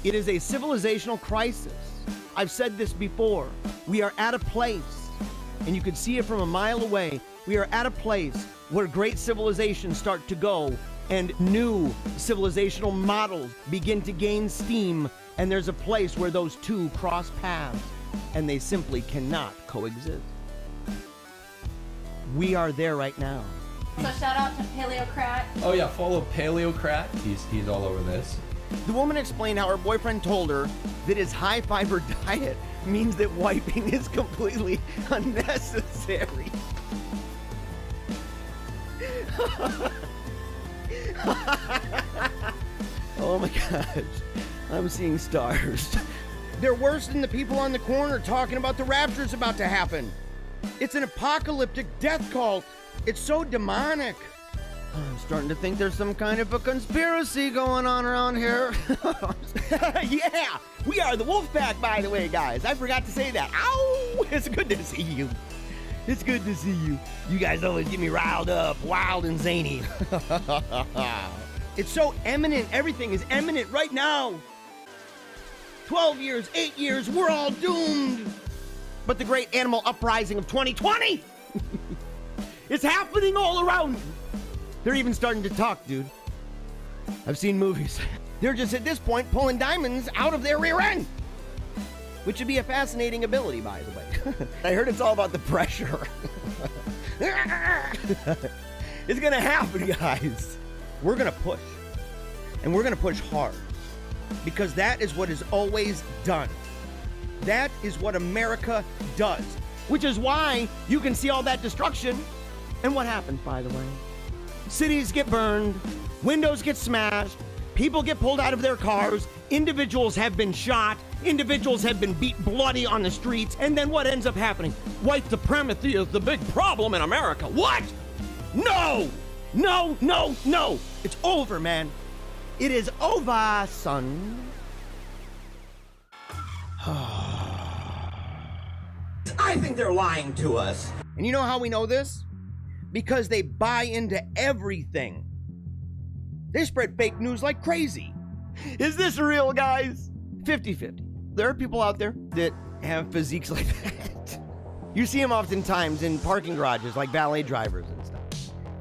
It is a civilizational crisis. I've said this before. We are at a place, and you can see it from a mile away, we are at a place where great civilizations start to go and new civilizational models begin to gain steam, and there's a place where those two cross paths, and they simply cannot coexist. We are there right now. So shout out to Paleocrat. Oh yeah, follow Paleocrat. He's all over this. The woman explained how her boyfriend told her that his high fiber diet means that wiping is completely unnecessary. Oh my gosh, I'm seeing stars. They're worse than the people on the corner talking about the rapture's about to happen. It's an apocalyptic death cult. It's so demonic. I'm starting to think there's some kind of a conspiracy going on around here. Yeah, we are the Wolfpack, by the way, guys. I forgot to say that. Ow! It's good to see you. It's good to see you. You guys always get me riled up, wild and zany. It's so imminent. Everything is imminent right now. 12 years, 8 years, we're all doomed. But the great animal uprising of 2020 is happening all around. They're even starting to talk, dude. I've seen movies. They're just at this point pulling diamonds out of their rear end, which would be a fascinating ability, by the way. I heard it's all about the pressure. It's gonna happen, guys. We're gonna push, and we're gonna push hard, because that is what is always done. That is what America does, which is why you can see all that destruction. And what happens, by the way? Cities get burned, windows get smashed, people get pulled out of their cars, individuals have been shot, individuals have been beat bloody on the streets, and then what ends up happening? White supremacy is the big problem in America. What? No! No, no, no! It's over, man. It is over, son. I think they're lying to us. And you know how we know this? Because they buy into everything. They spread fake news like crazy. Is this real, guys? 50-50. There are people out there that have physiques like that. You see them oftentimes in parking garages like valet drivers and stuff.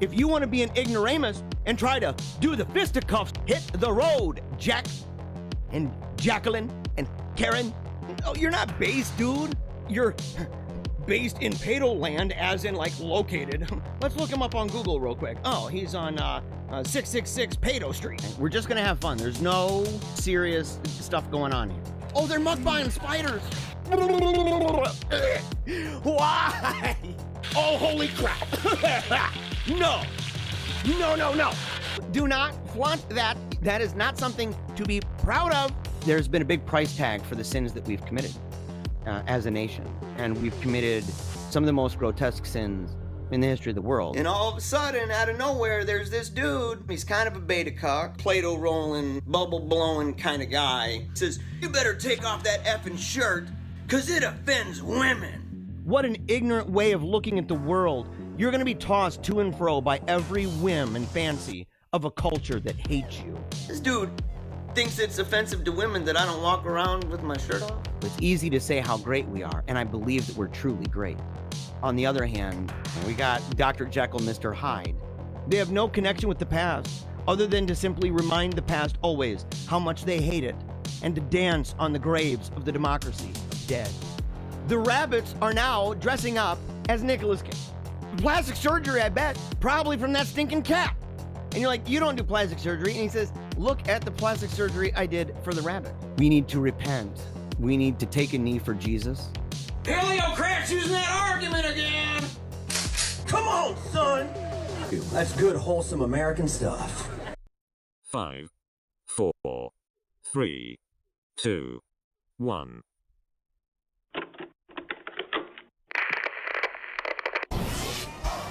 If you want to be an ignoramus and try to do the fisticuffs, hit the road, Jack and Jacqueline and Karen. Oh, you're not based, dude. You're based in Pato land, as in like located. Let's look him up on Google real quick. Oh, he's on 666 Pato Street. We're just gonna have fun. There's no serious stuff going on here. Oh, they're mukbang spiders. Why? Oh, holy crap. No. No, no, no. Do not flaunt that. That is not something to be proud of. There's been a big price tag for the sins that we've committed as a nation. And we've committed some of the most grotesque sins in the history of the world. And all of a sudden, out of nowhere, there's this dude. He's kind of a beta cock, Play-Doh rolling, bubble blowing kind of guy. Says, you better take off that effing shirt, cause it offends women. What an ignorant way of looking at the world. You're gonna be tossed to and fro by every whim and fancy of a culture that hates you. This dude thinks it's offensive to women that I don't walk around with my shirt off. It's easy to say how great we are, and I believe that we're truly great. On the other hand, we got Dr. Jekyll, Mr. Hyde. They have no connection with the past, other than to simply remind the past always how much they hate it, and to dance on the graves of the democracy dead. The rabbits are now dressing up as Nicolas Cage. Plastic surgery, I bet, probably from that stinking cat. And you're like, you don't do plastic surgery. And he says, look at the plastic surgery I did for the rabbit. We need to repent. We need to take a knee for Jesus. Paleocrat's using that argument again. Come on, son. That's good, wholesome American stuff. 5, 4, 3, 2, 1.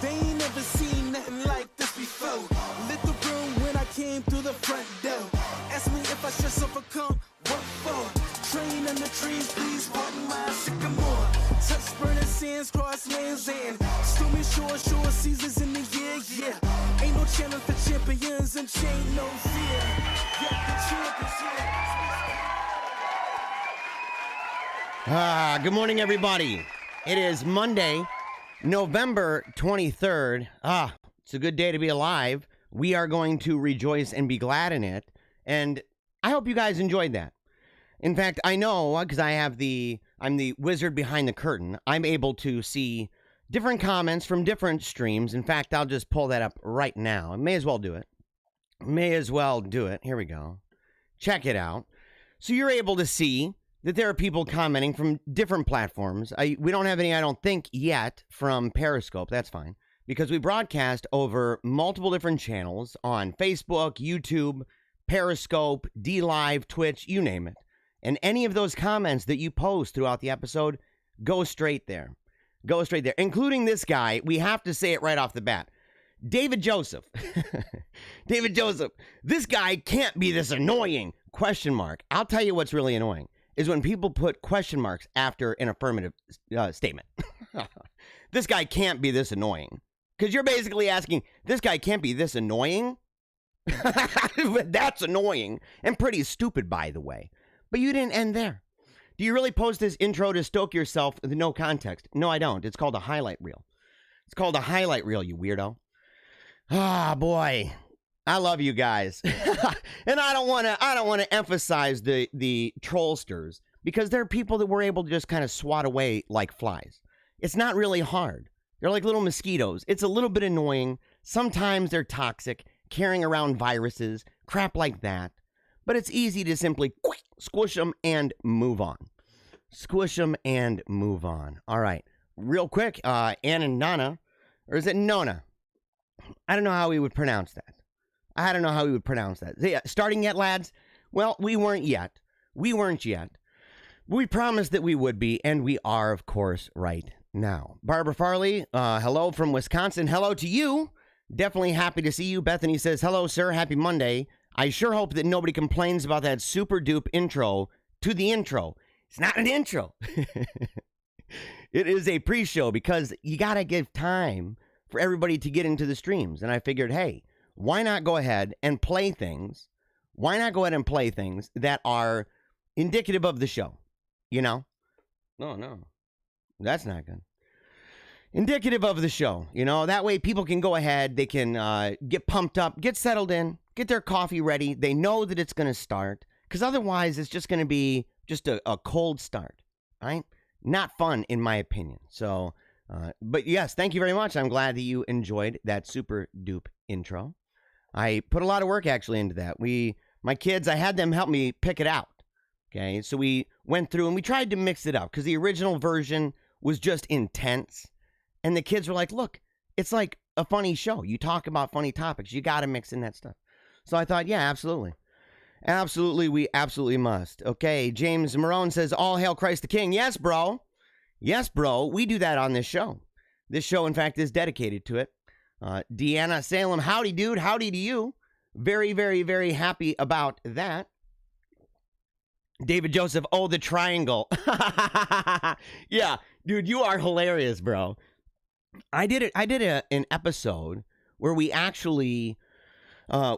They ain't never seen nothing like this before. Lit the room when I came through the front door. Ask me if I should overcome. What for? Train in the trees, please pardon my sycamore. Touch burning sands, cross lands, and stormy shore seasons in the year, yeah. Ain't no challenge for champions and chain no fear. Yeah, the champions, yeah. Good morning, everybody. It is Monday, November 23rd. It's a good day to be alive. We are going to rejoice and be glad in it. And I hope you guys enjoyed that. In fact, I know because I'm the wizard behind the curtain. I'm able to see different comments from different streams. In fact, I'll just pull that up right now. I may as well do it. Here we go. Check it out. So you're able to see that there are people commenting from different platforms. We don't have any, I don't think, yet from Periscope. That's fine. Because we broadcast over multiple different channels on Facebook, YouTube, Periscope, DLive, Twitch, you name it. And any of those comments that you post throughout the episode, go straight there. Go straight there. Including this guy, we have to say it right off the bat. David Joseph. David Joseph. This guy can't be this annoying. ? I'll tell you what's really annoying is when people put question marks after an affirmative statement. This guy can't be this annoying. Because you're basically asking, this guy can't be this annoying? That's annoying. And pretty stupid, by the way. But you didn't end there. Do you really post this intro to stoke yourself with no context? No, I don't. It's called a highlight reel. It's called a highlight reel, you weirdo. Boy. I love you guys. And I don't want to emphasize the trollsters because there are people that we're able to just kind of swat away like flies. It's not really hard. They're like little mosquitoes. It's a little bit annoying. Sometimes they're toxic, carrying around viruses, crap like that. But it's easy to simply squish them and move on. Squish them and move on. All right. Real quick, Ann and Nana, or is it Nona? I don't know how we would pronounce that. Yeah, starting yet, lads? Well, we weren't yet. We promised that we would be, and we are, of course, right now. Barbara Farley, hello from Wisconsin. Hello to you. Definitely happy to see you. Bethany says, hello, sir. Happy Monday. I sure hope that nobody complains about that super dupe intro to the intro. It's not an intro. It is a pre-show because you got to give time for everybody to get into the streams. And I figured, hey, why not go ahead and play things? Why not go ahead and play things that are indicative of the show? You know? No. That's not good. Indicative of the show. You know, that way people can go ahead. They can get pumped up, get settled in, get their coffee ready. They know that it's going to start. Because otherwise, it's just going to be just a cold start. Right? Not fun, in my opinion. So, but yes, thank you very much. I'm glad that you enjoyed that super dupe intro. I put a lot of work actually into that. My kids, I had them help me pick it out. Okay, so we went through and we tried to mix it up because the original version was just intense. And the kids were like, look, it's like a funny show. You talk about funny topics. You got to mix in that stuff. So I thought, yeah, absolutely. Absolutely, we absolutely must. Okay, James Marone says, all hail Christ the King. Yes, bro. Yes, bro. We do that on this show. This show, in fact, is dedicated to it. Deanna Salem, howdy, dude. Howdy to you. Very, very, very happy about that. David Joseph, oh, the triangle. Yeah, dude, you are hilarious, bro. I did an episode where we actually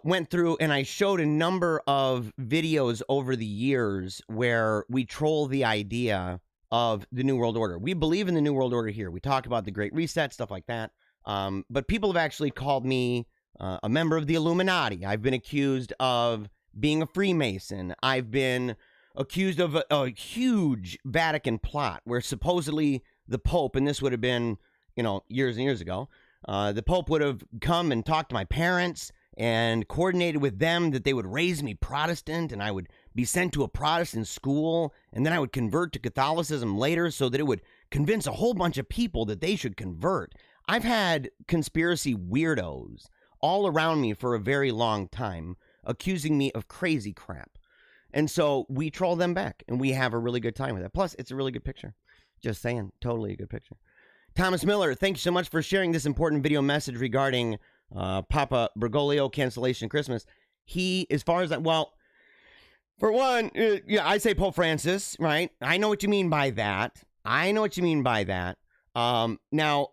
went through and I showed a number of videos over the years where we troll the idea of the New World Order. We believe in the New World Order here. We talk about the Great Reset, stuff like that. But people have actually called me a member of the Illuminati. I've been accused of being a Freemason. I've been accused of a huge Vatican plot where supposedly the Pope, and this would have been, years and years ago, the Pope would have come and talked to my parents and coordinated with them that they would raise me Protestant and I would be sent to a Protestant school and then I would convert to Catholicism later so that it would convince a whole bunch of people that they should convert. I've had conspiracy weirdos all around me for a very long time accusing me of crazy crap. And so we troll them back and we have a really good time with it. Plus, it's a really good picture. Just saying, totally a good picture. Thomas Miller, thank you so much for sharing this important video message regarding Papa Bergoglio cancellation Christmas. He, as far as that, well, for one, I say Pope Francis, right? I know what you mean by that. Now,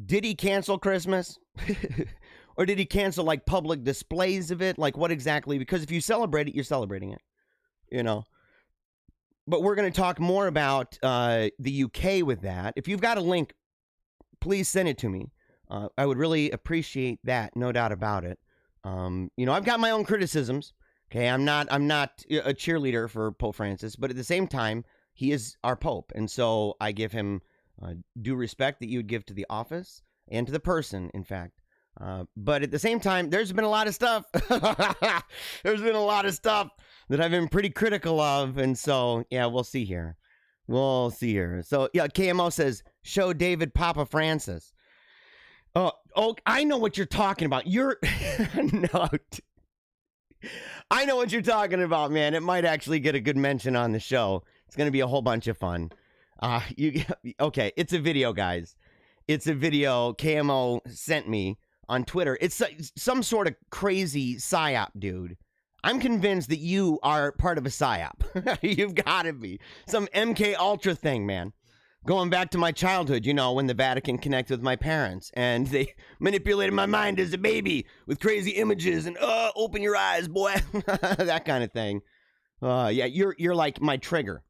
did he cancel Christmas? Or did he cancel like public displays of it? Like what exactly? Because if you celebrate it, you're celebrating it. But we're going to talk more about the UK with that. If you've got a link, please send it to me. I would really appreciate that, no doubt about it. I've got my own criticisms. Okay, I'm not a cheerleader for Pope Francis, but at the same time, he is our Pope, and so I give him due respect that you would give to the office and to the person, in fact. But at the same time, there's been a lot of stuff. There's been a lot of stuff that I've been pretty critical of, and so yeah, we'll see here. We'll see here. So yeah, KMO says, "Show David Papa Francis." Oh, I know what you're talking about. You're no. I know what you're talking about, man. It might actually get a good mention on the show. It's going to be a whole bunch of fun. Okay, it's a video, guys. It's a video KMO sent me on Twitter. It's some sort of crazy psyop, dude. I'm convinced that you are part of a psyop. You've got to be. Some MK Ultra thing, man. Going back to my childhood, when the Vatican connected with my parents and they manipulated my mind as a baby with crazy images and open your eyes, boy. That kind of thing. Yeah, you're like my trigger.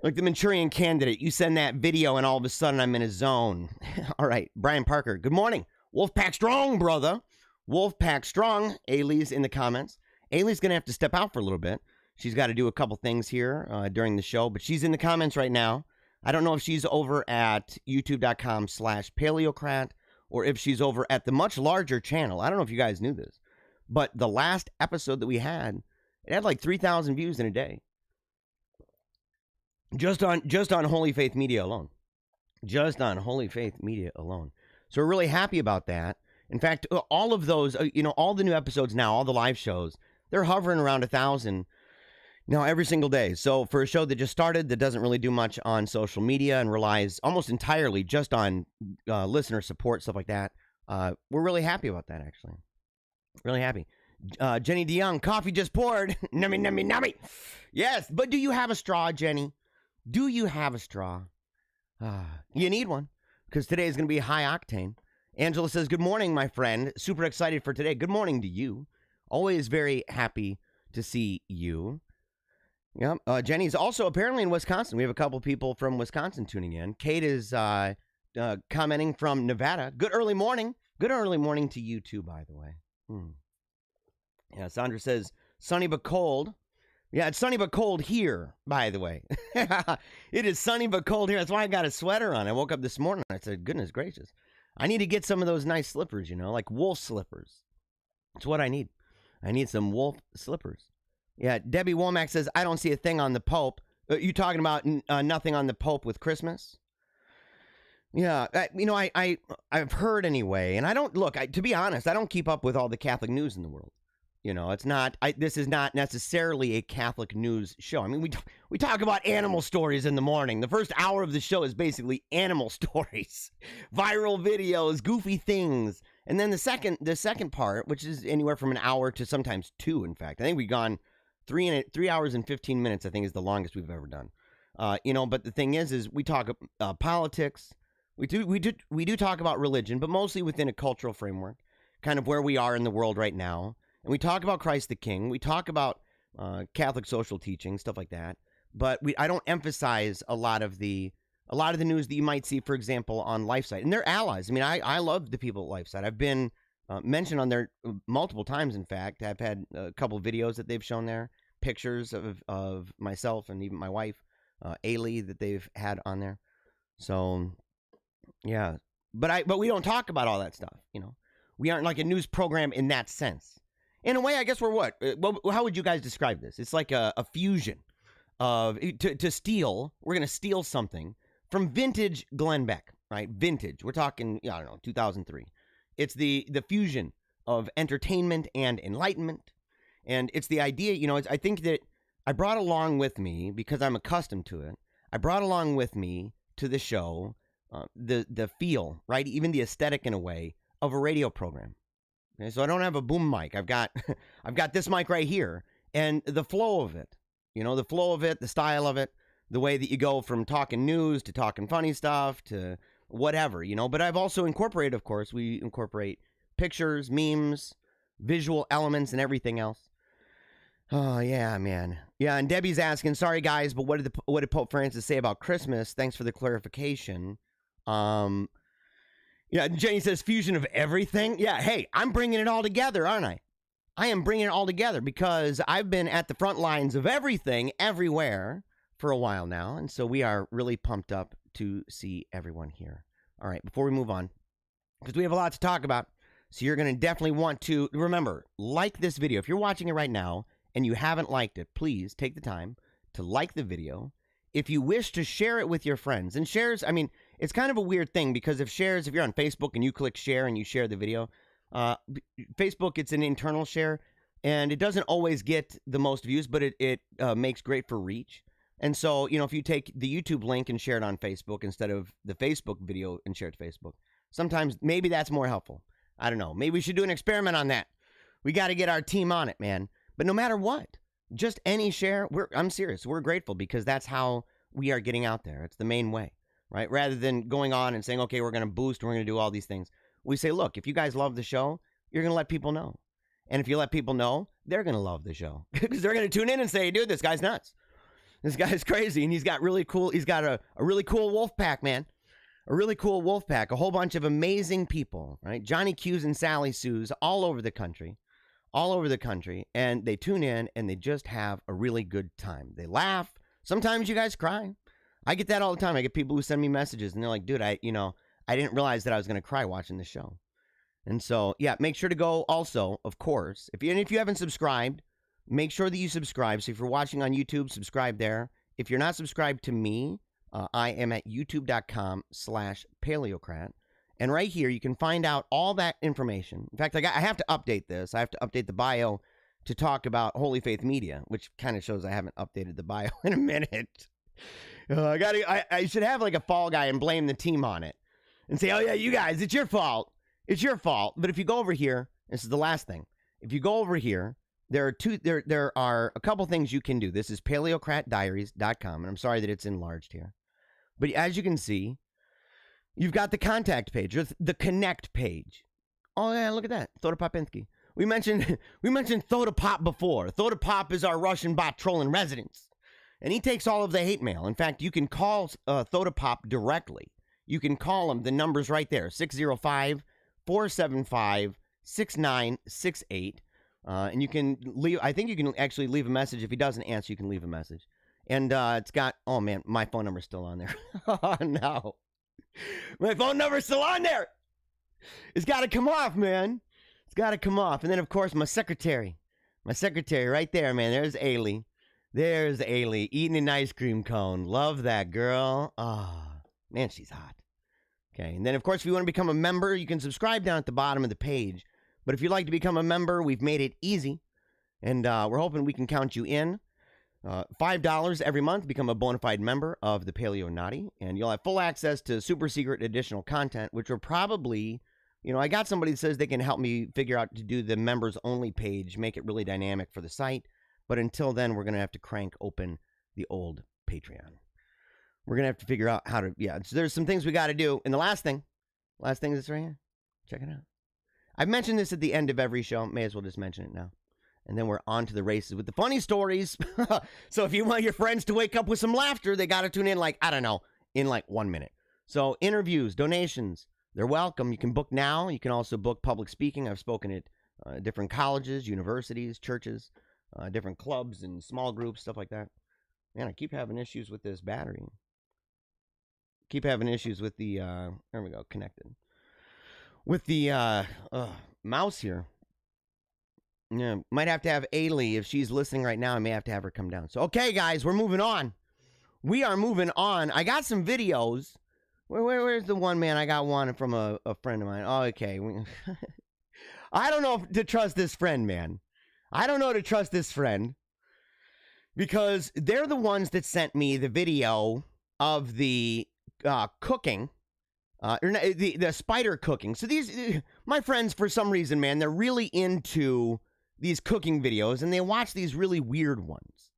Like the Manchurian Candidate. You send that video and all of a sudden I'm in a zone. All right, Brian Parker, good morning. Wolfpack strong, brother. Wolfpack strong. Ailey's in the comments. Ailey's going to have to step out for a little bit. She's got to do a couple things here during the show, but she's in the comments right now. I don't know if she's over at youtube.com/paleocrat or if she's over at the much larger channel. I don't know if you guys knew this, but the last episode that we had, it had like 3,000 views in a day. Just on Holy Faith Media alone. Just on Holy Faith Media alone. So we're really happy about that. In fact, all of those, all the new episodes now, all the live shows, they're hovering around 1,000 now every single day. So for a show that just started, that doesn't really do much on social media and relies almost entirely just on listener support, stuff like that, we're really happy about that, actually. Really happy. Jenny DeYoung, coffee just poured. Nummy, nummy, nummy. Yes, but do you have a straw, Jenny? Do you have a straw? You need one, because today is going to be high octane. Angela says, good morning, my friend. Super excited for today. Good morning to you. Always very happy to see you. Yeah, Jenny's also apparently in Wisconsin. We have a couple people from Wisconsin tuning in. Kate is commenting from Nevada. Good early morning. Good early morning to you too, by the way. Yeah, Sandra says, sunny but cold. Yeah, it's sunny but cold here, by the way. It is sunny but cold here. That's why I got a sweater on. I woke up this morning. I said, goodness gracious. I need to get some of those nice slippers, like wolf slippers. That's what I need. I need some wolf slippers. Yeah, Debbie Womack says, I don't see a thing on the Pope. You talking about nothing on the Pope with Christmas? Yeah, I've heard anyway, and I don't, look, to be honest, I don't keep up with all the Catholic news in the world. It's not, this is not necessarily a Catholic news show. I mean, we talk about animal stories in the morning. The first hour of the show is basically animal stories, viral videos, goofy things. And then the second part, which is anywhere from an hour to sometimes 2, in fact. I think we've gone 3 hours and 15 minutes, I think, is the longest we've ever done. But the thing is we talk politics. We do talk about religion, but mostly within a cultural framework, kind of where we are in the world right now. And we talk about Christ the King. We talk about Catholic social teaching, stuff like that. But I don't emphasize a lot of the news that you might see, for example, on LifeSite. And they're allies. I mean, I love the people at LifeSite. I've been mentioned on there multiple times, in fact. I've had a couple videos that they've shown there, pictures of myself and even my wife, Ailey, that they've had on there. So, yeah. But we don't talk about all that stuff, We aren't like a news program in that sense. In a way, I guess we're what? How would you guys describe this? It's like a fusion of, to steal, we're going to steal something from vintage Glenn Beck, right? Vintage. We're talking, 2003. It's the fusion of entertainment and enlightenment. And it's the idea, I think that I brought along with me, because I'm accustomed to it, I brought along with me to the show the feel, right? Even the aesthetic in a way of a radio program. Okay, so I don't have a boom mic. I've got this mic right here, and the flow of it, the flow of it, the style of it, the way that you go from talking news to talking funny stuff to whatever, But I've also incorporated, of course, we incorporate pictures, memes, visual elements, and everything else. Oh yeah, man. Yeah, and Debbie's asking, sorry guys, but what did Pope Francis say about Christmas? Thanks for the clarification. Yeah, Jenny says fusion of everything. Yeah, hey, I'm bringing it all together, aren't I? I am bringing it all together because I've been at the front lines of everything, everywhere for a while now, and so we are really pumped up to see everyone here. All right, before we move on, because we have a lot to talk about, so you're going to definitely want to, remember, like this video. If you're watching it right now and you haven't liked it, please take the time to like the video. If you wish to share it with your friends, and shares, I mean, it's kind of a weird thing because if you're on Facebook and you click share and you share the video, Facebook, it's an internal share and it doesn't always get the most views, but it makes great for reach. And so, if you take the YouTube link and share it on Facebook instead of the Facebook video and share it to Facebook, sometimes maybe that's more helpful. I don't know. Maybe we should do an experiment on that. We got to get our team on it, man. But no matter what, just any share, I'm serious. We're grateful because that's how we are getting out there. It's the main way, right? Rather than going on and saying, okay, we're going to boost, we're going to do all these things. We say, look, if you guys love the show, you're going to let people know. And if you let people know, they're going to love the show because they're going to tune in and say, dude, this guy's nuts. This guy's crazy. And he's got a really cool wolf pack, man. A really cool wolf pack. A whole bunch of amazing people, right? Johnny Q's and Sally Sue's all over the country. And they tune in and they just have a really good time. They laugh. Sometimes you guys cry. I get that all the time. I get people who send me messages and they're like, dude, I didn't realize that I was going to cry watching the show. And so, yeah, make sure to go also, of course. If you haven't subscribed, make sure that you subscribe. So if you're watching on YouTube, subscribe there. If you're not subscribed to me, I am at youtube.com/paleocrat. And right here, you can find out all that information. In fact, I have to update this. I have to update the bio to talk about Holy Faith Media, which kind of shows I haven't updated the bio in a minute. I should have like a fall guy and blame the team on it and say, oh yeah, you guys, it's your fault. It's your fault. But if you go over here, this is the last thing. If you go over here, there are a couple things you can do. This is paleocratdiaries.com, and I'm sorry that it's enlarged here. But as you can see, you've got the contact page, or the connect page. Oh yeah, look at that. Thoda Popinski. We mentioned Thoda Pop before. Thoda Pop is our Russian bot troll in residence. And he takes all of the hate mail. In fact, you can call Thoda Pop directly. You can call him. The number's right there, 605-475-6968. And you can leave, I think you can actually leave a message. If he doesn't answer, you can leave a message. And it's got, oh man, my phone number's still on there. Oh no. My phone number's still on there. It's got to come off, man. It's got to come off. And then, of course, my secretary right there, man. There's Ailey. There's Ailey eating an ice cream cone. Love that girl. Oh, man, she's hot. Okay. And then, of course, if you want to become a member, you can subscribe down at the bottom of the page. But if you'd like to become a member, we've made it easy. And we're hoping we can count you in. $5 every month, become a bona fide member of the Paleo Naughty, and you'll have full access to super secret additional content, which will probably, I got somebody that says they can help me figure out to do the members only page, make it really dynamic for the site. But until then, we're going to have to crank open the old Patreon. We're going to have to figure out how to, so there's some things we got to do. And the last thing is right here. Check it out. I've mentioned this at the end of every show. May as well just mention it now. And then we're on to the races with the funny stories. So if you want your friends to wake up with some laughter, they got to tune in in 1 minute. So interviews, donations, they're welcome. You can book now. You can also book public speaking. I've spoken at different colleges, universities, churches, different clubs and small groups, stuff like that. Man, I keep having issues with this battery. Keep having issues with the, there we go, connected. With the mouse here. Yeah, might have to have Ailey. If she's listening right now, I may have to have her come down. So, okay, guys, we're moving on. We are moving on. I got some videos. Where's the one, man? I got one from a friend of mine. Oh, okay. I don't know if to trust this friend, man. I don't know to trust this friend. Because they're the ones that sent me the video of the cooking. The spider cooking. So these, my friends, for some reason, man, they're really into these cooking videos, and they watch these really weird ones.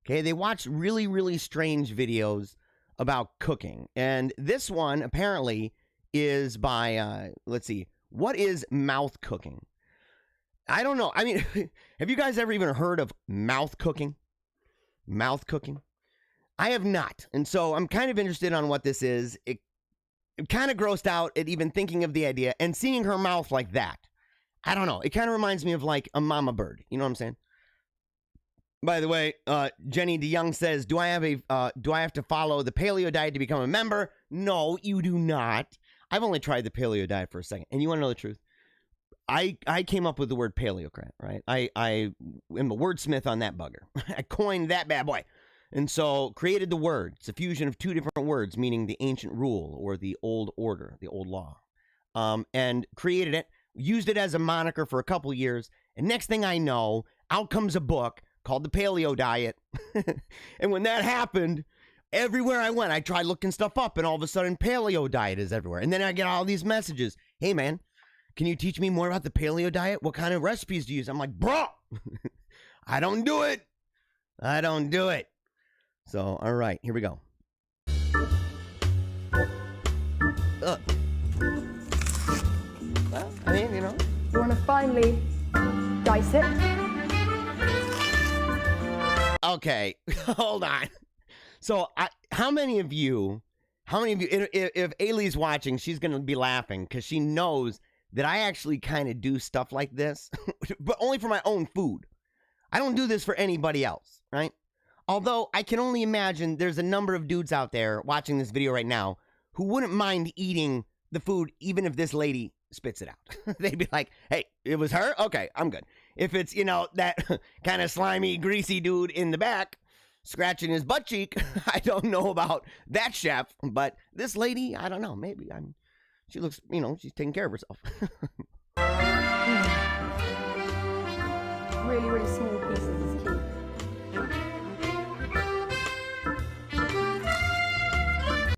Okay, they watch really, really strange videos about cooking. And this one, apparently, is by, let's see, what is mouth cooking? I don't know. I mean, have you guys ever even heard of mouth cooking? Mouth cooking? I have not. And so I'm kind of interested on what this is. It kind of grossed out at even thinking of the idea and seeing her mouth like that. I don't know. It kind of reminds me of like a mama bird. You know what I'm saying? By the way, Jenny DeYoung says, do I have to follow the paleo diet to become a member? No, you do not. I've only tried the paleo diet for a second. And you want to know the truth? I came up with the word paleocrat, right? I am a wordsmith on that bugger. I coined that bad boy. And so created the word. It's a fusion of two different words, meaning the ancient rule or the old order, the old law. And created it, used it as a moniker for a couple years. And next thing I know, out comes a book called The Paleo Diet. And when that happened, everywhere I went, I tried looking stuff up, and all of a sudden paleo diet is everywhere. And then I get all these messages. Hey, man, can you teach me more about the paleo diet? What kind of recipes do you use? I'm like, bro, I don't do it. I don't do it. So, all right, here we go. Well, I mean, you know. You want to finally dice it? Okay, hold on. So, how many of you, if Ailey's watching, she's going to be laughing because she knows that I actually kind of do stuff like this, but only for my own food. I don't do this for anybody else, right? Although I can only imagine there's a number of dudes out there watching this video right now who wouldn't mind eating the food even if this lady spits it out. They'd be like, hey, it was her? Okay, I'm good. If it's, you know, that kind of slimy, greasy dude in the back scratching his butt cheek, I don't know about that chef, but this lady, I don't know, maybe she looks, you know, she's taking care of herself. Really, really small pieces is key.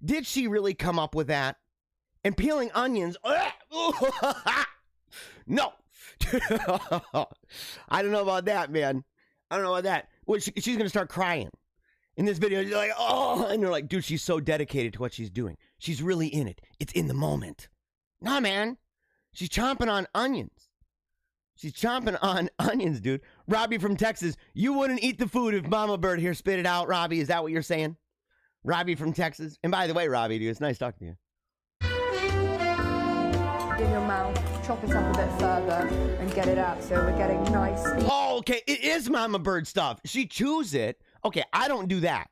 Did she really come up with that? And peeling onions, no. I don't know about that, man. I don't know about that. Well, she's going to start crying. In this video, you're like, oh, and they're like, dude, she's so dedicated to what she's doing. She's really in it. It's in the moment. Nah, man. She's chomping on onions. She's chomping on onions, dude. Robbie from Texas, you wouldn't eat the food if Mama Bird here spit it out, Robbie. Is that what you're saying? Robbie from Texas. And by the way, Robbie, dude, it's nice talking to you. In your mouth, chop it up a bit further and get it out so we're getting nice. Oh, okay. It is Mama Bird stuff. She chews it. Okay, I don't do that.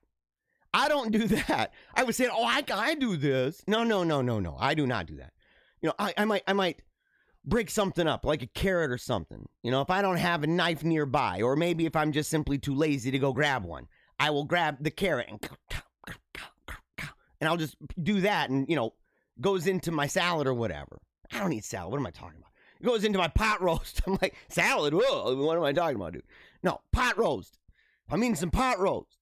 I don't do that. I was saying, oh, I do this. No. I do not do that. You know, I might break something up, like a carrot or something. You know, if I don't have a knife nearby, or maybe if I'm just simply too lazy to go grab one, I will grab the carrot and I'll just do that, and, you know, goes into my salad or whatever. I don't eat salad. What am I talking about? It goes into my pot roast. I'm like, salad? Whoa, what am I talking about, dude? No, pot roast. I'm eating some pot roast,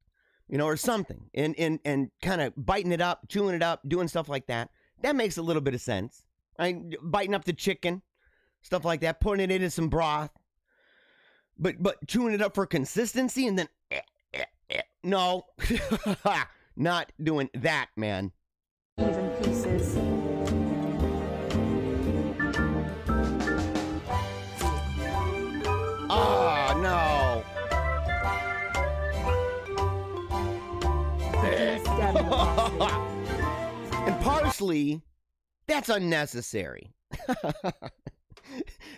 you know, or something, and kind of biting it up, chewing it up, doing stuff like that. That makes a little bit of sense. Biting up the chicken, stuff like that, putting it into some broth, but chewing it up for consistency, and then no, not doing that, man. Even pieces. Oh, no. And parsley, that's unnecessary.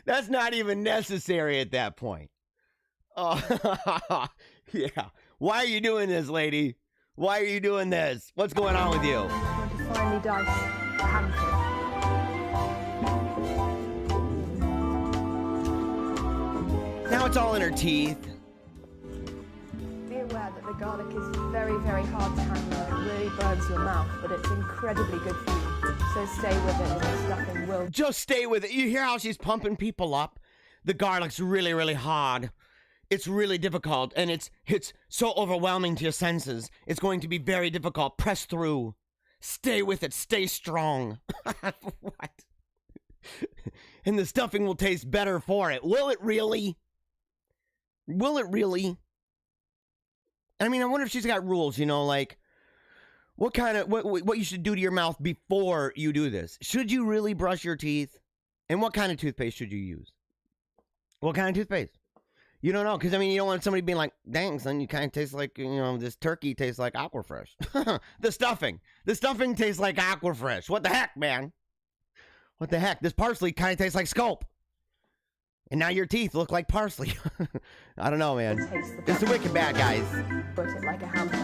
That's not even necessary at that point. Oh, yeah. Why are you doing this, lady? Why are you doing this? What's going on with you? I'm going to finally dice a handful. Now it's all in her teeth. Be aware that the garlic is very, very hard to handle. It really burns your mouth, but it's incredibly good for you. So stay with it, and the stuffing will. Just stay with it. You hear how she's pumping people up? The garlic's really, really hard. It's really difficult, and it's so overwhelming to your senses. It's going to be very difficult. Press through. Stay with it. Stay strong. What? And the stuffing will taste better for it. Will it really? Will it really? I mean, I wonder if she's got rules, you know, like what you should do to your mouth before you do this. Should you really brush your teeth? And what kind of toothpaste should you use? What kind of toothpaste? You don't know, because I mean, you don't want somebody being like, dang, son, you kind of taste like, this turkey tastes like Aquafresh. The stuffing tastes like Aquafresh. What the heck, man? What the heck? This parsley kind of tastes like Sculpt. And now your teeth look like parsley. I don't know, man. It's the wicked bad, guys. Put it like a hamburger.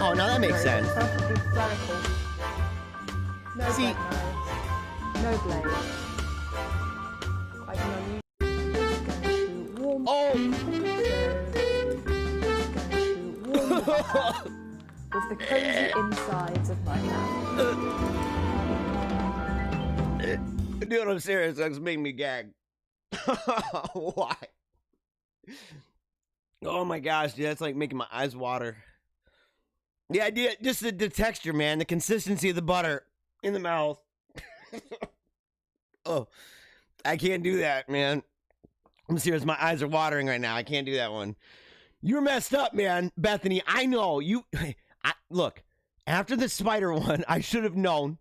Oh, now that makes sense. Perfectly spherical. No See- bread knives. No blade. Quite an unusual. It's going to warm. Oh! With the cozy insides of my mouth. Dude, I'm serious. That's making me gag. Why? Oh my gosh, dude, that's like making my eyes water. The idea, just the texture, man, the consistency of the butter in the mouth. Oh, I can't do that, man. I'm serious. My eyes are watering right now. I can't do that one. You're messed up, man, Bethany. I know you. Look, after the spider one, I should have known.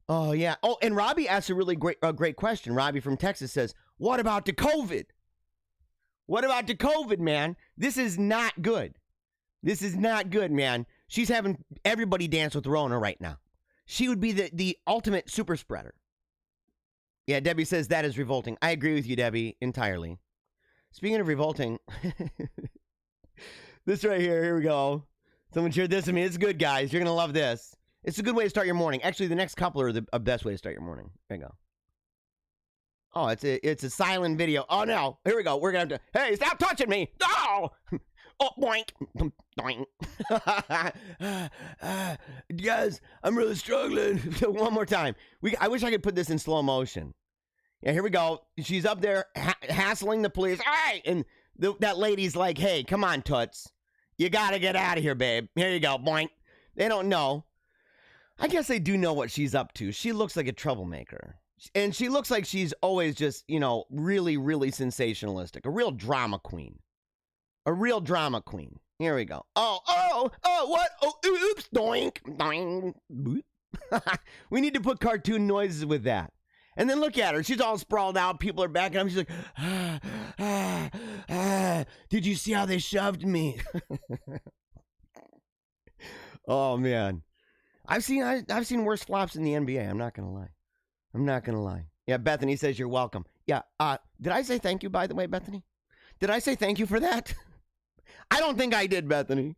Oh yeah. Oh, and Robbie asked a really great question. Robbie from Texas says, "What about the COVID? What about the COVID, man? This is not good. This is not good, man. She's having everybody dance with Rona right now. She would be the ultimate super spreader." Yeah, Debbie says that is revolting. I agree with you, Debbie, entirely. Speaking of revolting, this right here we go. Someone shared this with me. It's good, guys. You're going to love this. It's a good way to start your morning. Actually, the next couple are the best way to start your morning. There you go. Oh, it's a silent video. Oh, no. Here we go. We're going to have to... Hey, stop touching me. Oh! Oh, boink. Doink. Guys, I'm really struggling. One more time. I wish I could put this in slow motion. Yeah, here we go. She's up there hassling the police. All right. And that lady's like, hey, come on, Toots. You got to get out of here, babe. Here you go. Boink. They don't know. I guess they do know what she's up to. She looks like a troublemaker. And she looks like she's always just, really, really sensationalistic. A real drama queen. Here we go. Oh, what? Oh, oops. Doink. Doink. Boop. We need to put cartoon noises with that. And then look at her. She's all sprawled out. People are backing up. She's like, did you see how they shoved me? Oh, man. I've seen worse flops in the NBA. I'm not gonna lie. Yeah, Bethany says you're welcome. Yeah. Did I say thank you, by the way, Bethany? Did I say thank you for that? I don't think I did, Bethany.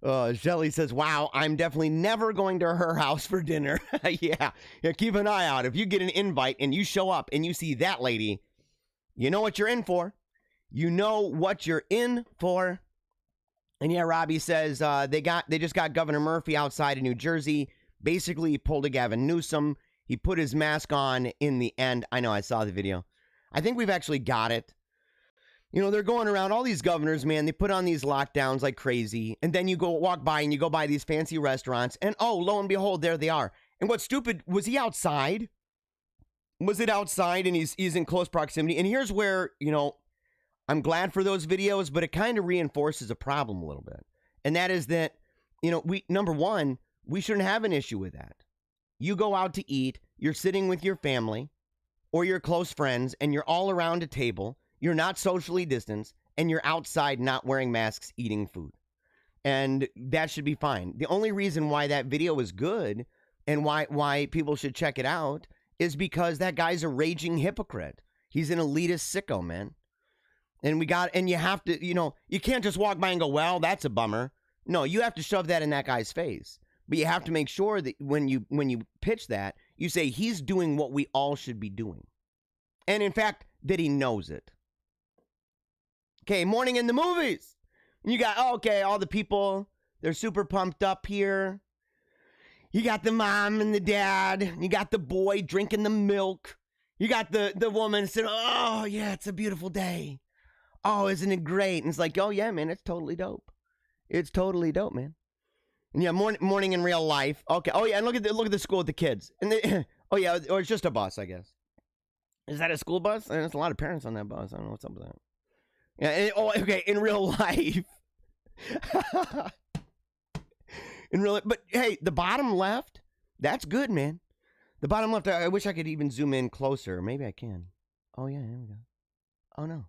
Shelly says, wow, I'm definitely never going to her house for dinner. Yeah, keep an eye out. If you get an invite and you show up and you see that lady, you know what you're in for. And yeah, Robbie says they just got Governor Murphy outside of New Jersey. Basically, he pulled a Gavin Newsom. He put his mask on in the end. I know, I saw the video. I think we've actually got it. They're going around, all these governors, man, they put on these lockdowns like crazy. And then you walk by and you go by these fancy restaurants. And oh, lo and behold, there they are. And what's stupid, was he outside? Was it outside and he's in close proximity? And here's where, I'm glad for those videos, but it kind of reinforces a problem a little bit. And that is that, number one, we shouldn't have an issue with that. You go out to eat, you're sitting with your family or your close friends, and you're all around a table. You're not socially distanced, and you're outside not wearing masks, eating food. And that should be fine. The only reason why that video is good and why people should check it out is because that guy's a raging hypocrite. He's an elitist sicko, man. And you have to, you can't just walk by and go, well, that's a bummer. No, you have to shove that in that guy's face. But you have to make sure that when you pitch that, you say he's doing what we all should be doing. And in fact, that he knows it. Okay, morning in the movies. You got, all the people, they're super pumped up here. You got the mom and the dad. You got the boy drinking the milk. You got the woman saying, oh, yeah, it's a beautiful day. Oh, isn't it great? And it's like, oh, yeah, man, it's totally dope. It's totally dope, man. And yeah, morning in real life. Okay. Oh, yeah, and look at the school with the kids. And they, oh, yeah, or it's just a bus, I guess. Is that a school bus? And there's a lot of parents on that bus. I don't know what's up with that. Yeah. Okay. In real life. But hey, the bottom left, that's good, man. The bottom left, I wish I could even zoom in closer. Maybe I can. Oh, yeah, there we go. Oh, no.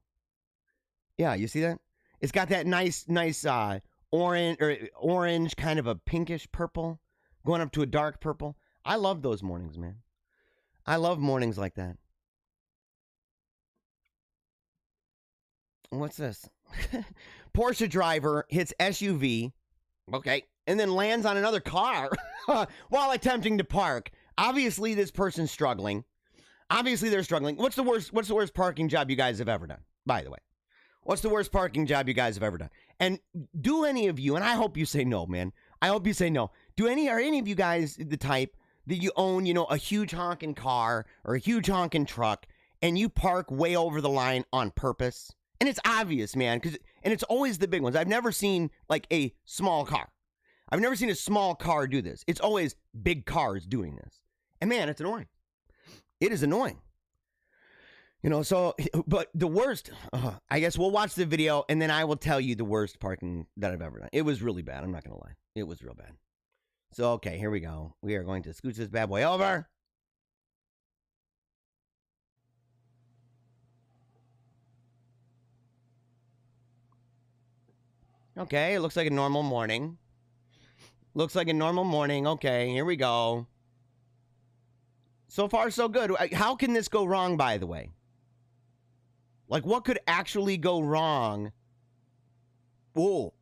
Yeah, you see that? It's got that nice orange, kind of a pinkish purple, going up to a dark purple. I love those mornings, man. I love mornings like that. What's this? Porsche driver hits SUV, okay, and then lands on another car while attempting to park. Obviously, this person's struggling. Obviously, they're struggling. What's the worst parking job you guys have ever done, by the way? What's the worst parking job you guys have ever done? And do any of you, and I hope you say no, man. I hope you say no. Are any of you guys the type that you own, a huge honking car or a huge honking truck, and you park way over the line on purpose? And it's obvious, man, and it's always the big ones. I've never seen, like, a small car. I've never seen a small car do this. It's always big cars doing this. And, man, it's annoying. It is annoying. But the worst, I guess we'll watch the video, and then I will tell you the worst parking that I've ever done. It was really bad. I'm not going to lie. It was real bad. So, okay, here we go. We are going to scooch this bad boy over. Okay, it looks like a normal morning. Looks like a normal morning. Okay, here we go. So far, so good. How can this go wrong, by the way? Like, what could actually go wrong? Oh,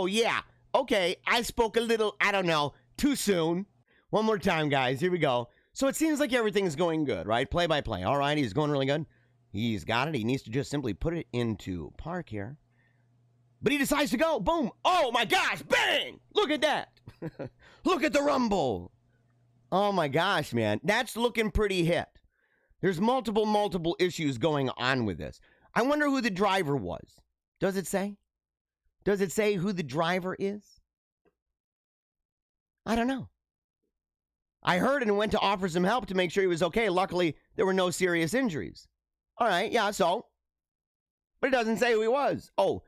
yeah. Okay, I spoke a little, I don't know, too soon. One more time, guys. Here we go. So it seems like everything's going good, right? Play by play. All right, he's going really good. He's got it. He needs to just simply put it into park here. But he decides to go. Boom. Oh, my gosh. Bang. Look at that. Look at the rumble. Oh, my gosh, man. That's looking pretty hit. There's multiple issues going on with this. I wonder who the driver was. Does it say? Does it say who the driver is? I don't know. I heard and went to offer some help to make sure he was okay. Luckily, there were no serious injuries. All right, yeah, so. But it doesn't say who he was. Oh,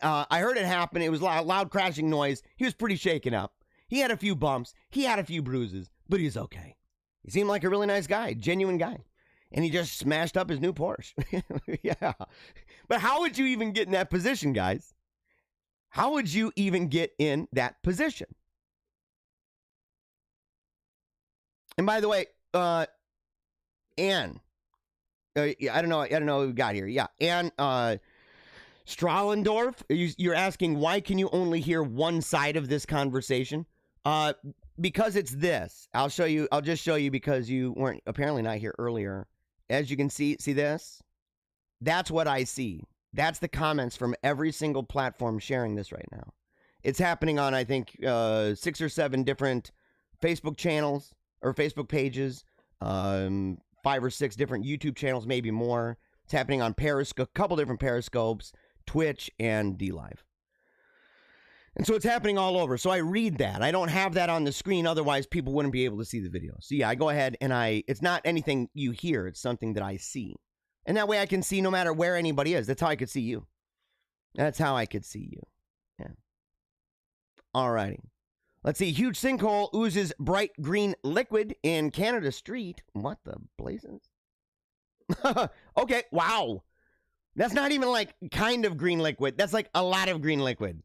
I heard it happen. It was loud crashing noise. He was pretty shaken up. He had a few bumps. He had a few bruises, but he's okay. He seemed like a really nice guy, genuine guy. And he just smashed up his new Porsche. Yeah. But how would you even get in that position, guys? How would you even get in that position? And by the way, Ann, I don't know who we got here. Yeah, Ann Stralendorf, you're asking why can you only hear one side of this conversation? Because it's this. I'll just show you because you weren't apparently not here earlier. As you can see this? That's what I see. That's the comments from every single platform sharing this right now. It's happening on, I think, 6 or 7 different Facebook channels or Facebook pages, 5 or 6 different YouTube channels, maybe more. It's happening on Periscope, a couple different Periscopes, Twitch, and DLive. And so it's happening all over. So I read that. I don't have that on the screen. Otherwise, people wouldn't be able to see the video. So yeah, I go ahead and it's not anything you hear. It's something that I see. And that way I can see no matter where anybody is. That's how I could see you. That's how I could see you. Yeah. All righty. Let's see. Huge sinkhole oozes bright green liquid in Canada Street. What the blazes? Okay. Wow. That's not even like kind of green liquid. That's like a lot of green liquid.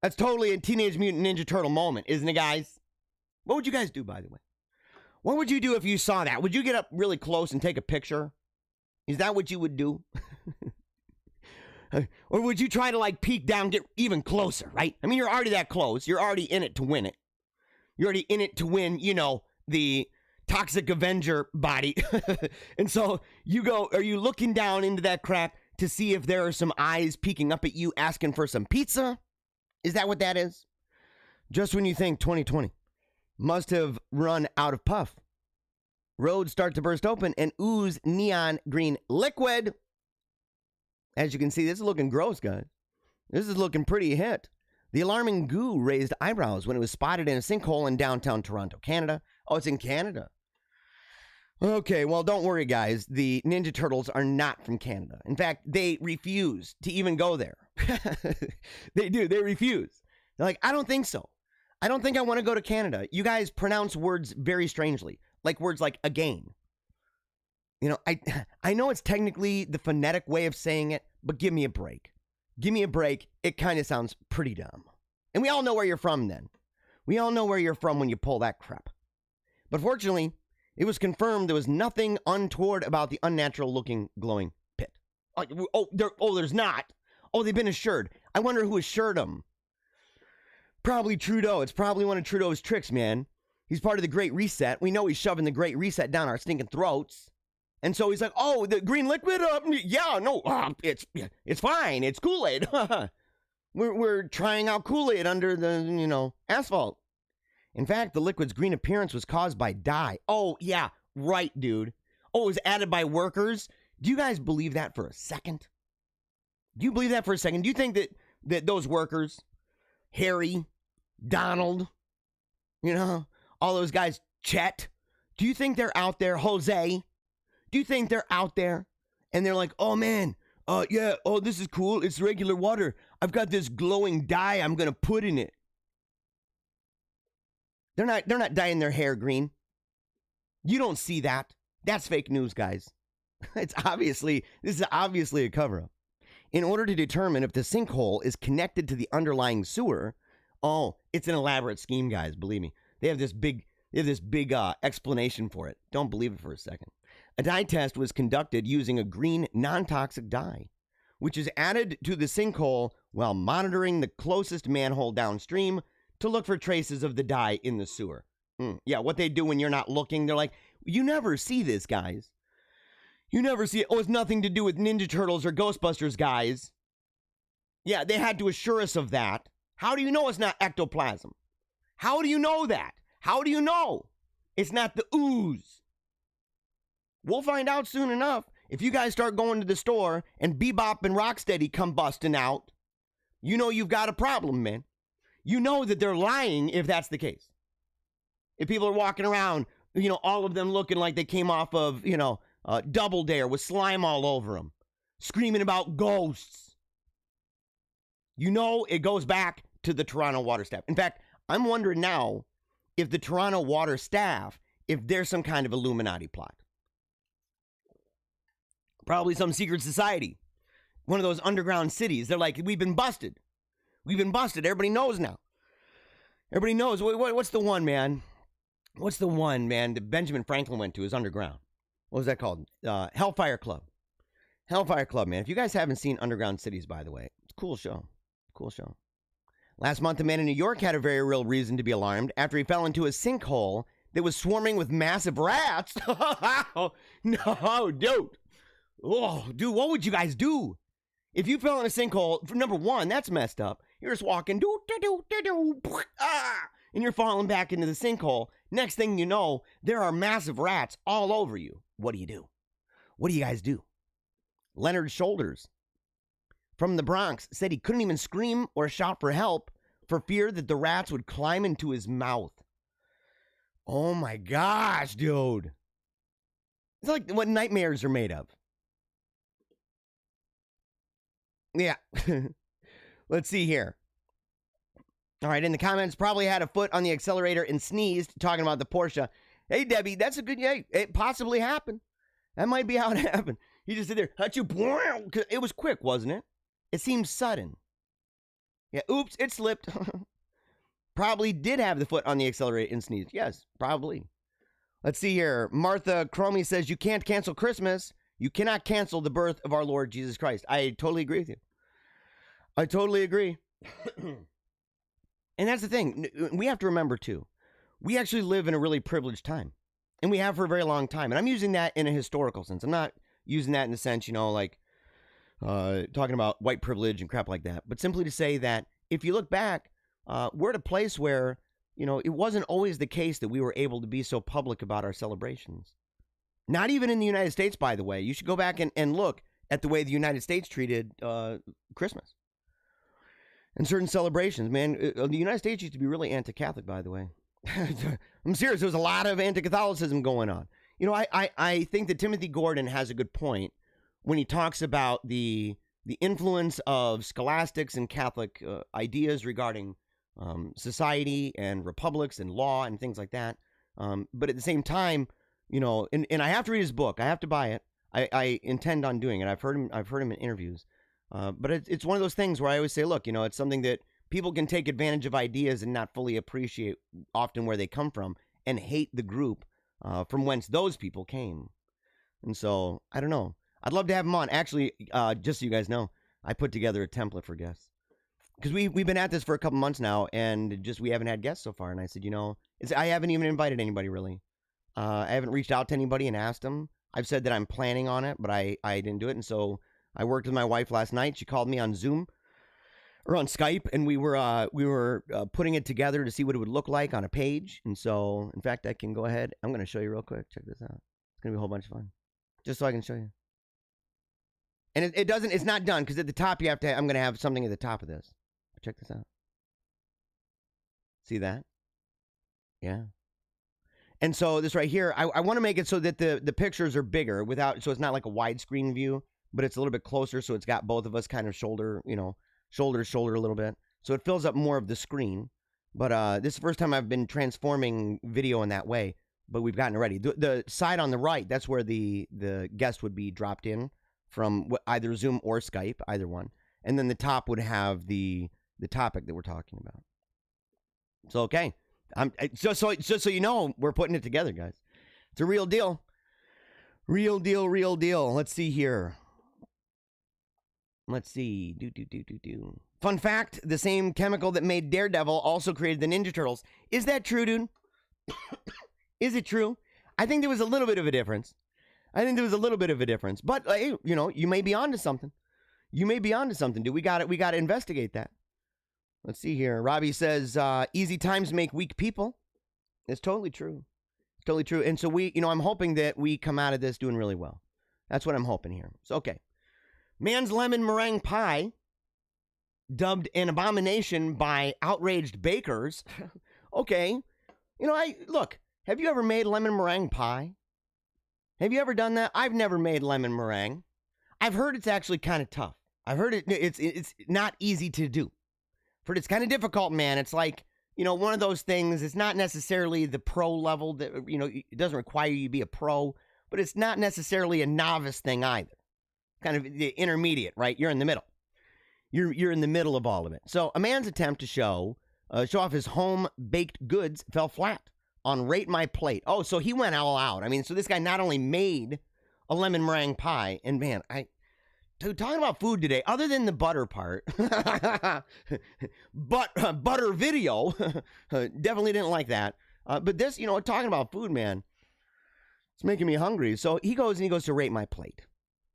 That's totally a Teenage Mutant Ninja Turtle moment, isn't it, guys? What would you guys do, by the way? What would you do if you saw that? Would you get up really close and take a picture? Is that what you would do? Or would you try to, like, peek down, get even closer, right? I mean, you're already that close. You're already in it to win it. You're already in it to win, the Toxic Avenger body. And so are you looking down into that crack to see if there are some eyes peeking up at you asking for some pizza? Is that what that is? Just when you think 2020 must have run out of puff, roads start to burst open and ooze neon green liquid. As you can see, this is looking gross, guys. This is looking pretty hit. The alarming goo raised eyebrows when it was spotted in a sinkhole in downtown Toronto, Canada. Oh, it's in Canada. Okay, well, don't worry, guys. The Ninja Turtles are not from Canada. In fact, they refuse to even go there. They do. They refuse. They're like, I don't think so. I don't think I want to go to Canada. You guys pronounce words very strangely, like words like again. You know, I know it's technically the phonetic way of saying it, but give me a break. Give me a break. It kind of sounds pretty dumb. And we all know where you're from then. We all know where you're from when you pull that crap. But fortunately, it was confirmed there was nothing untoward about the unnatural looking glowing pit. There's not. Oh, they've been assured. I wonder who assured them. Probably Trudeau. It's probably one of Trudeau's tricks, man. He's part of the Great Reset. We know he's shoving the Great Reset down our stinking throats. And so he's like, oh, the green liquid? It's fine. It's Kool-Aid. we're trying out Kool-Aid under the, asphalt. In fact, the liquid's green appearance was caused by dye. Oh, yeah, right, dude. Oh, it was added by workers? Do you guys believe that for a second? Do you believe that for a second? Do you think that those workers, Harry, Donald, all those guys, Chet, do you think they're out there, Jose? Do you think they're out there and they're like, oh, man, this is cool. It's regular water. I've got this glowing dye I'm going to put in it. They're not dyeing their hair green. You don't see that. That's fake news, guys. This is obviously a cover-up. In order to determine if the sinkhole is connected to the underlying sewer, it's an elaborate scheme, guys. Believe me. They have this big explanation for it. Don't believe it for a second. A dye test was conducted using a green non-toxic dye, which is added to the sinkhole while monitoring the closest manhole downstream to look for traces of the dye in the sewer. Yeah, what they do when you're not looking, they're like, you never see this, guys. You never see it. Oh, it's nothing to do with Ninja Turtles or Ghostbusters, guys. Yeah, they had to assure us of that. How do you know it's not ectoplasm? How do you know that? How do you know it's not the ooze? We'll find out soon enough. If you guys start going to the store and Bebop and Rocksteady come busting out, you know you've got a problem, man. You know that they're lying if that's the case. If people are walking around, all of them looking like they came off of, Double Dare with slime all over them, screaming about ghosts. It goes back to the Toronto water staff. In fact, I'm wondering now if the Toronto water staff, if there's some kind of Illuminati plot. Probably some secret society. One of those underground cities. They're like, we've been busted. We've been busted. Everybody knows now. Everybody knows. What's the one, man? What's the one, man, that Benjamin Franklin went to? Is underground. What was that called? Hellfire Club. Hellfire Club, man. If you guys haven't seen Underground Cities, by the way, it's a cool show. Cool show. Last month, a man in New York had a very real reason to be alarmed after he fell into a sinkhole that was swarming with massive rats. No, dude. Oh, dude, what would you guys do? If you fell in a sinkhole, for number one, that's messed up. You're just walking, and you're falling back into the sinkhole. Next thing you know, there are massive rats all over you. What do you do? What do you guys do? Leonard Shoulders from the Bronx said he couldn't even scream or shout for help for fear that the rats would climb into his mouth. Oh my gosh, dude. It's like what nightmares are made of. Yeah. Let's see here. All right, in the comments, probably had a foot on the accelerator and sneezed, talking about the Porsche. Hey, Debbie, that's a good, it possibly happened. That might be how it happened. He just did there, it was quick, wasn't it? It seemed sudden. Yeah, oops, it slipped. Probably did have the foot on the accelerator and sneezed. Yes, probably. Let's see here. Martha Cromie says, you can't cancel Christmas. You cannot cancel the birth of our Lord Jesus Christ. I totally agree with you. I totally agree. And that's the thing. We have to remember, too. We actually live in a really privileged time. And we have for a very long time. And I'm using that in a historical sense. I'm not using that in the sense, talking about white privilege and crap like that. But simply to say that if you look back, we're at a place where, it wasn't always the case that we were able to be so public about our celebrations. Not even in the United States, by the way. You should go back and look at the way the United States treated Christmas. And certain celebrations, man. The United States used to be really anti-Catholic, by the way. I'm serious. There was a lot of anti-Catholicism going on. I think that Timothy Gordon has a good point when he talks about the influence of scholastics and Catholic ideas regarding society and republics and law and things like that. But at the same time, and I have to read his book. I have to buy it. I intend on doing it. I've heard him in interviews. But it's one of those things where I always say, look, it's something that people can take advantage of ideas and not fully appreciate often where they come from and hate the group from whence those people came. And so, I don't know. I'd love to have him on. Actually, just so you guys know, I put together a template for guests. Because we've been at this for a couple months now, and we haven't had guests so far. And I said, I haven't even invited anybody, really. I haven't reached out to anybody and asked them. I've said that I'm planning on it, but I didn't do it. And so I worked with my wife last night. She called me on Zoom or on Skype, and we were putting it together to see what it would look like on a page. And so, in fact, I can go ahead. I'm going to show you real quick. Check this out. It's going to be a whole bunch of fun. Just so I can show you. And it's not done, because at the top I'm going to have something at the top of this. Check this out. See that? Yeah. And so this right here, I want to make it so that the pictures are bigger so it's not like a widescreen view, but it's a little bit closer, so it's got both of us kind of shoulder to shoulder a little bit. So it fills up more of the screen. But this is the first time I've been transforming video in that way, but we've gotten it ready. The side on the right, that's where the guest would be dropped in from either Zoom or Skype, either one. And then the top would have the topic that we're talking about. So, okay. Just so you know, we're putting it together, guys. It's a real deal. Real deal. Let's see here. Let's see. Fun fact, the same chemical that made Daredevil also created the Ninja Turtles. Is that true, dude? Is it true? I think there was a little bit of a difference. But, hey, you may be onto something. Dude. We got to investigate that. Let's see here. Robbie says, easy times make weak people. It's totally true. And so I'm hoping that we come out of this doing really well. That's what I'm hoping here. So, okay. Man's lemon meringue pie, dubbed an abomination by outraged bakers. Okay. Look, have you ever made lemon meringue pie? Have you ever done that? I've never made lemon meringue. I've heard it's actually kind of tough. I've heard it's not easy to do. But it's kind of difficult, man. It's like, one of those things. It's not necessarily the pro level that, it doesn't require you to be a pro, but it's not necessarily a novice thing either. Kind of the intermediate, right? You're in the middle. You're in the middle of all of it. So a man's attempt to show off his home baked goods fell flat on Rate My Plate. Oh, so he went all out. I mean, so this guy not only made a lemon meringue pie, and man, Dude, talking about food today, other than the butter part, butter video, definitely didn't like that. But this, talking about food, man, it's making me hungry. So he goes to Rate My Plate.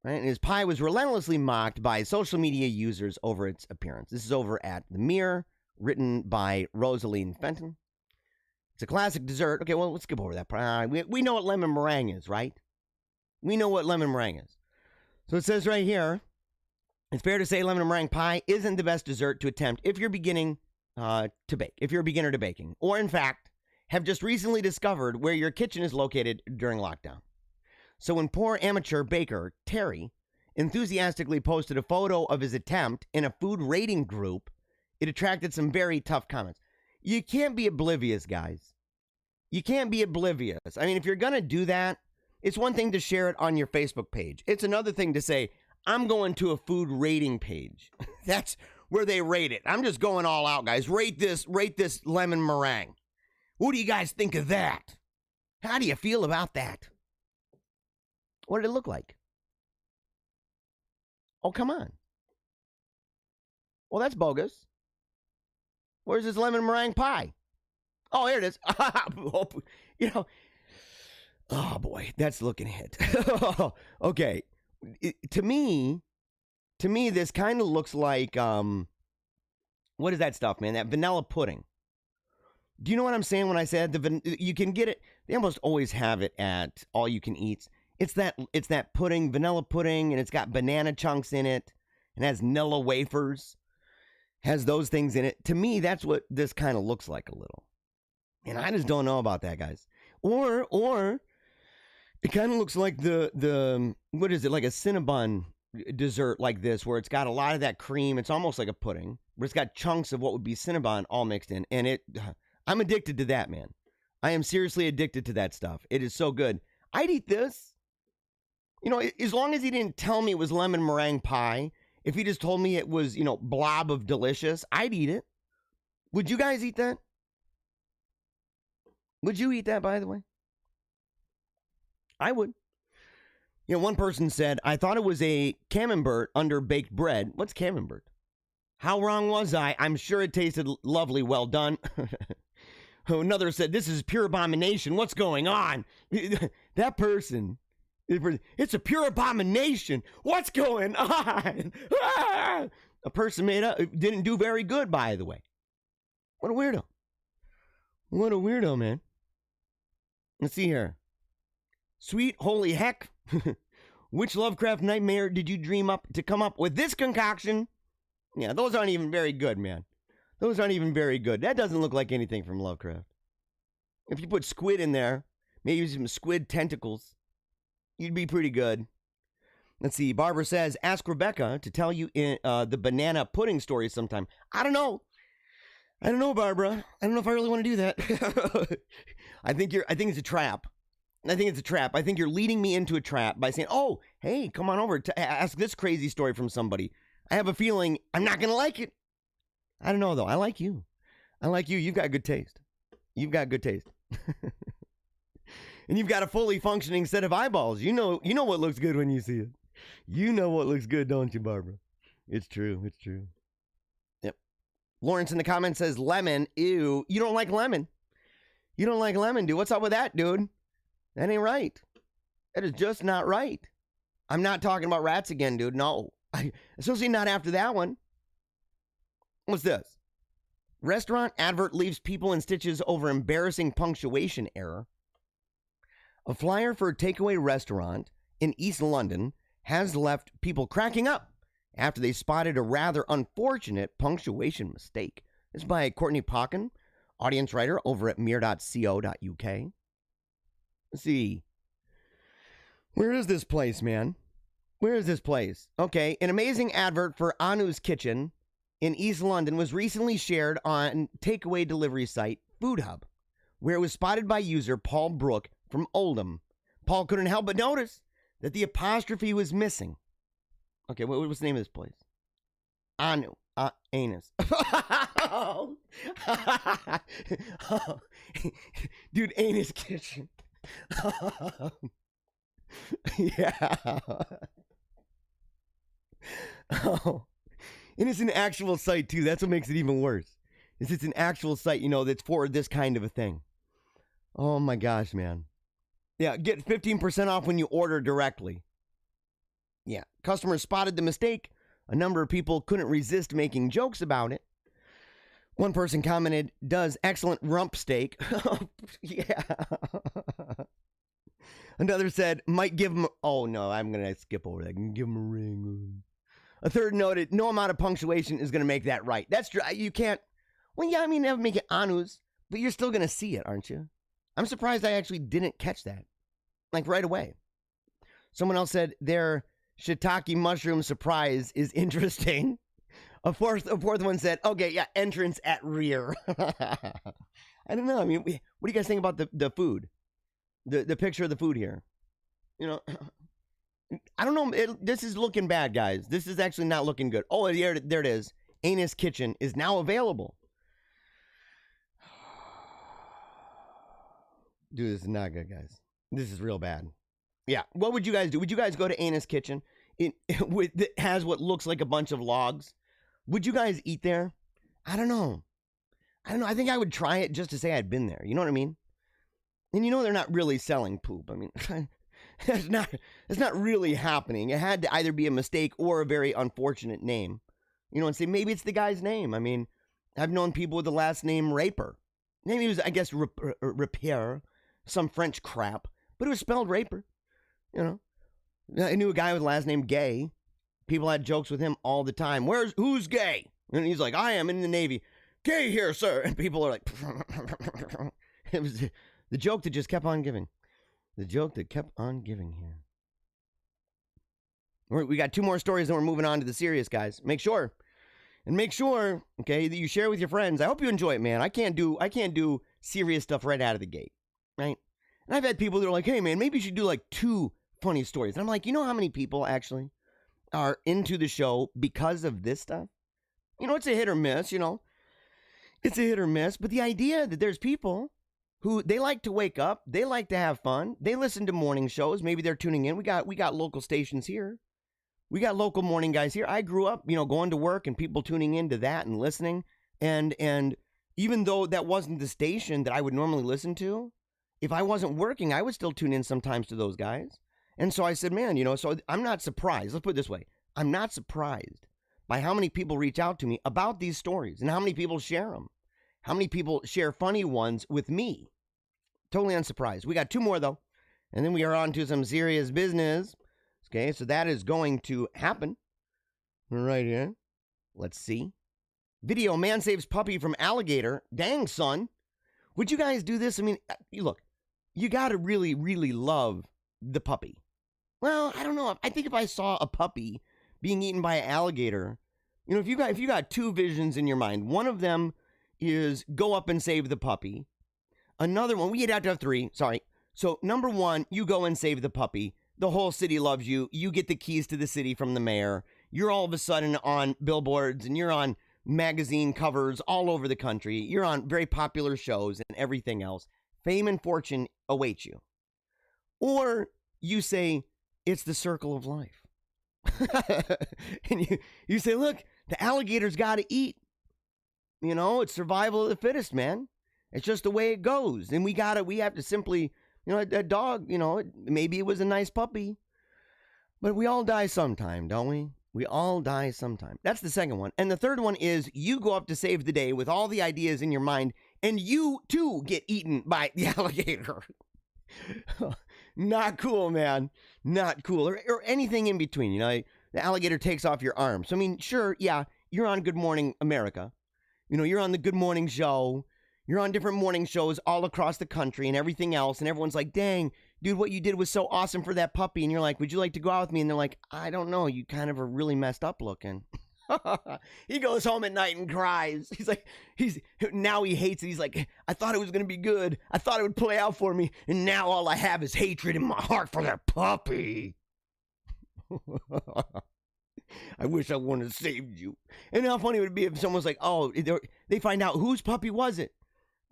Right? And his pie was relentlessly mocked by social media users over its appearance. This is over at The Mirror, written by Rosaline Fenton. It's a classic dessert. Okay, well, let's skip over that. We know what lemon meringue is, right? We know what lemon meringue is. So it says right here, it's fair to say lemon meringue pie isn't the best dessert to attempt if you're beginning to bake, if you're a beginner to baking, or in fact, have just recently discovered where your kitchen is located during lockdown. So when poor amateur baker Terry enthusiastically posted a photo of his attempt in a food rating group, it attracted some very tough comments. You can't be oblivious, guys. You can't be oblivious. I mean, if you're going to do that, it's one thing to share it on your Facebook page. It's another thing to say, I'm going to a food rating page. That's where they rate it. I'm just going all out, guys. Rate this lemon meringue. What do you guys think of that? How do you feel about that? What did it look like? Oh, come on. Well, that's bogus. Where's this lemon meringue pie? Oh, here it is. Oh boy, that's looking hit. Okay. To me, this kind of looks like, what is that stuff, man? That vanilla pudding. Do you know what I'm saying when I said you can get it? They almost always have it at All You Can Eats. It's that pudding, vanilla pudding, and it's got banana chunks in it, and has Nilla wafers, has those things in it. To me, that's what this kind of looks like a little. And I just don't know about that, guys. Or it kind of looks like the what is it, like a Cinnabon dessert like this, where it's got a lot of that cream. It's almost like a pudding. where it's got chunks of what would be Cinnabon all mixed in. And I'm addicted to that, man. I am seriously addicted to that stuff. It is so good. I'd eat this. You know, as long as he didn't tell me it was lemon meringue pie, if he just told me it was, blob of delicious, I'd eat it. Would you guys eat that? Would you eat that, by the way? I would. One person said, I thought it was a camembert under baked bread. What's camembert? How wrong was I? I'm sure it tasted lovely. Well done. Another said, this is pure abomination. What's going on? That person, it's a pure abomination. What's going on? A person didn't do very good, by the way. What a weirdo. What a weirdo, man. Let's see here. Sweet holy heck. Which Lovecraft nightmare did you dream up to come up with this concoction? Yeah, those aren't even very good, man. Those aren't even very good. That doesn't look like anything from Lovecraft. If you put squid in there, maybe some squid tentacles, you'd be pretty good. Let's see. Barbara says, ask Rebecca to tell you the banana pudding story sometime. I don't know. I don't know, Barbara. I don't know if I really want to do that. I think it's a trap. I think it's a trap. I think you're leading me into a trap by saying, oh, hey, come on over to ask this crazy story from somebody. I have a feeling I'm not going to like it. I don't know, though. I like you. I like you. You've got good taste. You've got good taste. And you've got a fully functioning set of eyeballs. You know what looks good when you see it. You know what looks good, don't you, Barbara? It's true. It's true. Yep. Lawrence in the comments says, lemon. Ew. You don't like lemon. You don't like lemon, dude. What's up with that, dude? That ain't right. That is just not right. I'm not talking about rats again, dude. No. Especially not after that one. What's this? Restaurant advert leaves people in stitches over embarrassing punctuation error. A flyer for a takeaway restaurant in East London has left people cracking up after they spotted a rather unfortunate punctuation mistake. This is by Courtney Pocken, audience writer over at mir.co.uk. Let's see. Where is this place, man? Where is this place? Okay, an amazing advert for Anu's Kitchen in East London was recently shared on takeaway delivery site Food Hub, where it was spotted by user Paul Brook from Oldham. Paul couldn't help but notice that the apostrophe was missing. Okay, what's the name of this place? Anu. Anus. Dude, Anus Kitchen. Yeah. Oh. And it's an actual site, too. That's what makes it even worse. It's an actual site, that's for this kind of a thing. Oh, my gosh, man. Yeah, get 15% off when you order directly. Yeah, customers spotted the mistake. A number of people couldn't resist making jokes about it. One person commented, does excellent rump steak. Yeah. Another said, might give him... Oh, no, I'm going to skip over that. Give him a ring. A third noted, no amount of punctuation is going to make that right. That's true. You can't... Well, yeah, never make it Anus, but you're still going to see it, aren't you? I'm surprised I actually didn't catch that. Like, right away. Someone else said, their shiitake mushroom surprise is interesting. A fourth one said, okay, yeah, entrance at rear. I don't know. What do you guys think about the food? The picture of the food here. I don't know. This is looking bad, guys. This is actually not looking good. Oh, there it is. Anus Kitchen is now available. Dude, this is not good, guys. This is real bad. Yeah. What would you guys do? Would you guys go to Anus Kitchen? It has what looks like a bunch of logs. Would you guys eat there? I don't know. I think I would try it just to say I'd been there. You know what I mean? And they're not really selling poop. That's not really happening. It had to either be a mistake or a very unfortunate name. And say maybe it's the guy's name. I've known people with the last name Raper. Maybe it was, I guess, Repair, some French crap, but it was spelled Raper. I knew a guy with the last name Gay. People had jokes with him all the time. Who's Gay? And he's like, I am in the Navy. Gay here, sir. And people are like, it was the joke that just kept on giving. The joke that kept on giving here. We got two more stories, and we're moving on to the serious, guys. Make sure And make sure, okay, that you share with your friends. I hope you enjoy it, man. I can't do serious stuff right out of the gate, right? And I've had people that are like, hey, man, maybe you should do like 2 funny stories. And I'm like, you know how many people actually are into the show because of this stuff? You know, it's a hit or miss, you know. It's a hit or miss. But the idea that there's people who, they like to wake up, they like to have fun, they listen to morning shows, maybe they're tuning in. We got local stations here. We got local morning guys here. I grew up, you know, going to work and people tuning into that and listening. And even though that wasn't the station that I would normally listen to, if I wasn't working, I would still tune in sometimes to those guys. And so I said, man, you know, so I'm not surprised. Let's put it this way. I'm not surprised by how many people reach out to me about these stories and how many people share them. How many people share funny ones with me. Totally unsurprised. We got 2 more, though. And then we are on to some serious business. Okay, so that is going to happen right here. Let's see. Video, man saves puppy from alligator. Dang, son. Would you guys do this? I mean, look, you got to really, really love the puppy. Well, I don't know. I think if I saw a puppy being eaten by an alligator, you know, if you got 2 visions in your mind, one of them is go up and save the puppy. Another one, we'd have to have 3, sorry. So number 1, you go and save the puppy. The whole city loves you. You get the keys to the city from the mayor. You're all of a sudden on billboards and you're on magazine covers all over the country. You're on very popular shows and everything else. Fame and fortune await you. Or you say, it's the circle of life. And you say, look, the alligator's got to eat. You know, it's survival of the fittest, man. It's just the way it goes. And we have to simply, you know, a dog, you know, maybe it was a nice puppy, but we all die sometime, don't we? We all die sometime. That's the second one. And the third one is you go up to save the day with all the ideas in your mind, and you too get eaten by the alligator. Not cool, man. Not cool. Or anything in between. You know, the alligator takes off your arm. So, I mean, sure, yeah, you're on Good Morning America. You know, you're on the Good Morning Show. You're on different morning shows all across the country and everything else. And everyone's like, dang, dude, what you did was so awesome for that puppy. And you're like, would you like to go out with me? And they're like, I don't know. You kind of are really messed up looking. He goes home at night and cries. He's like, now he hates it. He's like, I thought it was going to be good. I thought it would play out for me. And now all I have is hatred in my heart for that puppy. I wish I wouldn't have saved you. And how funny would it be if someone was like, oh, they find out whose puppy was it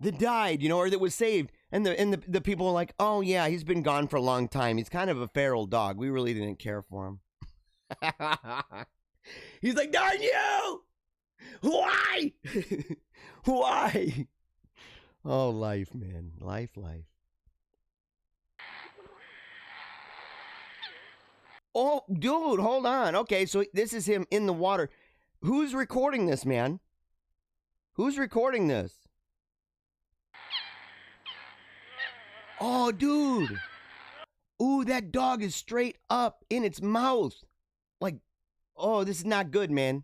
that died, you know, or that was saved. And the people are like, oh, yeah, he's been gone for a long time. He's kind of a feral dog. We really didn't care for him. He's like, darn you! Why? Why? Oh, life, man. Life. Oh, dude, hold on. Okay, so this is him in the water. Who's recording this, man? Who's recording this? Oh, dude. Ooh, that dog is straight up in its mouth. Like, oh, this is not good, man.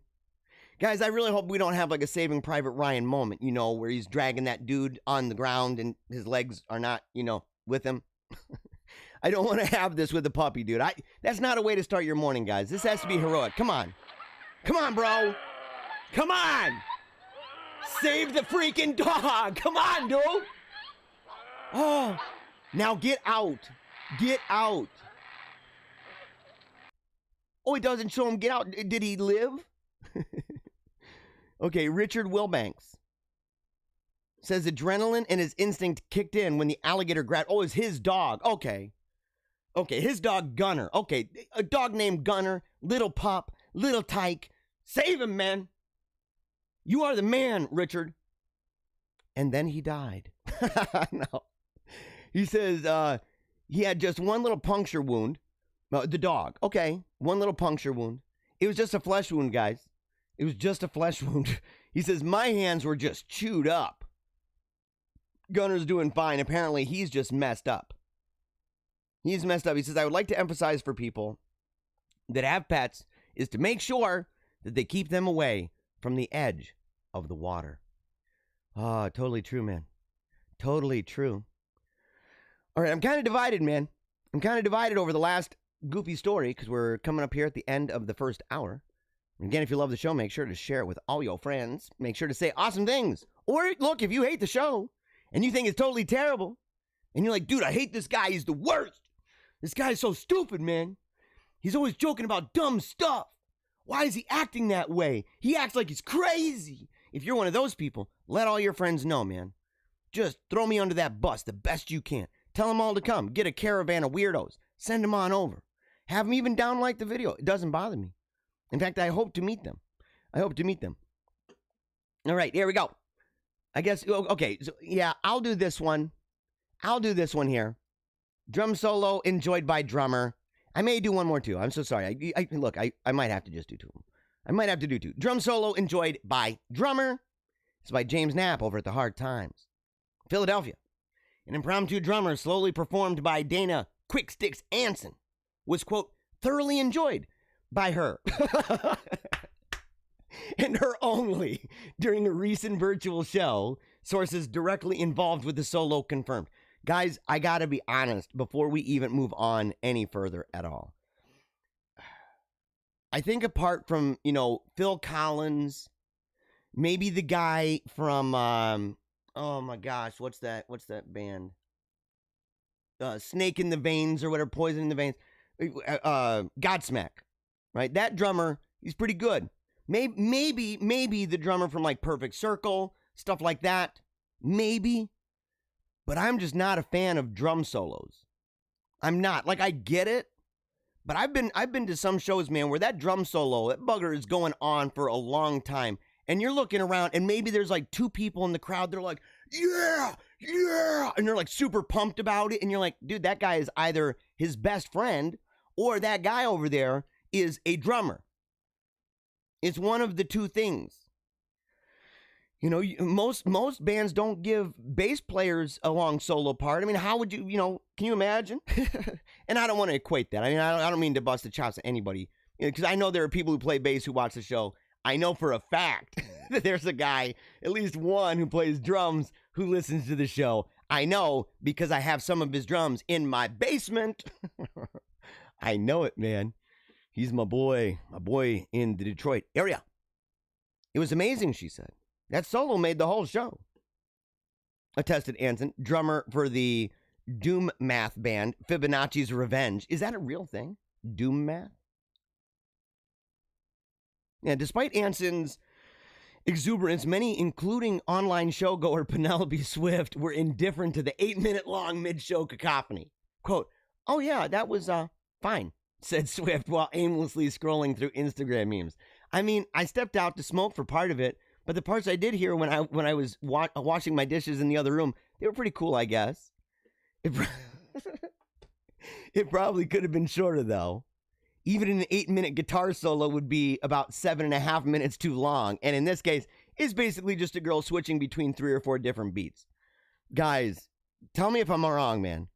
Guys, I really hope we don't have like a Saving Private Ryan moment, you know, where he's dragging that dude on the ground and his legs are not, you know, with him. I don't want to have this with the puppy, dude. That's not a way to start your morning, guys. This has to be heroic. Come on. Come on, bro. Come on. Save the freaking dog. Come on, dude. Oh, now get out. Get out. Oh, it doesn't show him get out. Did he live? Okay, Richard Wilbanks says adrenaline and his instinct kicked in when the alligator grabbed. Oh, it's his dog. Okay. Okay, his dog Gunner. Okay, a dog named Gunner, little pup, little tyke. Save him, man. You are the man, Richard. And then he died. No. He says he had just one little puncture wound. The dog. Okay, one little puncture wound. It was just a flesh wound, guys. It was just a flesh wound. He says, my hands were just chewed up. Gunner's doing fine. Apparently, he's just messed up. He's messed up. He says, I would like to emphasize for people that have pets is to make sure that they keep them away from the edge of the water. Ah, totally true, man. Totally true. All right, I'm kind of divided, man. I'm kind of divided over the last goofy story because we're coming up here at the end of the first hour. Again, if you love the show, make sure to share it with all your friends. Make sure to say awesome things. Or look, if you hate the show and you think it's totally terrible, and you're like, dude, I hate this guy. He's the worst. This guy is so stupid, man. He's always joking about dumb stuff. Why is he acting that way? He acts like he's crazy. If you're one of those people, let all your friends know, man. Just throw me under that bus the best you can. Tell them all to come. Get a caravan of weirdos. Send them on over. Have them even downlike the video. It doesn't bother me. In fact, I hope to meet them. All right, here we go. I guess, okay, so yeah, I'll do this one here. Drum solo enjoyed by drummer. I may do one more too. I'm so sorry. I might have to just do two. I might have to do two. Drum solo enjoyed by drummer. It's by James Knapp over at the Hard Times. Philadelphia. An impromptu drummer slowly performed by Dana Quicksticks Anson was, quote, thoroughly enjoyed by her. And her only during a recent virtual show. Sources directly involved with the solo confirmed. Guys, I gotta be honest before we even move on any further at all. I think apart from, Phil Collins, maybe the guy from, oh my gosh, what's that band? Snake in the Veins or whatever, Poison in the Veins. Godsmack, right? That drummer, he's pretty good. Maybe the drummer from like Perfect Circle, stuff like that. Maybe. But I'm just not a fan of drum solos. I'm not. Like, I get it. But I've been to some shows, man, where that drum solo, that bugger is going on for a long time. And you're looking around and maybe there's like two people in the crowd. They're like, yeah. And they're like super pumped about it. And you're like, dude, that guy is either his best friend or that guy over there is a drummer. It's one of the two things. Most bands don't give bass players a long solo part. I mean, how would you, can you imagine? And I don't want to equate that. I mean, I don't mean to bust the chops at anybody. Because I know there are people who play bass who watch the show. I know for a fact that there's a guy, at least one, who plays drums who listens to the show. I know because I have some of his drums in my basement. I know it, man. He's my boy in the Detroit area. It was amazing, she said. That solo made the whole show. Attested Anson, drummer for the Doom Math band, Fibonacci's Revenge. Is that a real thing? Doom Math? Yeah, despite Anson's exuberance, many, including online showgoer Penelope Swift, were indifferent to the 8-minute long mid-show cacophony. Quote, oh yeah, that was fine, said Swift while aimlessly scrolling through Instagram memes. I mean, I stepped out to smoke for part of it, but the parts I did hear when I was washing my dishes in the other room, they were pretty cool, I guess. It probably could have been shorter, though. Even an 8-minute guitar solo would be about 7.5 minutes too long, and in this case, it's basically just a girl switching between 3 or 4 different beats. Guys, tell me if I'm wrong, man.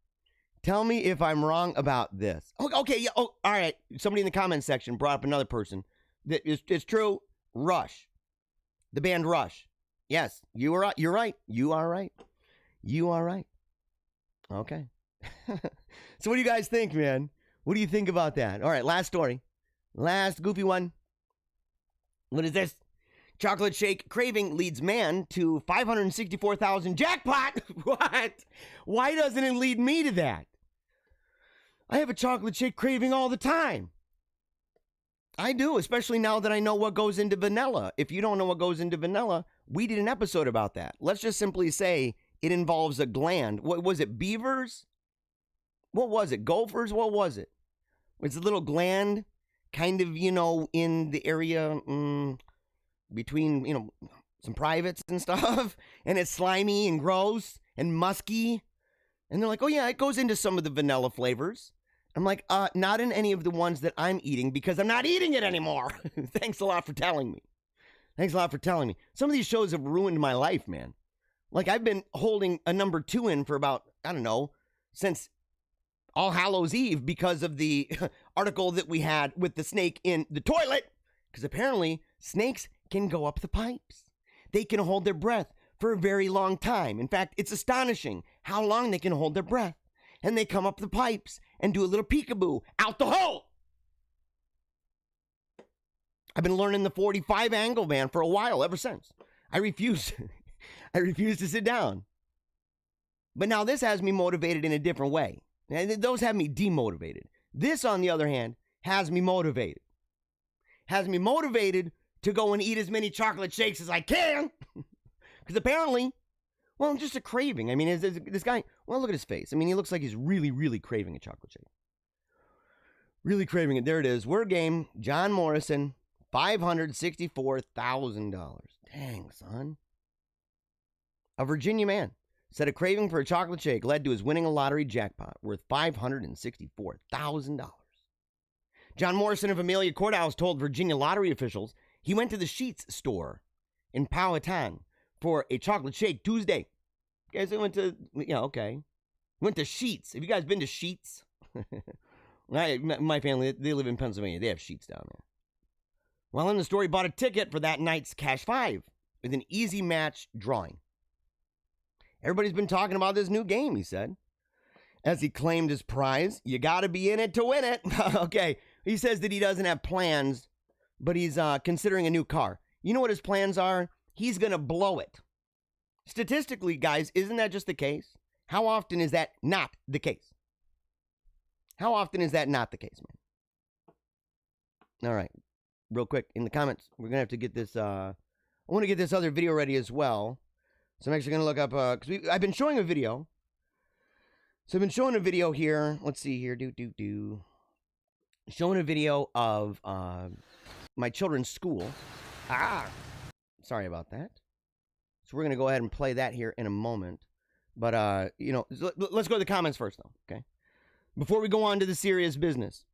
Tell me if I'm wrong about this. Okay, yeah. Oh, all right. Somebody in the comments section brought up another person. It's true. Rush. The band Rush. Yes, you are right. You're right. You are right. You are right. Okay. So what do you guys think, man? What do you think about that? All right, last story. Last goofy one. What is this? Chocolate shake craving leads man to 564,000 jackpot. What? Why doesn't it lead me to that? I have a chocolate shake craving all the time. I do, especially now that I know what goes into vanilla. If you don't know what goes into vanilla, we did an episode about that. Let's just simply say it involves a gland. What was it, beavers? What was it, gophers? What was it? It's a little gland, kind of, in the area between, some privates and stuff. And it's slimy and gross and musky. And they're like, oh yeah, it goes into some of the vanilla flavors. I'm like, not in any of the ones that I'm eating because I'm not eating it anymore. Thanks a lot for telling me. Some of these shows have ruined my life, man. Like, I've been holding a number 2 in for about, I don't know, since All Hallows Eve because of the article that we had with the snake in the toilet. Because apparently snakes can go up the pipes. They can hold their breath for a very long time. In fact, it's astonishing how long they can hold their breath. And they come up the pipes and do a little peekaboo out the hole. I've been learning the 45 angle, man, for a while, ever since. I refuse. I refuse to sit down. But now this has me motivated in a different way. And those have me demotivated. This, on the other hand, has me motivated. Has me motivated to go and eat as many chocolate shakes as I can. Because apparently, well, just a craving. I mean, is this guy, well, look at his face. I mean, he looks like he's really, really craving a chocolate shake. Really craving it. There it is. Word game. John Morrison, $564,000. Dang, son. A Virginia man said a craving for a chocolate shake led to his winning a lottery jackpot worth $564,000. John Morrison of Amelia Courthouse told Virginia lottery officials he went to the Sheetz store in Powhatan for a chocolate shake Tuesday. Guys, I went to, yeah, okay. Went to Sheetz. Have you guys been to Sheetz? My family, they live in Pennsylvania. They have Sheetz down there. Well, in the store, he bought a ticket for that night's Cash 5 with an easy match drawing. Everybody's been talking about this new game, he said. As he claimed his prize, you got to be in it to win it. Okay, he says that he doesn't have plans, but he's considering a new car. You know what his plans are? He's going to blow it. Statistically, guys, isn't that just the case? How often is that not the case? How often is that not the case, man? All right, real quick, in the comments, we're going to have to get this, I want to get this other video ready as well. So I'm actually going to look up, because I've been showing a video. So I've been showing a video here. Let's see here. Showing a video of my children's school. Sorry about that. So we're going to go ahead and play that here in a moment. But, you know, let's go to the comments first, though, okay? Before we go on to the serious business.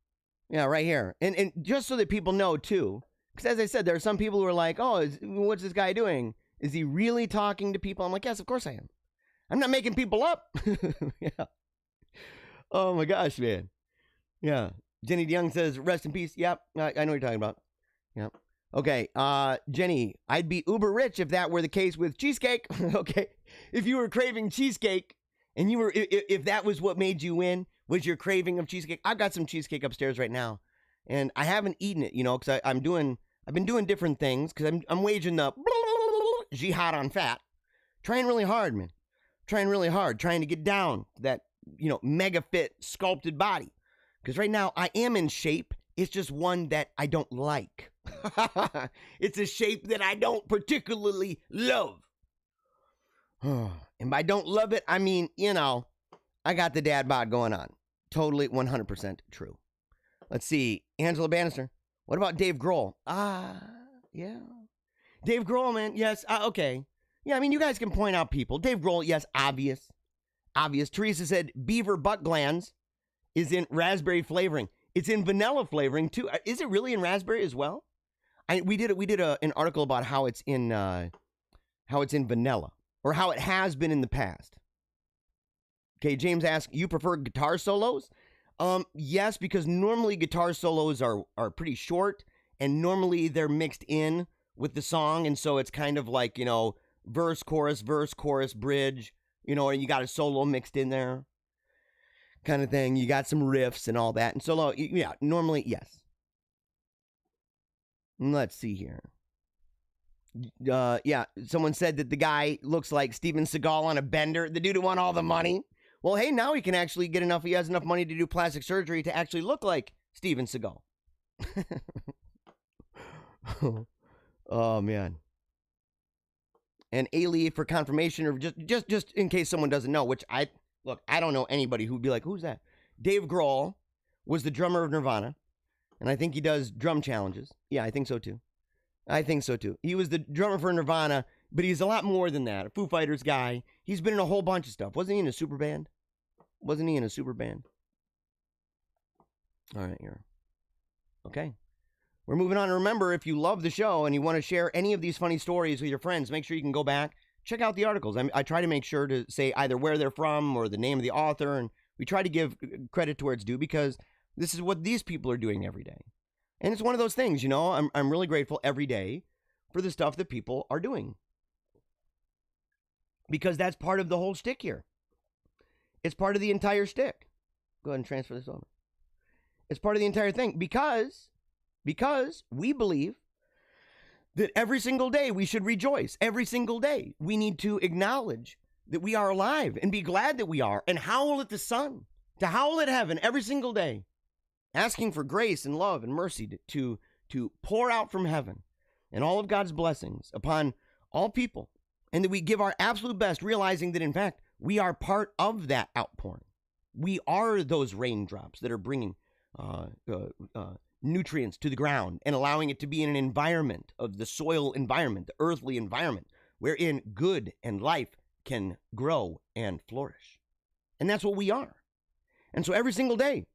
Yeah, right here. And just so that people know, too, because as I said, there are some people who are like, oh, what's this guy doing? Is he really talking to people? I'm like, yes, of course I am. I'm not making people up. Yeah. Oh, my gosh, man. Yeah. Jenny DeYoung says, rest in peace. Yep. I know what you're talking about. Yep. Okay. Jenny, I'd be uber rich if that were the case with cheesecake. Okay. If you were craving cheesecake and you were, if that was what made you win, was your craving of cheesecake. I've got some cheesecake upstairs right now and I haven't eaten it, you know, because I've been doing different things because I'm waging the jihad on fat. Trying really hard, man. Trying really hard. Trying to get down that, you know, mega fit sculpted body. Because right now I am in shape. It's just one that I don't like. It's a shape that I don't particularly love. And by don't love it, I mean, you know, I got the dad bod going on. Totally 100% true. Let's see. Angela Bannister. What about Dave Grohl? Yeah. Dave Grohl, man. Yes. Okay. Yeah, I mean, you guys can point out people. Dave Grohl, yes, obvious. Obvious. Teresa said beaver butt glands is in raspberry flavoring. It's in vanilla flavoring, too. Is it really in raspberry as well? We did an article about how it's in vanilla, or how it has been in the past. Okay, James asks, you prefer guitar solos? Yes, because normally guitar solos are pretty short, and normally they're mixed in with the song, and so it's kind of like, you know, verse, chorus, bridge, you know, and you got a solo mixed in there kind of thing. You got some riffs and all that. And solo, yeah, normally, yes. Let's see here. Yeah, someone said that the guy looks like Steven Seagal on a bender, the dude who won all the money. Well, hey, now he can actually get enough, he has enough money to do plastic surgery to actually look like Steven Seagal. Oh, man. And Ailey for confirmation, or just in case someone doesn't know, which I don't know anybody who'd be like, who's that? Dave Grohl was the drummer of Nirvana, and I think he does drum challenges. Yeah, I think so too. He was the drummer for Nirvana, but he's a lot more than that. A Foo Fighters guy. He's been in a whole bunch of stuff. Wasn't he in a super band? All right, here. Okay. We're moving on. Remember, if you love the show and you want to share any of these funny stories with your friends, make sure you can go back, check out the articles. I try to make sure to say either where they're from or the name of the author, and we try to give credit to where it's due, because this is what these people are doing every day. And it's one of those things, you know, I'm really grateful every day for the stuff that people are doing, because that's part of the whole shtick here. It's part of the entire shtick. Go ahead and transfer this over. It's part of the entire thing, because we believe that every single day we should rejoice. Every single day we need to acknowledge that we are alive and be glad that we are, and howl at the sun, to howl at heaven every single day, asking for grace and love and mercy to pour out from heaven and all of God's blessings upon all people, and that we give our absolute best, realizing that in fact we are part of that outpouring. We are those raindrops that are bringing nutrients to the ground and allowing it to be in an environment of the soil environment, the earthly environment, wherein good and life can grow and flourish. And that's what we are. And so every single day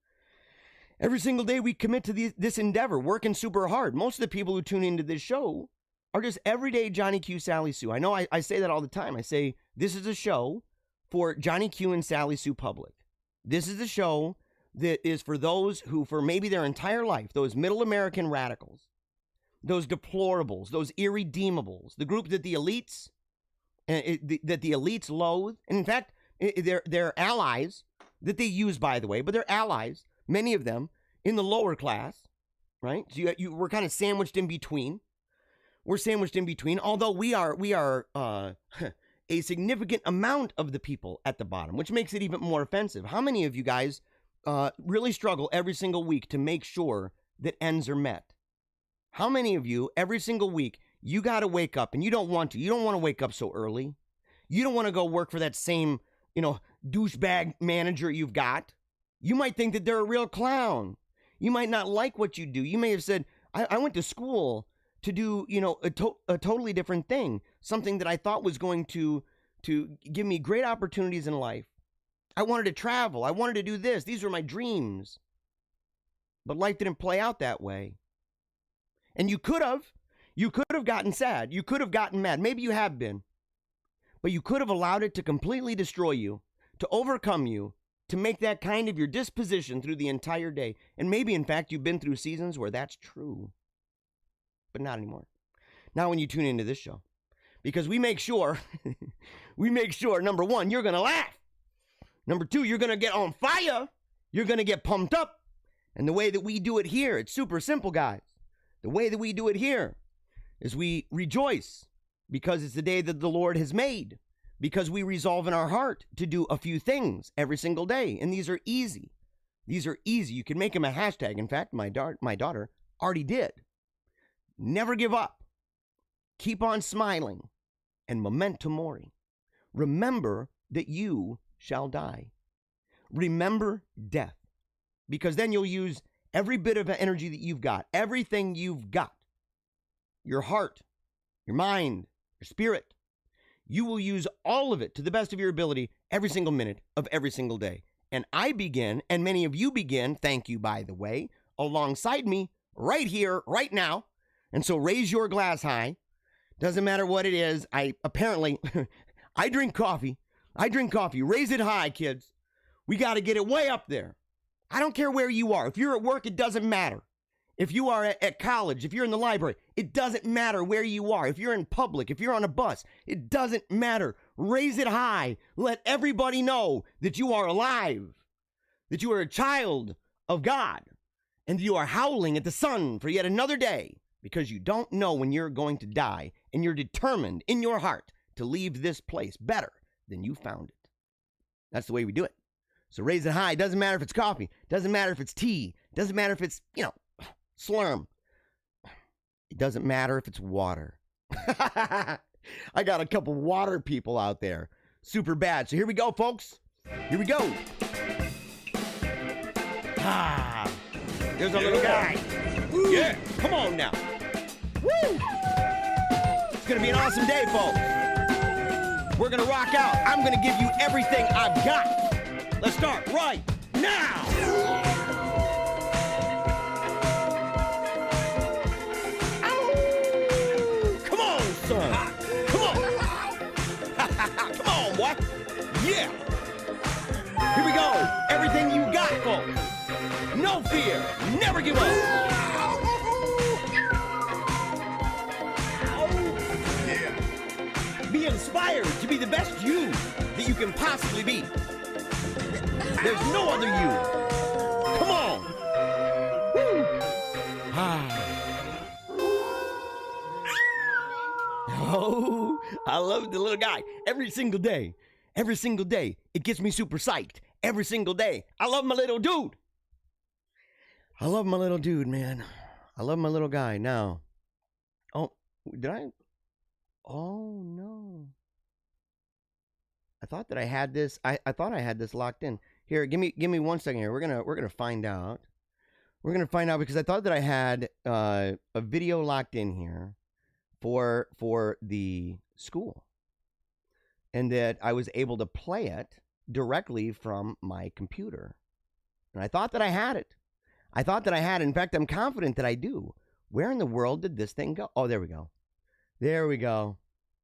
we commit to this endeavor, working super hard. Most of the people who tune into this show are just everyday Johnny Q, Sally Sue. I know I say that all the time. I say this is a show for Johnny Q and Sally Sue public. This is a show that is for those who, for maybe their entire life, those middle American radicals, those deplorables, those irredeemables, the group that the elites loathe, and in fact, they're allies that they use, by the way, but they're allies, many of them, in the lower class, right? So we're kind of sandwiched in between. We're sandwiched in between, although we are a significant amount of the people at the bottom, which makes it even more offensive. How many of you guys really struggle every single week to make sure that ends are met? How many of you, every single week, you got to wake up and you don't want to? You don't want to wake up so early. You don't want to go work for that same, douchebag manager you've got. You might think that they're a real clown. You might not like what you do. You may have said, I went to school to do, a totally different thing, something that I thought was going to give me great opportunities in life. I wanted to travel. I wanted to do this. These were my dreams. But life didn't play out that way. And you could have gotten sad. You could have gotten mad. Maybe you have been. But you could have allowed it to completely destroy you, to overcome you, to make that kind of your disposition through the entire day. And maybe, in fact, you've been through seasons where that's true. But not anymore. Not when you tune into this show. Because we make sure, number one, you're going to laugh. Number two, you're going to get on fire. You're going to get pumped up. And the way that we do it here, it's super simple, guys. The way that we do it here is we rejoice because it's the day that the Lord has made. Because we resolve in our heart to do a few things every single day. And these are easy. These are easy. You can make them a hashtag. In fact, my daughter already did. Never give up. Keep on smiling. And memento mori. Remember that you shall die. Remember death. Because then you'll use every bit of energy that you've got. Everything you've got. Your heart. Your mind. Your spirit. You will use all of it to the best of your ability every single minute of every single day. And I begin, and many of you begin, thank you, by the way, alongside me right here, right now. And so raise your glass high. Doesn't matter what it is. I drink coffee. Raise it high, kids. We got to get it way up there. I don't care where you are. If you're at work, it doesn't matter. If you are at college, if you're in the library, it doesn't matter where you are. If you're in public, if you're on a bus, it doesn't matter. Raise it high. Let everybody know that you are alive, that you are a child of God, and that you are howling at the sun for yet another day because you don't know when you're going to die, and you're determined in your heart to leave this place better than you found it. That's the way we do it. So raise it high. Doesn't matter if it's coffee. Doesn't matter if it's tea. Doesn't matter if it's, slurm. It doesn't matter if it's water. I got a couple water people out there. Super bad. So here we go, folks. Here we go. There's a little guy. Woo. Yeah, come on now. Woo! It's going to be an awesome day, folks. We're going to rock out. I'm going to give you everything I've got. Let's start right now. What? Yeah. Here we go. Everything you got, folks. No fear. Never give up. Yeah. Be inspired to be the best you that you can possibly be. There's no other you. Come on. Woo. Oh, I love the little guy. Every single day, it gets me super psyched. Every single day. I love my little dude. I love my little dude, man. I love my little guy. Now, oh, did I? Oh, no. I thought that I had this. I thought I had this locked in. Here, give me 1 second here. We're gonna find out. We're gonna find out because I thought that I had a video locked in here for the school, and that I was able to play it directly from my computer. And I thought that I had it. In fact, I'm confident that I do. Where in the world did this thing go? Oh, there we go. There we go.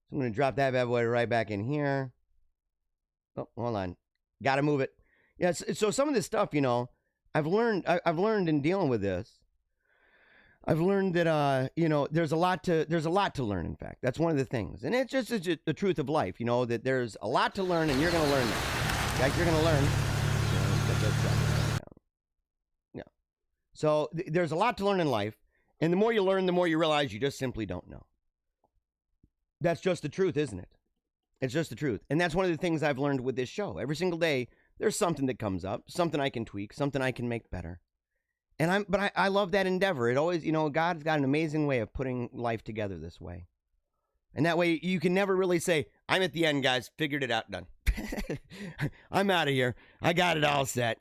So I'm going to drop that bad boy right back in here. Oh, hold on. Got to move it. Yeah, so some of this stuff, you know, I've learned in dealing with this. I've learned that, you know, there's a lot to learn, in fact. That's one of the things. And it's just the truth of life, you know, that there's a lot to learn, and you're going to learn that. In fact, you're going to learn. Yeah. So there's a lot to learn in life. And the more you learn, the more you realize you just simply don't know. That's just the truth, isn't it? It's just the truth. And that's one of the things I've learned with this show. Every single day, there's something that comes up, something I can tweak, something I can make better. And I love that endeavor. It always, you know, God's got an amazing way of putting life together this way. And that way you can never really say, I'm at the end, guys, figured it out, done. I'm out of here. I got it all set.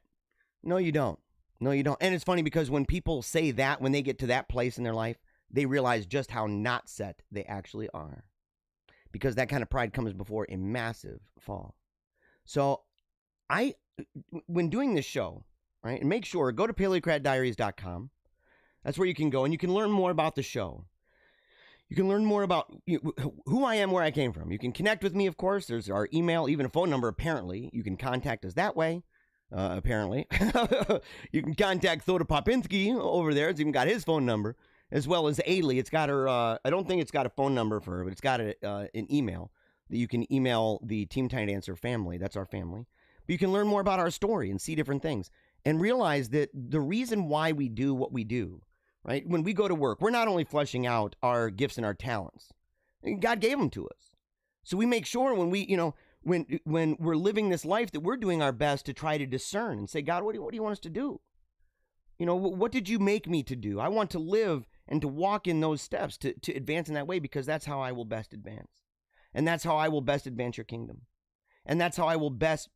No, you don't. No, you don't. And it's funny because when people say that, when they get to that place in their life, they realize just how not set they actually are. Because that kind of pride comes before a massive fall. So when doing this show, right, and make sure, go to paleocratdiaries.com. That's where you can go, and you can learn more about the show. You can learn more about who I am, where I came from. You can connect with me, of course. There's our email, even a phone number, apparently. You can contact us that way, apparently. You can contact Thoda Popinski over there. It's even got his phone number, as well as Ailey. It's got her, I don't think it's got a phone number for her, but it's got an email that you can email the Team Tiny Dancer family. That's our family. But you can learn more about our story and see different things and realize that the reason why we do what we do, right? When we go to work, we're not only fleshing out our gifts and our talents. God gave them to us. So we make sure when we, you know, when we're living this life that we're doing our best to try to discern and say, God, what do you want us to do? You know, what did you make me to do? I want to live and to walk in those steps to advance in that way, because that's how I will best advance. And that's how I will best advance your kingdom. And that's how I will best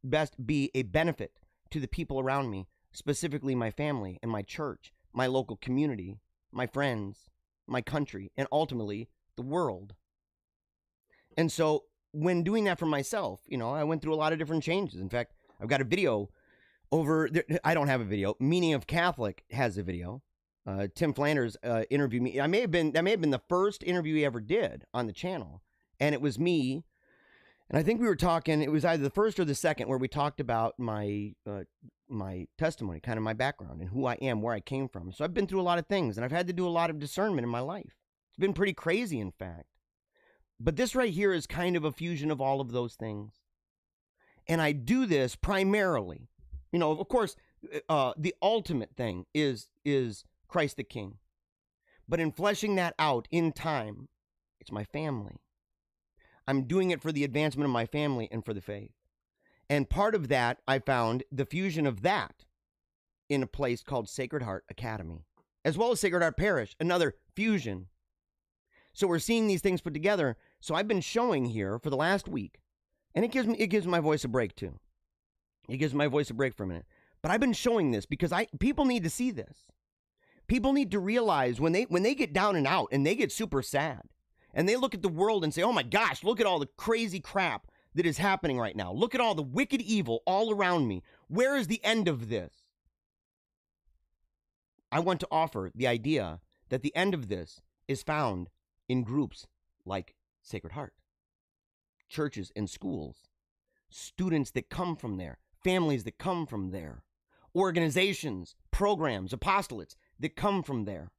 be a benefit to the people around me, specifically my family and my church, my local community, my friends, my country, and ultimately the world. And so when doing that for myself, you know, I went through a lot of different changes. In fact, I've got a video over there. I don't have a video. Meaning of Catholic has a video. Tim Flanders interviewed me. That may have been the first interview he ever did on the channel. And it was me. And I think we were talking, it was either the first or the second, where we talked about my testimony, kind of my background and who I am, where I came from. So I've been through a lot of things, and I've had to do a lot of discernment in my life. It's been pretty crazy, in fact. But this right here is kind of a fusion of all of those things. And I do this primarily, you know, of course, the ultimate thing is Christ the King. But in fleshing that out in time, it's my family. I'm doing it for the advancement of my family and for the faith. And part of that, I found the fusion of that in a place called Sacred Heart Academy, as well as Sacred Heart Parish, another fusion. So we're seeing these things put together. So I've been showing here for the last week, and it gives my voice a break too. It gives my voice a break for a minute. But I've been showing this because people need to see this. People need to realize when they get down and out and they get super sad, and they look at the world and say, oh my gosh, look at all the crazy crap that is happening right now. Look at all the wicked evil all around me. Where is the end of this? I want to offer the idea that the end of this is found in groups like Sacred Heart, churches and schools, students that come from there, families that come from there, organizations, programs, apostolates that come from there,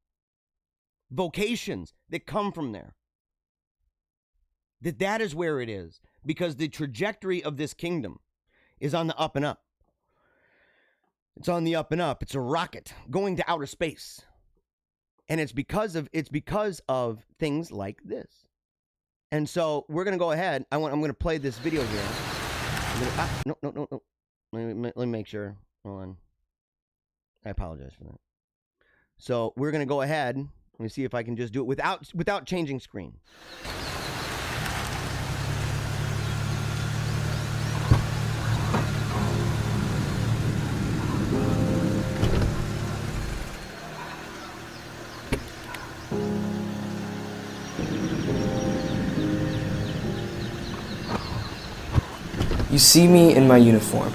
vocations that come from there. That is where it is, because the trajectory of this kingdom is on the up and up. It's on the up and up. It's a rocket going to outer space. And it's because of things like this. And so we're going to go ahead. I'm going to play this video here. No. Let me make sure. Hold on. I apologize for that. So we're going to go ahead. Let me see if I can just do it without changing screen. You see me in my uniform,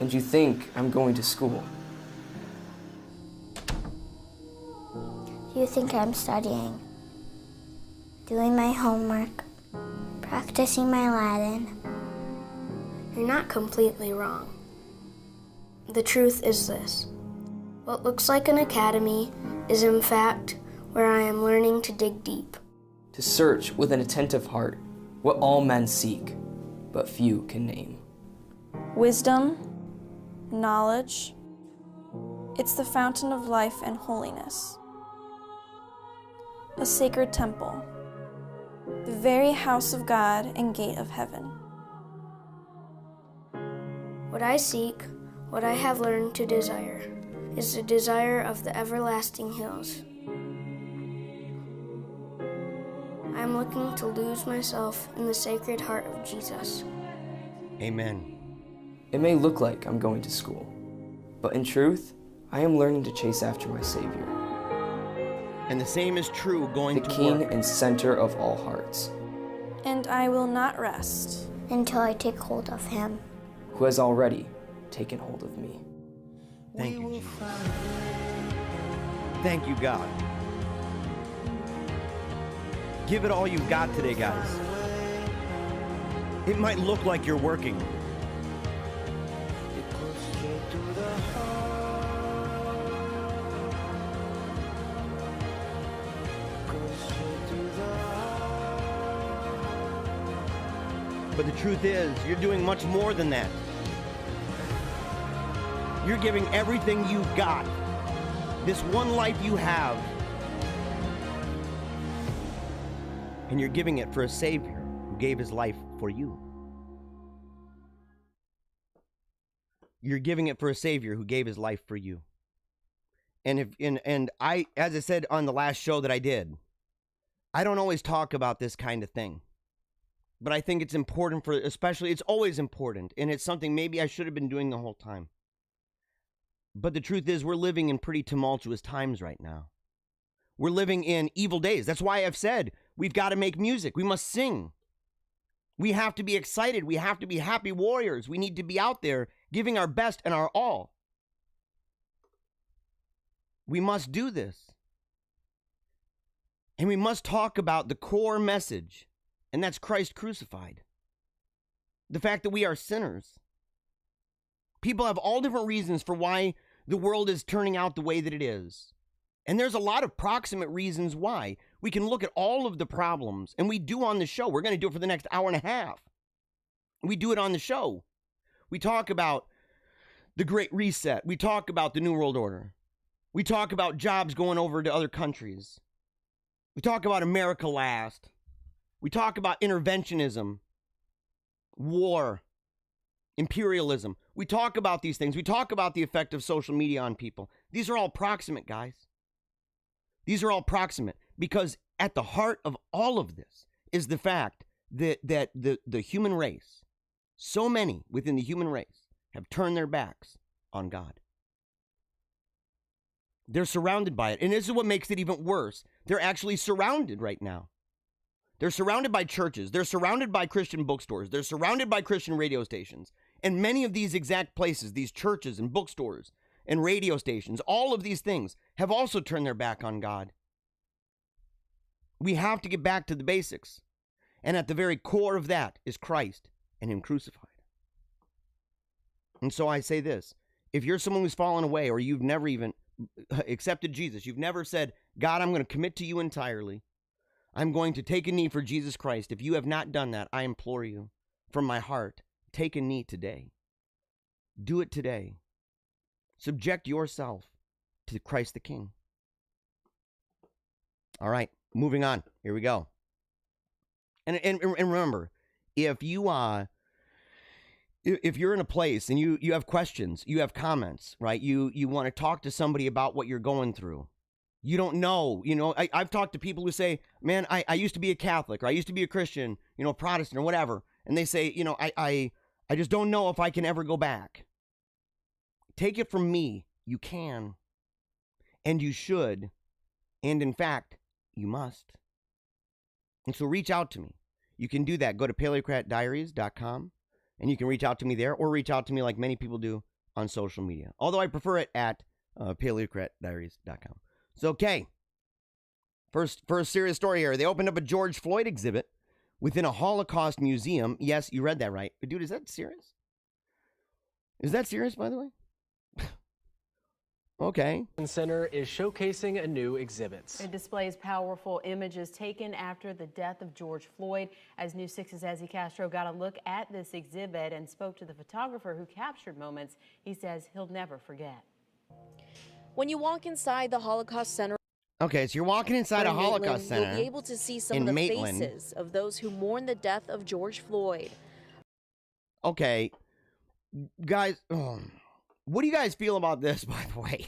and you think I'm going to school. You think I'm studying, doing my homework, practicing my Latin. You're not completely wrong. The truth is this. What looks like an academy is in fact where I am learning to dig deep. To search with an attentive heart what all men seek, but few can name. Wisdom, knowledge, it's the fountain of life and holiness. A sacred temple, the very house of God and gate of heaven. What I seek, what I have learned to desire, is the desire of the everlasting hills. I am looking to lose myself in the sacred heart of Jesus. Amen. It may look like I'm going to school, but in truth, I am learning to chase after my Savior, And the same is true going the to King work. and center of all hearts, And I will not rest Until I take hold of him. who has already taken hold of me. Thank you, Jesus. Thank you, God. Give it all you've got today, guys. It might look like you're working. But the truth is, you're doing much more than that. You're giving everything you've got, this one life you have, and you're giving it for a Savior who gave his life for you. You're giving it for a Savior who gave his life for you. And I, as I said on the last show that I did, I don't always talk about this kind of thing. But I think it's important for, especially, it's always important. And it's something maybe I should have been doing the whole time. But the truth is, we're living in pretty tumultuous times right now. We're living in evil days. That's why I've said we've got to make music. We must sing. We have to be excited. We have to be happy warriors. We need to be out there giving our best and our all. We must do this. And we must talk about the core message. And that's Christ crucified. The fact that we are sinners. People have all different reasons for why the world is turning out the way that it is. And there's a lot of proximate reasons why. We can look at all of the problems, and we do on the show. We're going to do it for the next hour and a half. We do it on the show. We talk about the Great Reset. We talk about the New World Order. We talk about jobs going over to other countries. We talk about America last. We talk about interventionism, war, imperialism. We talk about these things. We talk about the effect of social media on people. These are all proximate, guys. These are all proximate because at the heart of all of this is the fact that the human race, so many within the human race, have turned their backs on God. They're surrounded by it. And this is what makes it even worse. They're actually surrounded right now. They're surrounded by churches. They're surrounded by Christian bookstores. They're surrounded by Christian radio stations. And many of these exact places, these churches and bookstores and radio stations, all of these things have also turned their back on God. We have to get back to the basics. And at the very core of that is Christ and him crucified. And so I say this, if you're someone who's fallen away or you've never even accepted Jesus, you've never said, God, I'm going to commit to you entirely. I'm going to take a knee for Jesus Christ. If you have not done that, I implore you from my heart, take a knee today. Do it today. Subject yourself to Christ the King. All right. moving on. Here we go. And remember, if you're in a place and you have questions, you have comments, right? You want to talk to somebody about what you're going through. You don't know, I've talked to people who say, man, I used to be a Catholic, or I used to be a Christian, Protestant or whatever. And they say, I just don't know if I can ever go back. Take it from me. You can. And you should. And in fact, you must. And so reach out to me. You can do that. Go to paleocratdiaries.com and you can reach out to me there, or reach out to me like many people do on social media. Although I prefer it at paleocratdiaries.com. So, okay. First serious story here. They opened up a George Floyd exhibit within a Holocaust museum. Yes, you read that right. But dude, is that serious? Is that serious, by the way? Okay. Center is showcasing a new exhibit. It displays powerful images taken after the death of George Floyd. As News 6's Ezzy Castro got a look at this exhibit and spoke to the photographer who captured moments he says he'll never forget. When you walk inside the Holocaust Center, okay, so you're walking inside a Holocaust Center. You'll be able to see some of the faces of those who mourn the death of George Floyd. Okay, guys, what do you guys feel about this, by the way?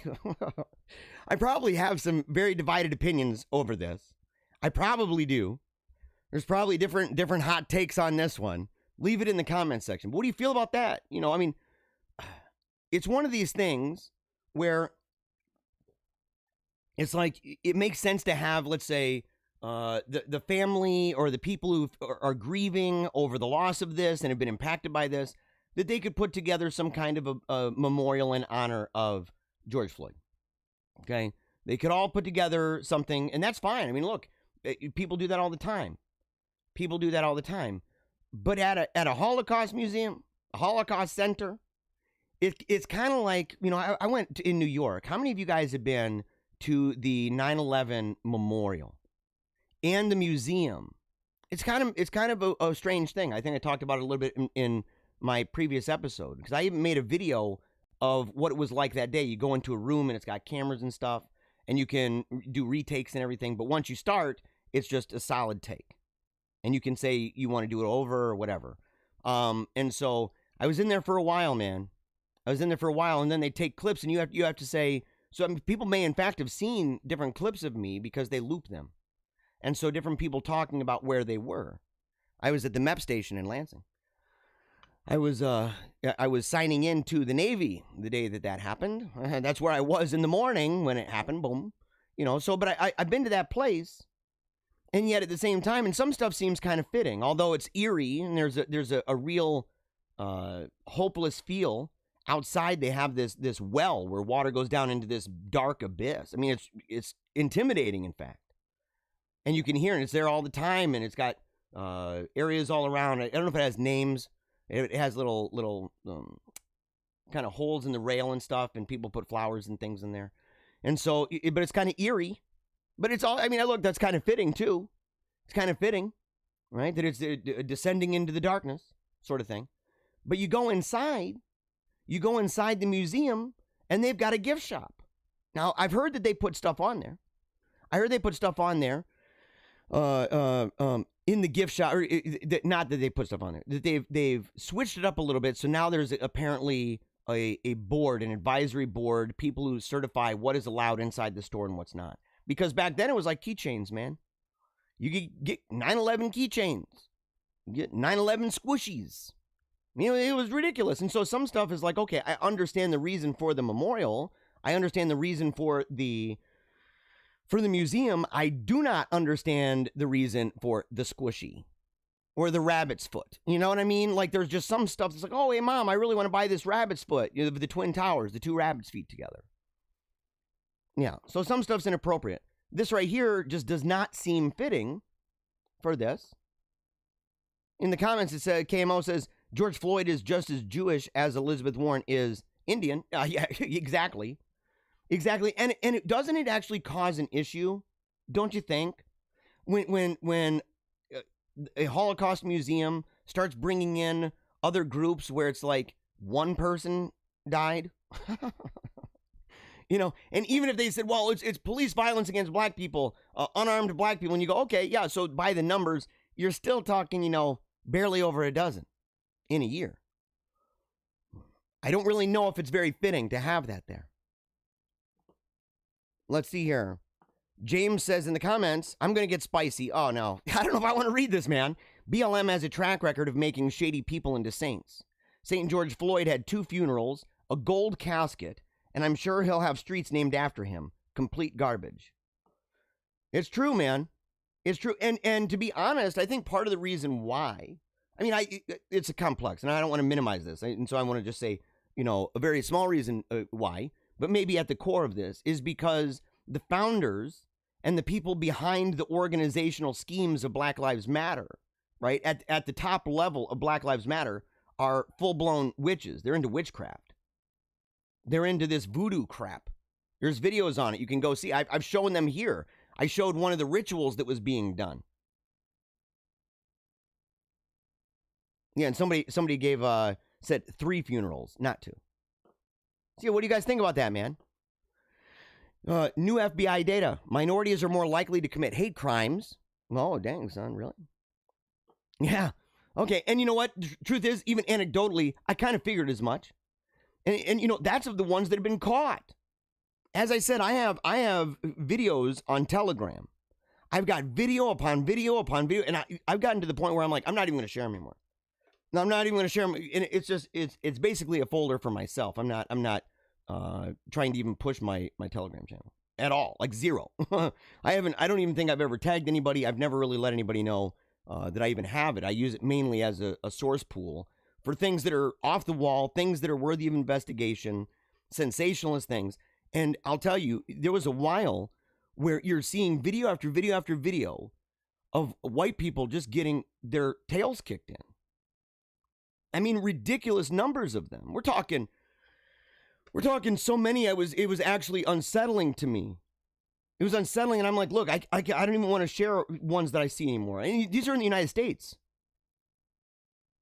I probably have some very divided opinions over this. I probably do. There's probably different hot takes on this one. Leave it in the comments section. But what do you feel about that? It's one of these things where it's like it makes sense to have, let's say, the family or the people who are grieving over the loss of this and have been impacted by this, that they could put together some kind of a memorial in honor of George Floyd. Okay? They could all put together something, and that's fine. I mean, look, people do that all the time. People do that all the time. But at a Holocaust museum, a Holocaust center, it's kind of like, I went in New York. How many of you guys have been to the 9/11 memorial and the museum? It's kind of a strange thing. I think I talked about it a little bit in my previous episode, because I even made a video of what it was like that day. You go into a room and it's got cameras and stuff, and you can do retakes and everything. But once you start, it's just a solid take, and you can say you want to do it over or whatever. And so I was in there for a while, man. I was in there for a while, and then they take clips, and you have to say. So people may in fact have seen different clips of me because they loop them, and so different people talking about where they were. I was at the MEP station in Lansing. I was signing in to the Navy the day that happened. That's where I was in the morning when it happened. Boom, So, but I've been to that place, and yet at the same time, and some stuff seems kind of fitting, although it's eerie and there's a real hopeless feel. Outside, they have this well where water goes down into this dark abyss. I mean, it's intimidating, in fact, and you can hear it. It's there all the time, and it's got areas all around. I don't know if it has names. It has little kind of holes in the rail and stuff, and people put flowers and things in there. And so, but it's kind of eerie. But it's all, look, that's kind of fitting too. It's kind of fitting, right? That it's descending into the darkness sort of thing. But you go inside the museum, and they've got a gift shop. Now, I've heard that they put stuff on there. I heard they put stuff on there. In the gift shop, or not that they put stuff on there, that they've switched it up a little bit. So now there's apparently a board, an advisory board, people who certify what is allowed inside the store and what's not. Because back then it was like keychains, man. You could get 9/11 keychains, you get 9/11 squishies. It was ridiculous. And so some stuff is like, okay, I understand the reason for the memorial. I understand the reason for the museum. I do not understand the reason for the squishy or the rabbit's foot. You know what I mean? Like, there's just some stuff that's like, oh, hey, Mom, I really want to buy this rabbit's foot. The Twin Towers, the two rabbits' feet together. Yeah, so some stuff's inappropriate. This right here just does not seem fitting for this. In the comments, it said, KMO says, George Floyd is just as Jewish as Elizabeth Warren is Indian. Yeah, exactly. Exactly. And doesn't it actually cause an issue? Don't you think? When a Holocaust museum starts bringing in other groups where it's like one person died. You know, and even if they said, well, it's police violence against black people, unarmed black people, and you go, okay, yeah, so by the numbers, you're still talking, you know, barely over a dozen in a year. I don't really know if it's very fitting to have that there. Let's see here. James says in the comments, I'm going to get spicy. Oh, no. I don't know if I want to read this, man. BLM has a track record of making shady people into saints. St. George Floyd had 2 funerals, a gold casket, and I'm sure he'll have streets named after him. Complete garbage. It's true, man. It's true. And to be honest, I think part of the reason why, I mean, it's a complex, and I don't want to minimize this. And so I want to just say, you know, a very small reason why, but maybe at the core of this is because the founders and the people behind the organizational schemes of Black Lives Matter, right, at the top level of Black Lives Matter are full-blown witches. They're into witchcraft. They're into this voodoo crap. There's videos on it. You can go see. I've shown them here. I showed one of the rituals that was being done. Yeah, and somebody gave said 3 funerals, not 2. So, what do you guys think about that, man? New FBI data. Minorities are more likely to commit hate crimes. Oh, dang, son, really? Yeah. Okay, and you know what? The truth is, even anecdotally, I kind of figured as much. And you know, that's of the ones that have been caught. As I said, I have videos on Telegram. I've got video upon video upon video, and I've gotten to the point where I'm like, I'm not even going to share them anymore. No, I'm not even going to share them. And it's just it's basically a folder for myself. I'm not trying to even push my Telegram channel at all, like zero. I don't even think I've ever tagged anybody. I've never really let anybody know that I even have it. I use it mainly as a source pool for things that are off the wall, things that are worthy of investigation, sensationalist things. And I'll tell you, there was a while where you're seeing video after video after video of white people just getting their tails kicked in. I mean, ridiculous numbers of them. We're talking so many. It was actually unsettling to me. It was unsettling, and I'm like, look, I don't even want to share ones that I see anymore. And these are in the United States.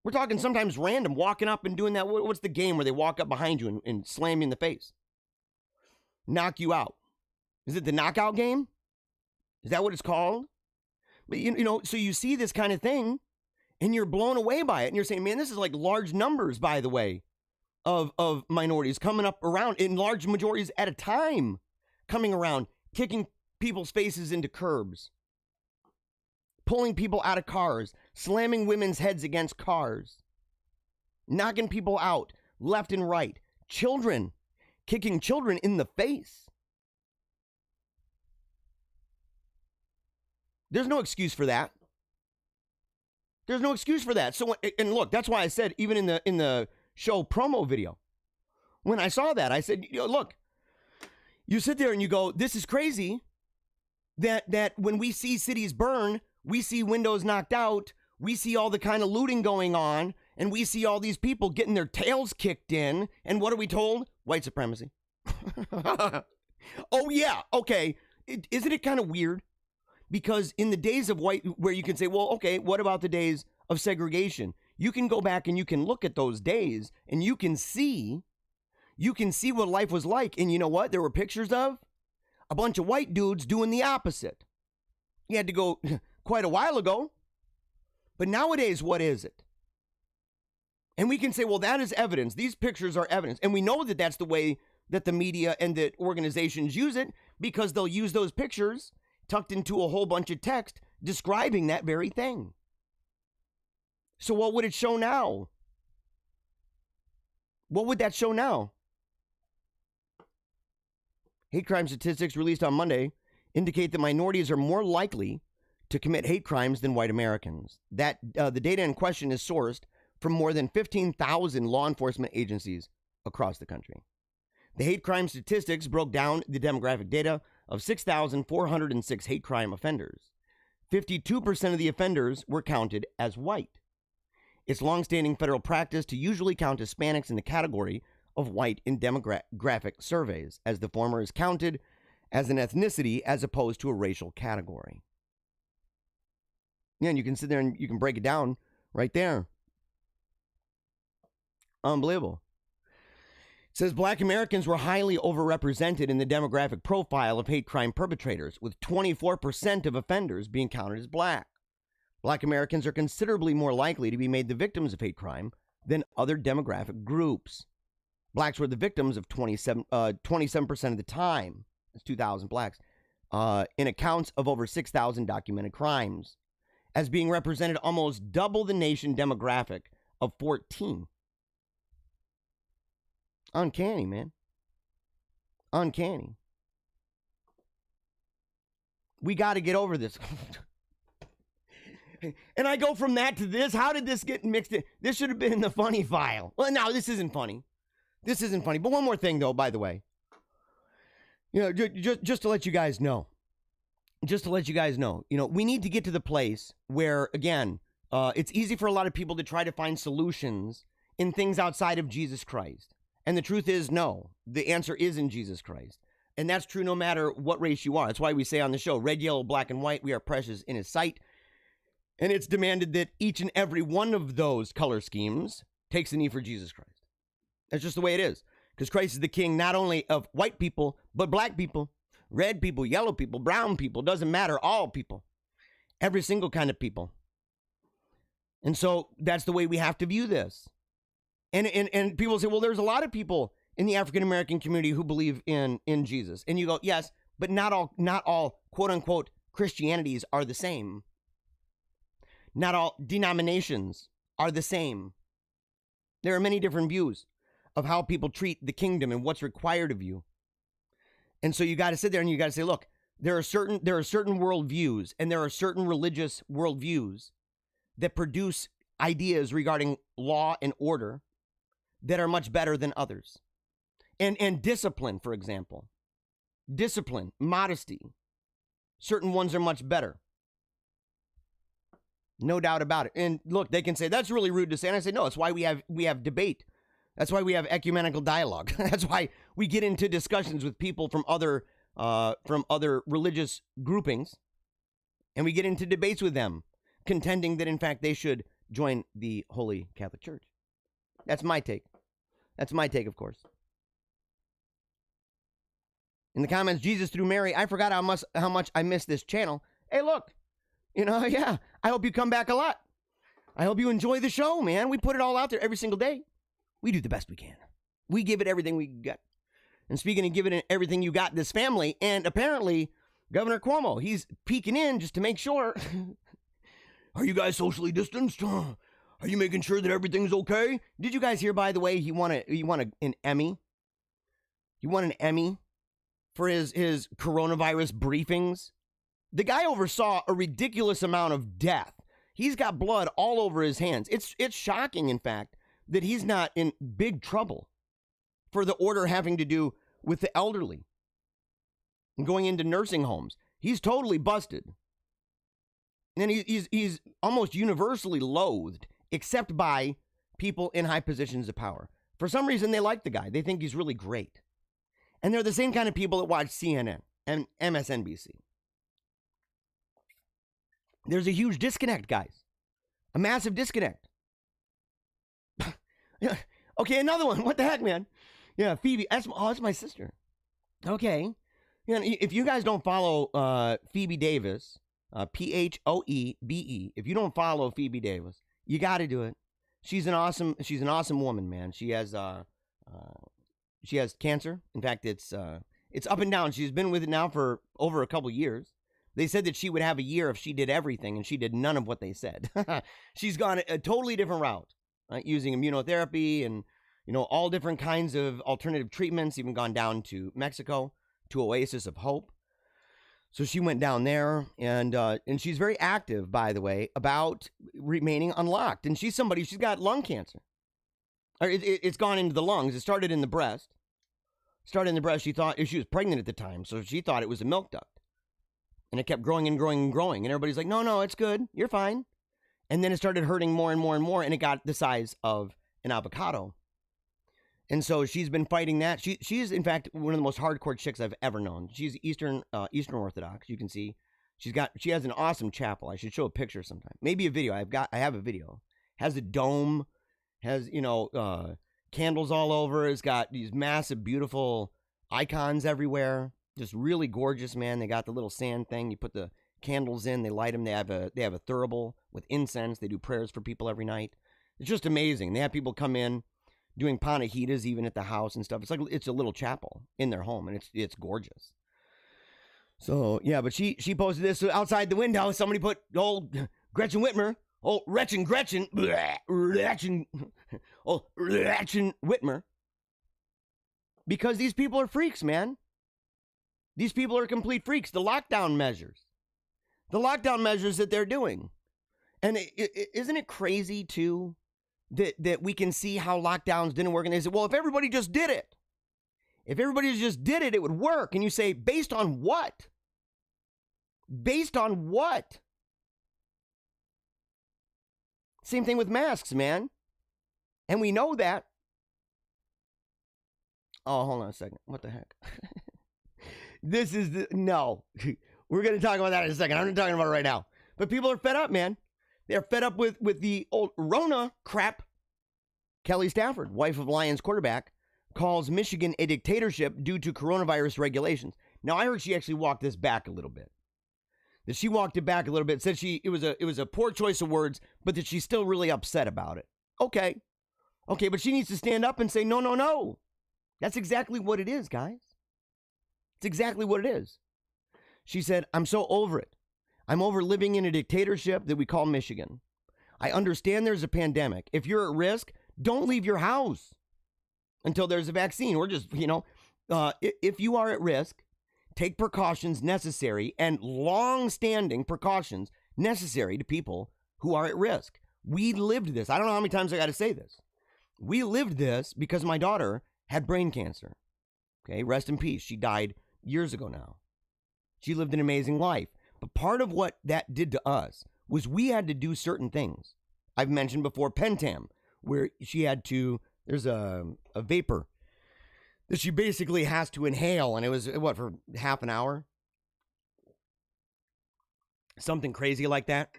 We're talking sometimes random, walking up and doing that. What's the game where they walk up behind you and slam you in the face? Knock you out. Is it the knockout game? Is that what it's called? But you know, so you see this kind of thing, and you're blown away by it, and you're saying, man, this is like large numbers, by the way, of minorities coming up around in large majorities at a time, coming around, kicking people's faces into curbs, pulling people out of cars, slamming women's heads against cars, knocking people out left and right, children, kicking children in the face. There's no excuse for that. There's no excuse for that. So, and look, that's why I said, even in the show promo video, when I saw that, I said, look, you sit there and you go, this is crazy that when we see cities burn, we see windows knocked out, we see all the kind of looting going on, and we see all these people getting their tails kicked in, and what are we told? White supremacy. Oh yeah, okay. Isn't it kind of weird? Because in the days of white, where you can say, well, okay, what about the days of segregation? You can go back and you can look at those days, and you can see what life was like. And you know what? There were pictures of a bunch of white dudes doing the opposite. You had to go quite a while ago. But nowadays, what is it? And we can say, well, that is evidence. These pictures are evidence. And we know that that's the way that the media and that organizations use it, because they'll use those pictures tucked into a whole bunch of text describing that very thing. So what would it show now? What would that show now? Hate crime statistics released on Monday indicate that minorities are more likely to commit hate crimes than white Americans. That the data in question is sourced from more than 15,000 law enforcement agencies across the country. The hate crime statistics broke down the demographic data of 6,406 hate crime offenders. 52% of the offenders were counted as white. It's longstanding federal practice to usually count Hispanics in the category of white in demographic surveys, as the former is counted as an ethnicity as opposed to a racial category. Yeah, and you can sit there and you can break it down right there. Unbelievable. It says black Americans were highly overrepresented in the demographic profile of hate crime perpetrators, with 24% of offenders being counted as black. Black Americans are considerably more likely to be made the victims of hate crime than other demographic groups. Blacks were the victims of 27% of the time. That's 2,000 blacks. In accounts of over 6,000 documented crimes, as being represented almost double the nation demographic of 14. Uncanny, man. Uncanny. We got to get over this. And I go from that to this. How did this get mixed in? This should have been in the funny file. Well, no, this isn't funny. This isn't funny. But one more thing, though, by the way. You know, just to let you guys know. Just to let you guys know. You know, we need to get to the place where, again, it's easy for a lot of people to try to find solutions in things outside of Jesus Christ. And the truth is, no. The answer is in Jesus Christ. And that's true no matter what race you are. That's why we say on the show, red, yellow, black, and white, we are precious in his sight. And it's demanded that each and every one of those color schemes takes the knee for Jesus Christ. That's just the way it is. Because Christ is the king not only of white people, but black people, red people, yellow people, brown people. Doesn't matter, all people. Every single kind of people. And so that's the way we have to view this. And people say, well, there's a lot of people in the African American community who believe in Jesus. And you go, yes, but not all quote unquote Christianities are the same. Not all denominations are the same. There are many different views of how people treat the kingdom and what's required of you. And so you got to sit there and you got to say, look, there are certain worldviews and there are certain religious worldviews that produce ideas regarding law and order that are much better than others. And discipline, for example. Discipline, modesty. Certain ones are much better. No doubt about it. And look, they can say, that's really rude to say. And I say, no, it's why we have debate. That's why we have ecumenical dialogue. That's why we get into discussions with people from other religious groupings. And we get into debates with them, contending that, in fact, they should join the Holy Catholic Church. That's my take. That's my take, of course. In the comments, Jesus through Mary, I forgot how much I missed this channel. Hey, look. You know, yeah, I hope you come back a lot. I hope you enjoy the show, man. We put it all out there every single day. We do the best we can. We give it everything we got. And speaking of giving it everything you got, this family, and apparently Governor Cuomo, he's peeking in just to make sure. Are you guys socially distanced? Are you making sure that everything's okay? Did you guys hear, by the way, he won an Emmy? He won an Emmy for his coronavirus briefings. The guy oversaw a ridiculous amount of death. He's got blood all over his hands. It's shocking, in fact, that he's not in big trouble for the order having to do with the elderly and going into nursing homes. He's totally busted. And he's almost universally loathed, except by people in high positions of power. For some reason, they like the guy. They think he's really great. And they're the same kind of people that watch CNN and MSNBC. There's a huge disconnect, guys. A massive disconnect. Yeah. Okay, another one. What the heck, man? Yeah, Phoebe. That's my sister. Okay. You know, if you guys don't follow Phoebe Davis, Phoebe, if you don't follow Phoebe Davis, you got to do it. She's an awesome woman, man. She has cancer. In fact, it's up and down. She's been with it now for over a couple years. They said that she would have a year if she did everything, and she did none of what they said. She's gone a totally different route, right? Using immunotherapy and, you know, all different kinds of alternative treatments, even gone down to Mexico, to Oasis of Hope. So she went down there, and she's very active, by the way, about remaining unlocked. And she's got lung cancer. It's gone into the lungs. It started in the breast. She thought, she was pregnant at the time, so she thought it was a milk duct. And it kept growing and growing and growing. And everybody's like, no, it's good. You're fine. And then it started hurting more and more and more. And it got the size of an avocado. And so she's been fighting that. She's, in fact, one of the most hardcore chicks I've ever known. She's Eastern Orthodox. You can see. She has an awesome chapel. I should show a picture sometime. Maybe a video. I have a video. Has a dome. Has, candles all over. It's got these massive, beautiful icons everywhere. Just really gorgeous, man. They got the little sand thing. You put the candles in, they light them. They have a thurible with incense. They do prayers for people every night. It's just amazing. They have people come in doing panahitas even at the house and stuff. It's like it's a little chapel in their home, and it's gorgeous. So yeah, but she posted this outside the window. Somebody put old Gretchen Whitmer, old Gretchen, old Gretchen Whitmer, because these people are freaks, man. These people are complete freaks. The lockdown measures that they're doing, and isn't it crazy too that we can see how lockdowns didn't work? And they say, well, if everybody just did it, it would work. And you say, based on what? Based on what? Same thing with masks, man. And we know that. Oh, hold on a second. What the heck? No. We're going to talk about that in a second. I'm not talking about it right now. But people are fed up, man. They're fed up with the old Rona crap. Kelly Stafford, wife of Lions quarterback, calls Michigan a dictatorship due to coronavirus regulations. Now, I heard she actually walked this back a little bit. That she walked it back a little bit, said it was a poor choice of words, but that she's still really upset about it. Okay, but she needs to stand up and say, no. That's exactly what it is, guys. It's exactly what it is. She said, I'm so over it. I'm over living in a dictatorship that we call Michigan. I understand there's a pandemic. If you're at risk, don't leave your house until there's a vaccine. Or just, if you are at risk, take precautions necessary and long-standing precautions necessary to people who are at risk. We lived this. I don't know how many times I got to say this. We lived this because my daughter had brain cancer. Okay, rest in peace. She died years ago now. She lived an amazing life. But part of what that did to us was we had to do certain things. I've mentioned before Pentam, where she had to, there's a vapor that she basically has to inhale. And it was, for half an hour? Something crazy like that.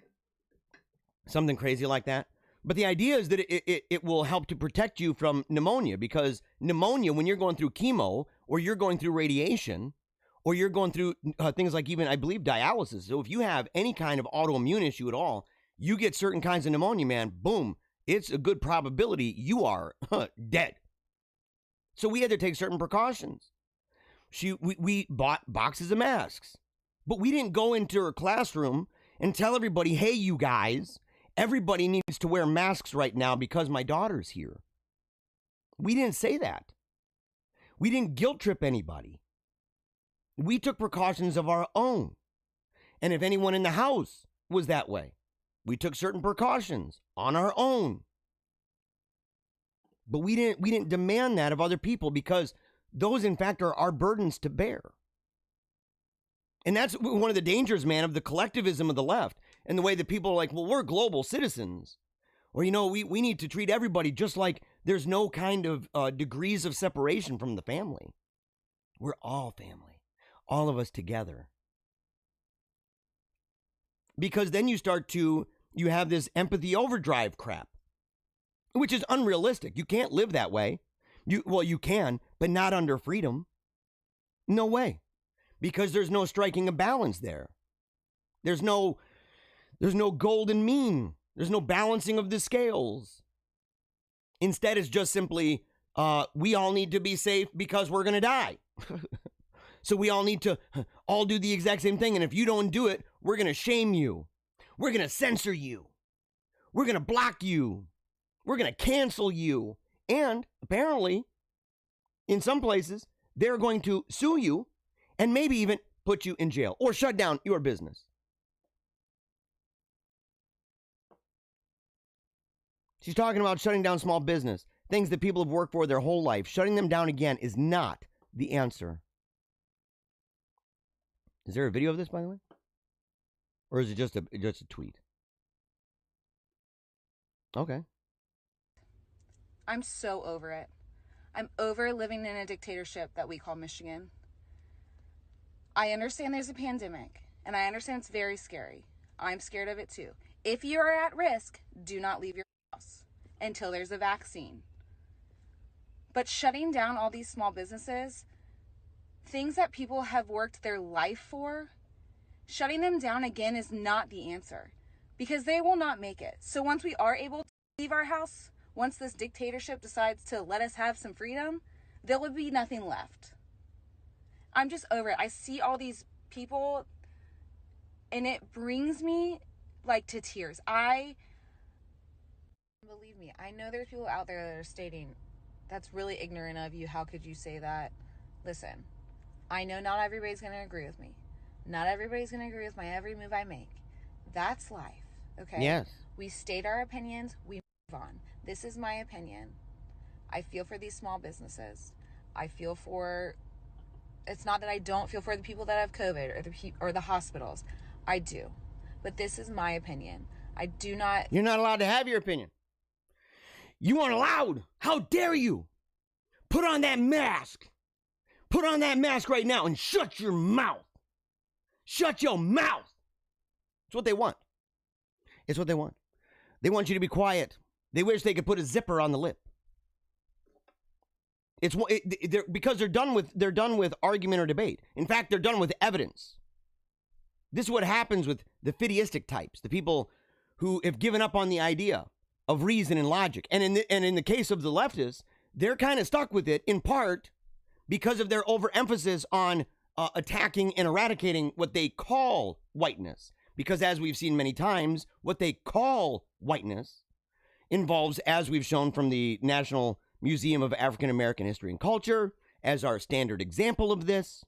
But the idea is that it will help to protect you from pneumonia, because pneumonia, when you're going through chemo or you're going through radiation or you're going through things like even, I believe, dialysis. So if you have any kind of autoimmune issue at all, you get certain kinds of pneumonia, man, boom, it's a good probability you are dead. So we had to take certain precautions. We bought boxes of masks, but we didn't go into her classroom and tell everybody, hey, you guys, everybody needs to wear masks right now because my daughter's here. We didn't say that. We didn't guilt trip anybody. We took precautions of our own. And if anyone in the house was that way, we took certain precautions on our own. But we didn't demand that of other people, because those, in fact, are our burdens to bear. And that's one of the dangers, man, of the collectivism of the left and the way that people are like, well, we're global citizens. Or, we need to treat everybody just like there's no kind of degrees of separation from the family. We're all family, all of us together. Because then you have this empathy overdrive crap, which is unrealistic. You can't live that way. You can, but not under freedom. No way. Because there's no striking a balance there. There's no golden mean. There's no balancing of the scales. Instead, it's just simply, we all need to be safe because we're going to die. So we all need to all do the exact same thing. And if you don't do it, we're going to shame you. We're going to censor you. We're going to block you. We're going to cancel you. And apparently, in some places, they're going to sue you and maybe even put you in jail or shut down your business. She's talking about shutting down small business, things that people have worked for their whole life. Shutting them down again is not the answer. Is there a video of this, by the way? Or is it just a tweet? Okay. I'm so over it. I'm over living in a dictatorship that we call Michigan. I understand there's a pandemic, and I understand it's very scary. I'm scared of it too. If you are at risk, do not leave your house until there's a vaccine. But shutting down all these small businesses, things that people have worked their life for, shutting them down again is not the answer, because they will not make it. So once we are able to leave our house, once this dictatorship decides to let us have some freedom, there will be nothing left. I'm just over it. I see all these people and it brings me like to tears. Believe me, I know there's people out there that are stating, that's really ignorant of you. How could you say that? Listen, I know not everybody's going to agree with me. Not everybody's going to agree with my every move I make. That's life, okay? Yes. We state our opinions, we move on. This is my opinion. I feel for these small businesses. I feel for, it's not that I don't feel for the people that have COVID or the hospitals. I do. But this is my opinion. I do not. You're not allowed to have your opinion. You aren't allowed. How dare you? Put on that mask. Put on that mask right now and shut your mouth. Shut your mouth. It's what they want. It's what they want. They want you to be quiet. They wish they could put a zipper on the lip. Because they're done with argument or debate. In fact, they're done with evidence. This is what happens with the fideistic types, the people who have given up on the idea of reason and logic. And in the case of the leftists, they're kind of stuck with it in part because of their overemphasis on attacking and eradicating what they call whiteness. Because as we've seen many times, what they call whiteness involves, as we've shown from the National Museum of African American History and Culture, as our standard example of this,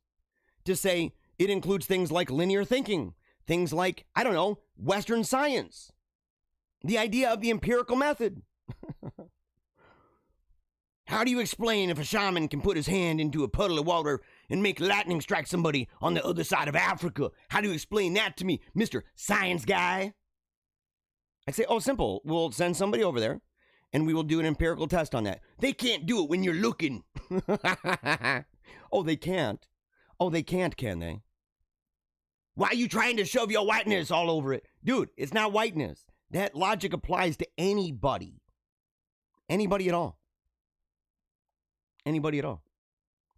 to say it includes things like linear thinking, things like, I don't know, Western science, the idea of the empirical method. How do you explain if a shaman can put his hand into a puddle of water and make lightning strike somebody on the other side of Africa? How do you explain that to me, Mr. Science Guy? I'd say, oh, simple. We'll send somebody over there and we will do an empirical test on that. They can't do it when you're looking. Oh, they can't. Oh, they can't, can they? Why are you trying to shove your whiteness all over it? Dude, it's not whiteness. That logic applies to anybody. Anybody at all. Anybody at all.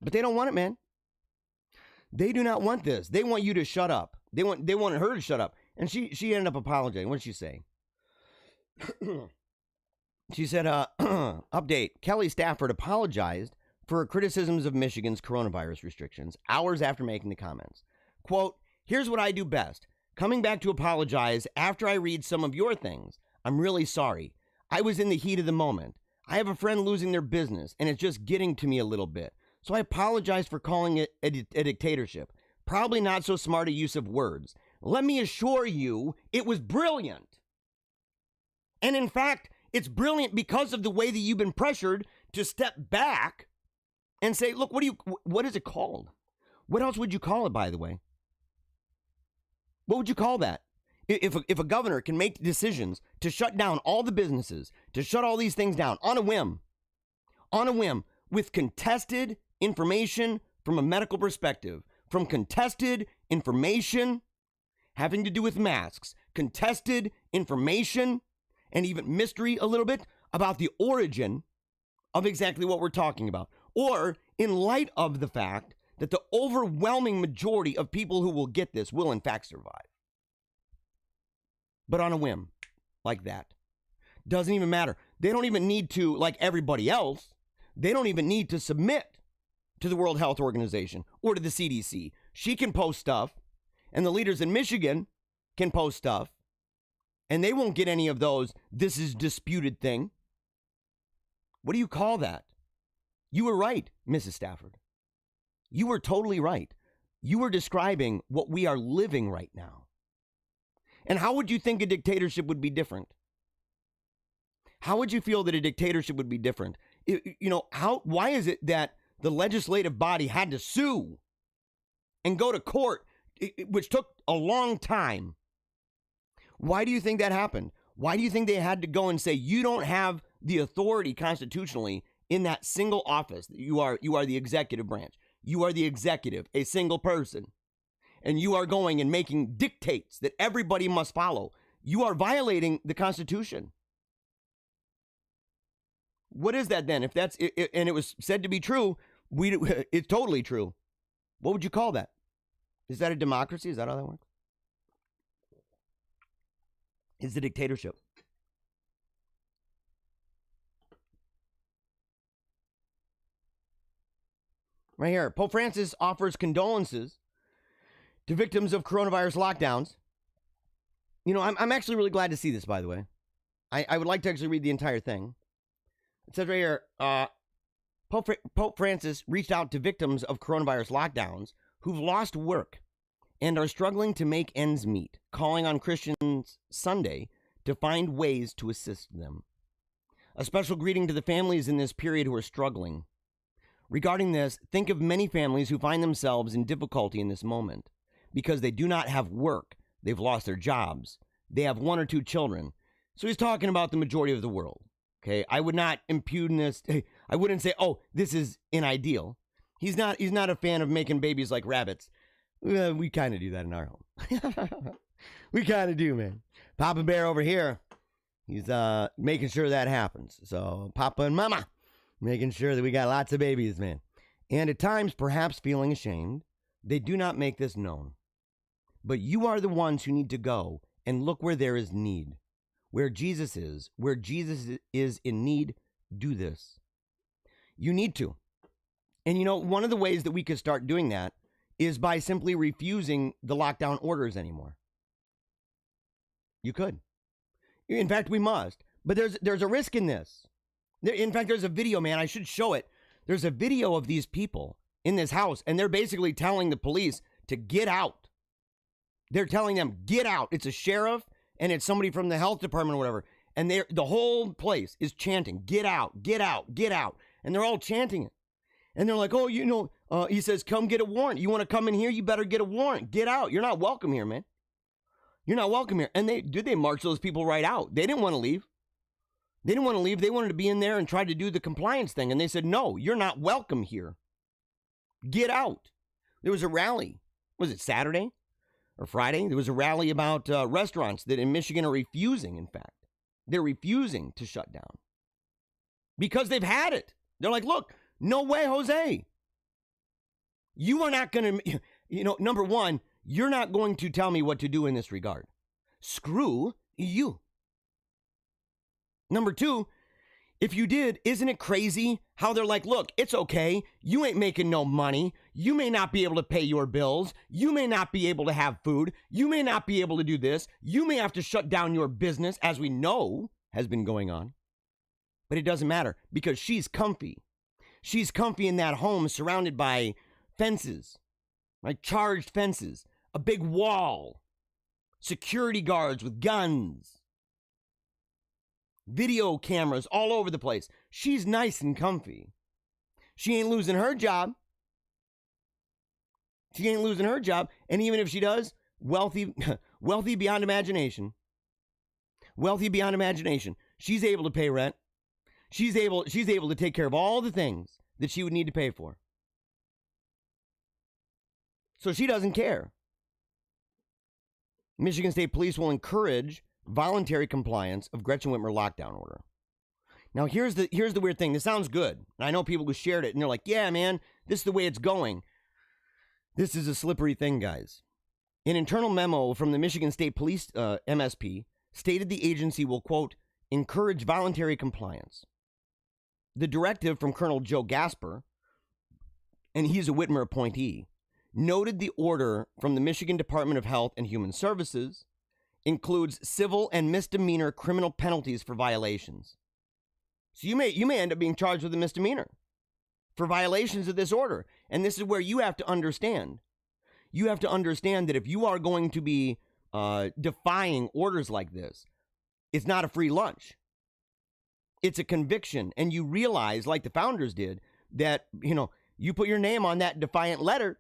But they don't want it, man. They do not want this. They want you to shut up. They wanted her to shut up. And she ended up apologizing. What did she say? She said, update, Kelly Stafford apologized for her criticisms of Michigan's coronavirus restrictions hours after making the comments. Quote, here's what I do best. Coming back to apologize after I read some of your things. I'm really sorry. I was in the heat of the moment. I have a friend losing their business, and it's just getting to me a little bit. So I apologize for calling it a dictatorship. Probably not so smart a use of words. Let me assure you, it was brilliant. And in fact, it's brilliant because of the way that you've been pressured to step back and say, look, what is it called? What else would you call it, by the way? What would you call that? If a governor can make decisions to shut down all the businesses, to shut all these things down on a whim, with contested information from a medical perspective, from contested information having to do with masks, contested information, and even mystery a little bit about the origin of exactly what we're talking about, or in light of the fact that the overwhelming majority of people who will get this will in fact survive. But on a whim, like that. Doesn't even matter. They don't even need to, like everybody else, they don't even need to submit to the World Health Organization or to the CDC. She can post stuff, and the leaders in Michigan can post stuff, and they won't get any of those, this is disputed thing. What do you call that? You were right, Mrs. Stafford. You were totally right. You were describing what we are living right now. And how would you think a dictatorship would be different? How would you feel that a dictatorship would be different? Why is it that the legislative body had to sue and go to court, which took a long time? Why do you think that happened? Why do you think they had to go and say, you don't have the authority constitutionally in that single office? You are the executive branch. You are the executive, a single person. And you are going and making dictates that everybody must follow. You are violating the Constitution. What is that then? If that's it, and it was said to be true, it's totally true. What would you call that? Is that a democracy? Is that how that works? It's a dictatorship. Right here, Pope Francis offers condolences to victims of coronavirus lockdowns. You know, I'm actually really glad to see this, by the way. I would like to actually read the entire thing. It says right here, Pope Francis reached out to victims of coronavirus lockdowns who've lost work and are struggling to make ends meet, calling on Christians Sunday to find ways to assist them. A special greeting to the families in this period who are struggling. Regarding this, think of many families who find themselves in difficulty in this moment because they do not have work. They've lost their jobs. They have 1 or 2 children. So he's talking about the majority of the world. Okay, I would not impugn this. I wouldn't say, oh, this is an ideal. He's not a fan of making babies like rabbits. We kind of do that in our home. We kind of do, man. Papa Bear over here, he's making sure that happens. So Papa and Mama, making sure that we got lots of babies, man. And at times, perhaps feeling ashamed, they do not make this known. But you are the ones who need to go and look where there is need. Where Jesus is in need, do this. You need to. And you know, one of the ways that we could start doing that is by simply refusing the lockdown orders anymore. You could. In fact, we must. But there's a risk in this. In fact, there's a video, man. I should show it. There's a video of these people in this house, and they're basically telling the police to get out. They're telling them, get out. It's a sheriff, and it's somebody from the health department or whatever. And the whole place is chanting, get out, get out, get out. And they're all chanting it. And they're like, oh, you know, he says, come get a warrant. You want to come in here? You better get a warrant. Get out. You're not welcome here, man. You're not welcome here. And they march those people right out. They didn't want to leave. They didn't want to leave. They wanted to be in there and try to do the compliance thing. And they said, no, you're not welcome here. Get out. There was a rally. Was it Saturday or Friday? There was a rally about restaurants that in Michigan are refusing, in fact. They're refusing to shut down because they've had it. They're like, look, no way, Jose. You are not going to, you know, number one, you're not going to tell me what to do in this regard. Screw you. Number two, if you did, isn't it crazy how they're like, look, it's okay. You ain't making no money. You may not be able to pay your bills. You may not be able to have food. You may not be able to do this. You may have to shut down your business, as we know has been going on. But it doesn't matter because she's comfy. She's comfy in that home surrounded by fences, like charged fences, a big wall, security guards with guns, video cameras all over the place. She's nice and comfy. She ain't losing her job. She ain't losing her job. And even if she does, wealthy beyond imagination. Wealthy beyond imagination. She's able to pay rent. She's able to take care of all the things that she would need to pay for. So she doesn't care. Michigan State Police will encourage voluntary compliance of Gretchen Whitmer lockdown order. Now, here's the weird thing. This sounds good. And I know people who shared it, and they're like, yeah, man, this is the way it's going. This is a slippery thing, guys. An internal memo from the Michigan State Police MSP stated the agency will, quote, encourage voluntary compliance. The directive from Colonel Joe Gasper, and he's a Whitmer appointee, noted the order from the Michigan Department of Health and Human Services includes civil and misdemeanor criminal penalties for violations. So you may end up being charged with a misdemeanor for violations of this order. And this is where you have to understand. You have to understand that if you are going to be defying orders like this, it's not a free lunch. It's a conviction. And you realize, like the founders did, that, you know, you put your name on that defiant letter,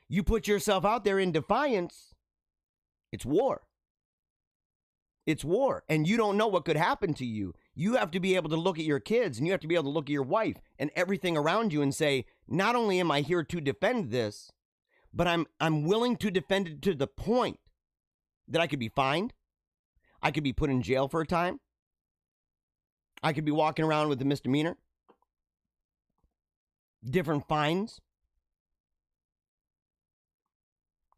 you put yourself out there in defiance, it's war. It's war. And you don't know what could happen to you. You have to be able to look at your kids and you have to be able to look at your wife and everything around you and say, not only am I here to defend this, but I'm willing to defend it to the point that I could be fined. I could be put in jail for a time. I could be walking around with a misdemeanor. Different fines.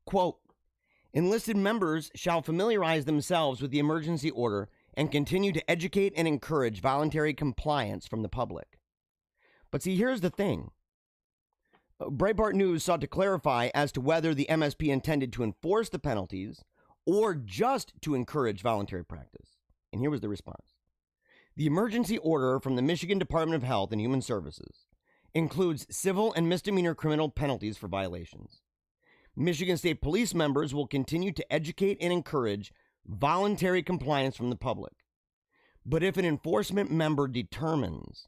Quote, enlisted members shall familiarize themselves with the emergency order and continue to educate and encourage voluntary compliance from the public. But see, here's the thing. Breitbart News sought to clarify as to whether the MSP intended to enforce the penalties or just to encourage voluntary practice. And here was the response. The emergency order from the Michigan Department of Health and Human Services includes civil and misdemeanor criminal penalties for violations. Michigan State Police members will continue to educate and encourage voluntary compliance from the public. But if an enforcement member determines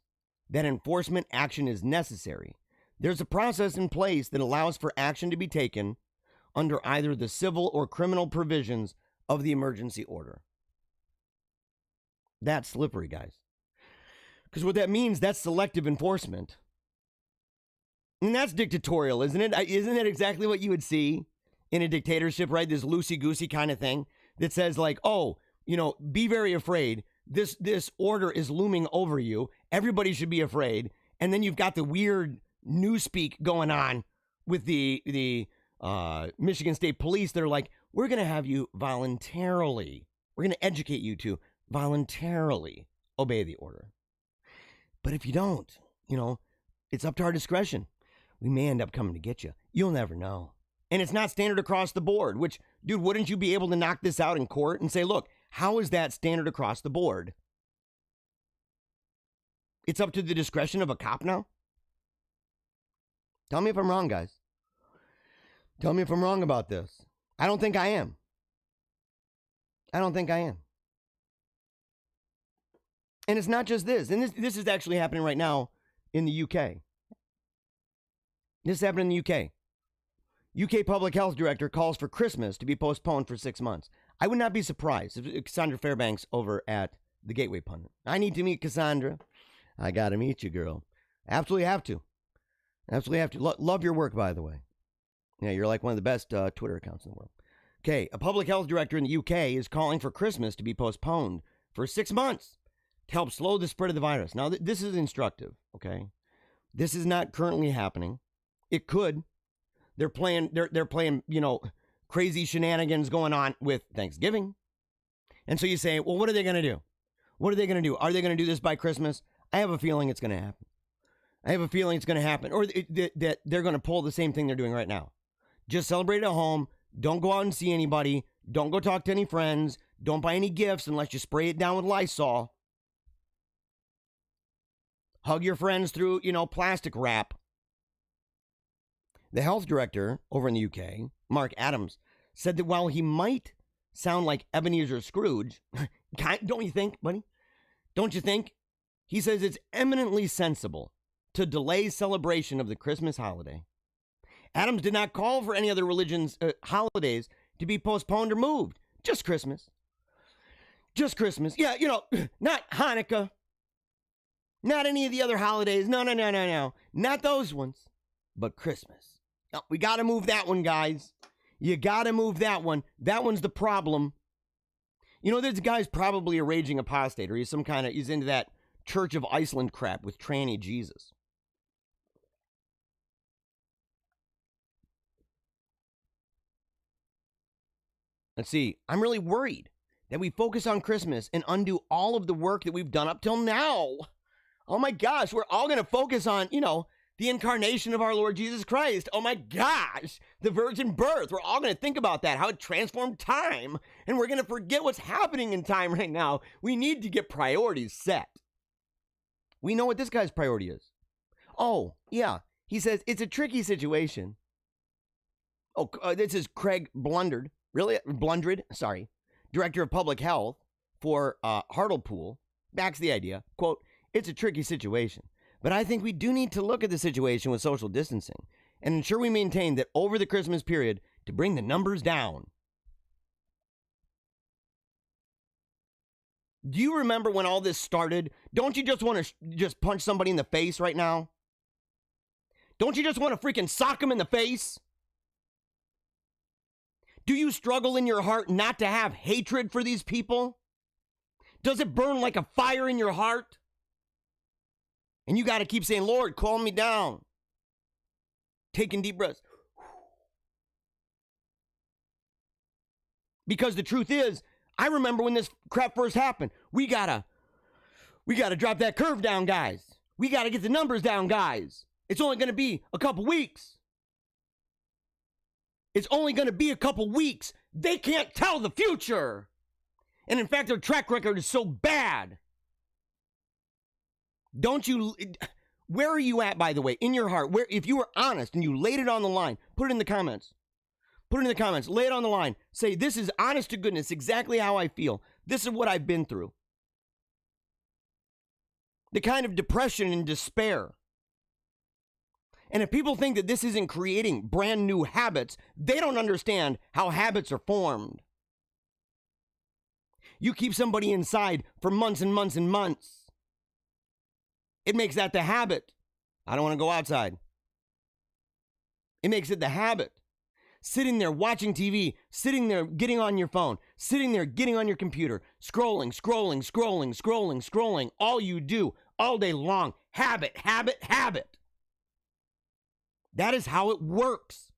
that enforcement action is necessary, there's a process in place that allows for action to be taken under either the civil or criminal provisions of the emergency order. That's slippery, guys. Because what that means, that's selective enforcement. And that's dictatorial, isn't it? Isn't that exactly what you would see in a dictatorship, right? This loosey-goosey kind of thing that says like, oh, you know, be very afraid. This order is looming over you. Everybody should be afraid. And then you've got the weird newspeak going on with the Michigan State Police that are like, we're going to have you voluntarily. We're going to educate you to voluntarily obey the order. But if you don't, you know, it's up to our discretion. We may end up coming to get you. You'll never know. And it's not standard across the board, which, dude, wouldn't you be able to knock this out in court and say, look, how is that standard across the board? It's up to the discretion of a cop now? Tell me if I'm wrong, guys. Tell me if I'm wrong about this. I don't think I am. I don't think I am. And it's not just this. And this is actually happening right now in the UK. This happened in the UK. UK Public Health Director calls for Christmas to be postponed for 6 months. I would not be surprised if Cassandra Fairbanks over at the Gateway Pundit. I need to meet Cassandra. I got to meet you, girl. Absolutely have to. Absolutely have to. Love your work, by the way. Yeah, you're like one of the best Twitter accounts in the world. Okay, a public health director in the UK is calling for Christmas to be postponed for 6 months to help slow the spread of the virus. Now, this is instructive, okay? This is not currently happening. It could. They're playing, you know, crazy shenanigans going on with Thanksgiving. And so you say, well, what are they going to do? What are they going to do? Are they going to do this by Christmas? I have a feeling it's going to happen. I have a feeling it's going to happen. Or that they're going to pull the same thing they're doing right now. Just celebrate at home. Don't go out and see anybody. Don't go talk to any friends. Don't buy any gifts unless you spray it down with Lysol. Hug your friends through, you know, plastic wrap. The health director over in the UK, Mark Adams, said that while he might sound like Ebenezer Scrooge, don't you think, buddy? Don't you think? He says it's eminently sensible to delay celebration of the Christmas holiday. Adams did not call for any other religion's holidays to be postponed or moved. Just Christmas. Just Christmas. Yeah, you know, not Hanukkah. Not any of the other holidays. No. Not those ones. But Christmas. No, we got to move that one, guys. You got to move that one. That one's the problem. You know, this guy's probably a raging apostate, or he's into that Church of Iceland crap with tranny Jesus. Let's see. I'm really worried that we focus on Christmas and undo all of the work that we've done up till now. Oh my gosh, we're all going to focus on, you know, the incarnation of our Lord Jesus Christ. Oh my gosh, the virgin birth. We're all going to think about that, how it transformed time. And we're going to forget what's happening in time right now. We need to get priorities set. We know what this guy's priority is. Oh, yeah. He says it's a tricky situation. Oh, this is Craig Blundred, Director of Public Health for Hartlepool, backs the idea, quote, it's a tricky situation. But I think we do need to look at the situation with social distancing and ensure we maintain that over the Christmas period to bring the numbers down. Do you remember when all this started? Don't you just want to just punch somebody in the face right now? Don't you just want to freaking sock them in the face? Do you struggle in your heart not to have hatred for these people? Does it burn like a fire in your heart? And you got to keep saying, Lord, calm me down. Taking deep breaths. Because the truth is, I remember when this crap first happened. We gotta drop that curve down, guys. We gotta get the numbers down, guys. It's only gonna be a couple weeks. It's only gonna be a couple weeks. They can't tell the future. And in fact, their track record is so bad. Where are you at, by the way, in your heart? Where, if you were honest and you laid it on the line, put it in the comments. Put it in the comments. Lay it on the line. Say, this is honest to goodness, exactly how I feel. This is what I've been through. The kind of depression and despair. And if people think that this isn't creating brand new habits, they don't understand how habits are formed. You keep somebody inside for months and months and months. It makes that the habit. I don't want to go outside. It makes it the habit. Sitting there watching TV, sitting there getting on your phone, sitting there getting on your computer, scrolling, all you do all day long. Habit. That is how it works.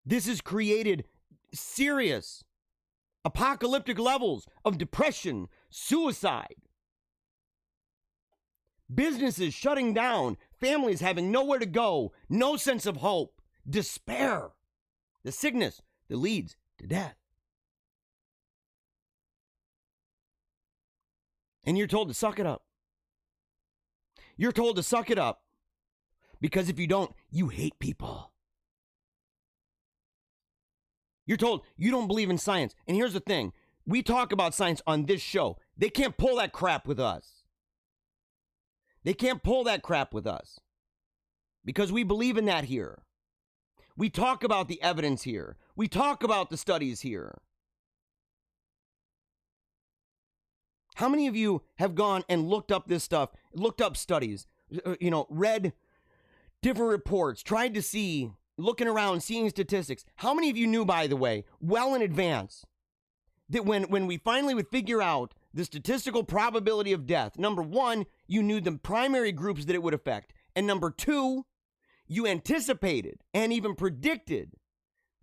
This has created serious apocalyptic levels of depression, suicide. Businesses shutting down, families having nowhere to go, no sense of hope, despair, the sickness that leads to death. And you're told to suck it up. You're told to suck it up because if you don't, you hate people. You're told you don't believe in science. And here's the thing. We talk about science on this show. They can't pull that crap with us. They can't pull that crap with us because we believe in that here. We talk about the evidence here. We talk about the studies here. How many of you have gone and looked up this stuff, looked up studies, read different reports, tried to see, looking around, seeing statistics? How many of you knew, by the way, well in advance, that when we finally would figure out the statistical probability of death, number one, you knew the primary groups that it would affect. And number two, you anticipated and even predicted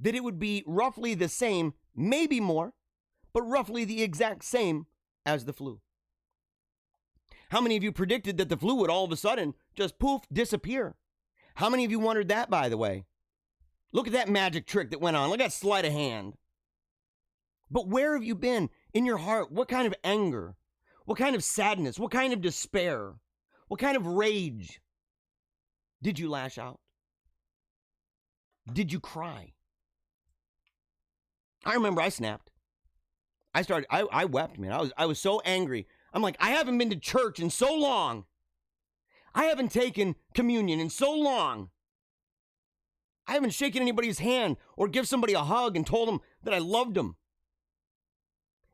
that it would be roughly the same, maybe more, but roughly the exact same as the flu. How many of you predicted that the flu would all of a sudden just poof, disappear? How many of you wondered that, by the way? Look at that magic trick that went on. Look at that sleight of hand. But where have you been in your heart? What kind of anger? What kind of sadness? What kind of despair? What kind of rage? Did you lash out? Did you cry? I remember I snapped. I wept, man. I was so angry. I'm like, I haven't been to church in so long. I haven't taken communion in so long. I haven't shaken anybody's hand or give somebody a hug and told them that I loved them.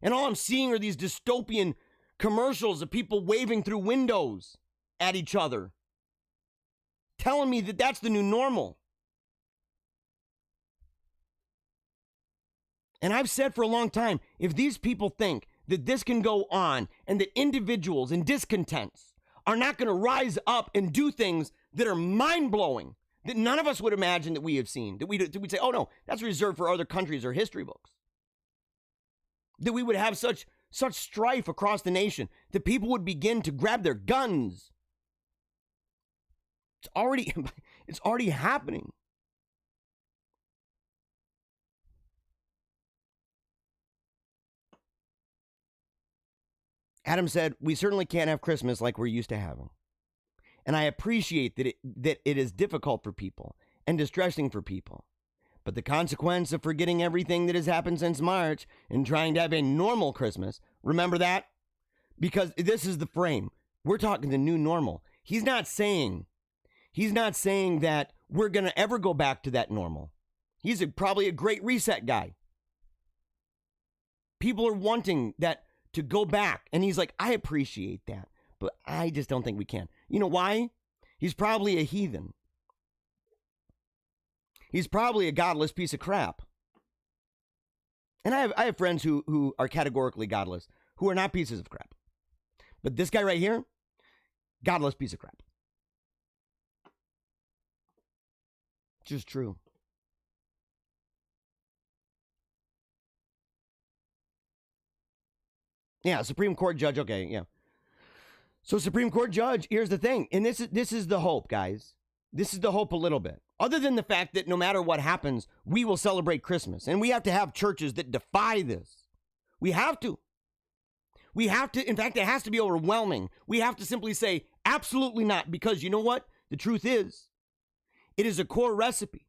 And all I'm seeing are these dystopian commercials of people waving through windows at each other, telling me that that's the new normal. And I've said for a long time, if these people think that this can go on and that individuals and discontents are not going to rise up and do things that are mind-blowing, that none of us would imagine that we have seen, that we'd say, oh no, that's reserved for other countries or history books. That we would have such strife across the nation, that people would begin to grab their guns. It's already happening. Adam said, we certainly can't have Christmas like we're used to having. And I appreciate that it is difficult for people and distressing for people. But the consequence of forgetting everything that has happened since March and trying to have a normal Christmas, remember that? Because this is the frame. We're talking the new normal. He's not saying that we're going to ever go back to that normal. He's probably a great reset guy. People are wanting that to go back. And he's like, I appreciate that, but I just don't think we can. You know why? He's probably a heathen. He's probably a godless piece of crap. And I have friends who are categorically godless, who are not pieces of crap. But this guy right here, godless piece of crap. Just true. Yeah, Supreme Court judge. Okay, yeah. So Supreme Court judge, here's the thing. And this is the hope, guys. This is the hope a little bit. Other than the fact that no matter what happens, we will celebrate Christmas. And we have to have churches that defy this. We have to. We have to. In fact, it has to be overwhelming. We have to simply say, absolutely not. Because you know what? The truth is, it is a core recipe.